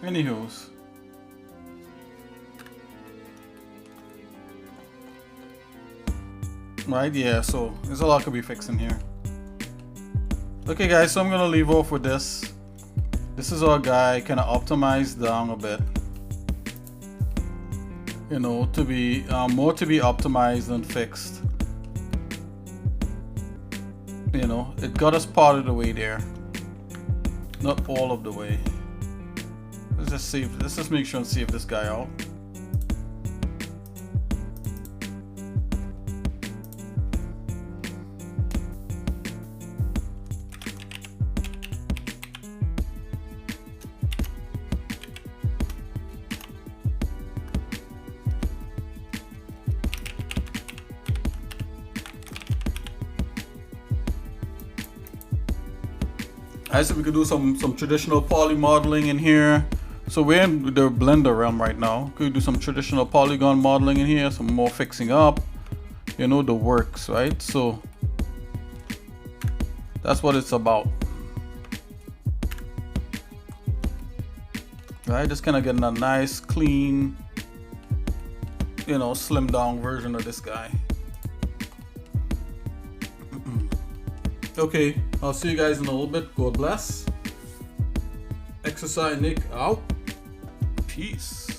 S1: Anywho's. Right, yeah, so there's a lot to be fixing here. Okay guys, so I'm gonna leave off with this. This is our guy, kind of optimized down a bit. You know, to be more to be optimized than fixed. You know, it got us part of the way there, not all of the way. Let's just see. Let's just make sure and see if this guy out. Alright, so we could do some traditional poly modeling in here. So we're in the Blender realm right now. Could do some traditional polygon modeling in here, some more fixing up. You know, the works, right? So that's what it's about. Right, just kind of getting a nice, clean, you know, slimmed down version of this guy. Okay, I'll see you guys in a little bit. God bless. xsinick out. Peace.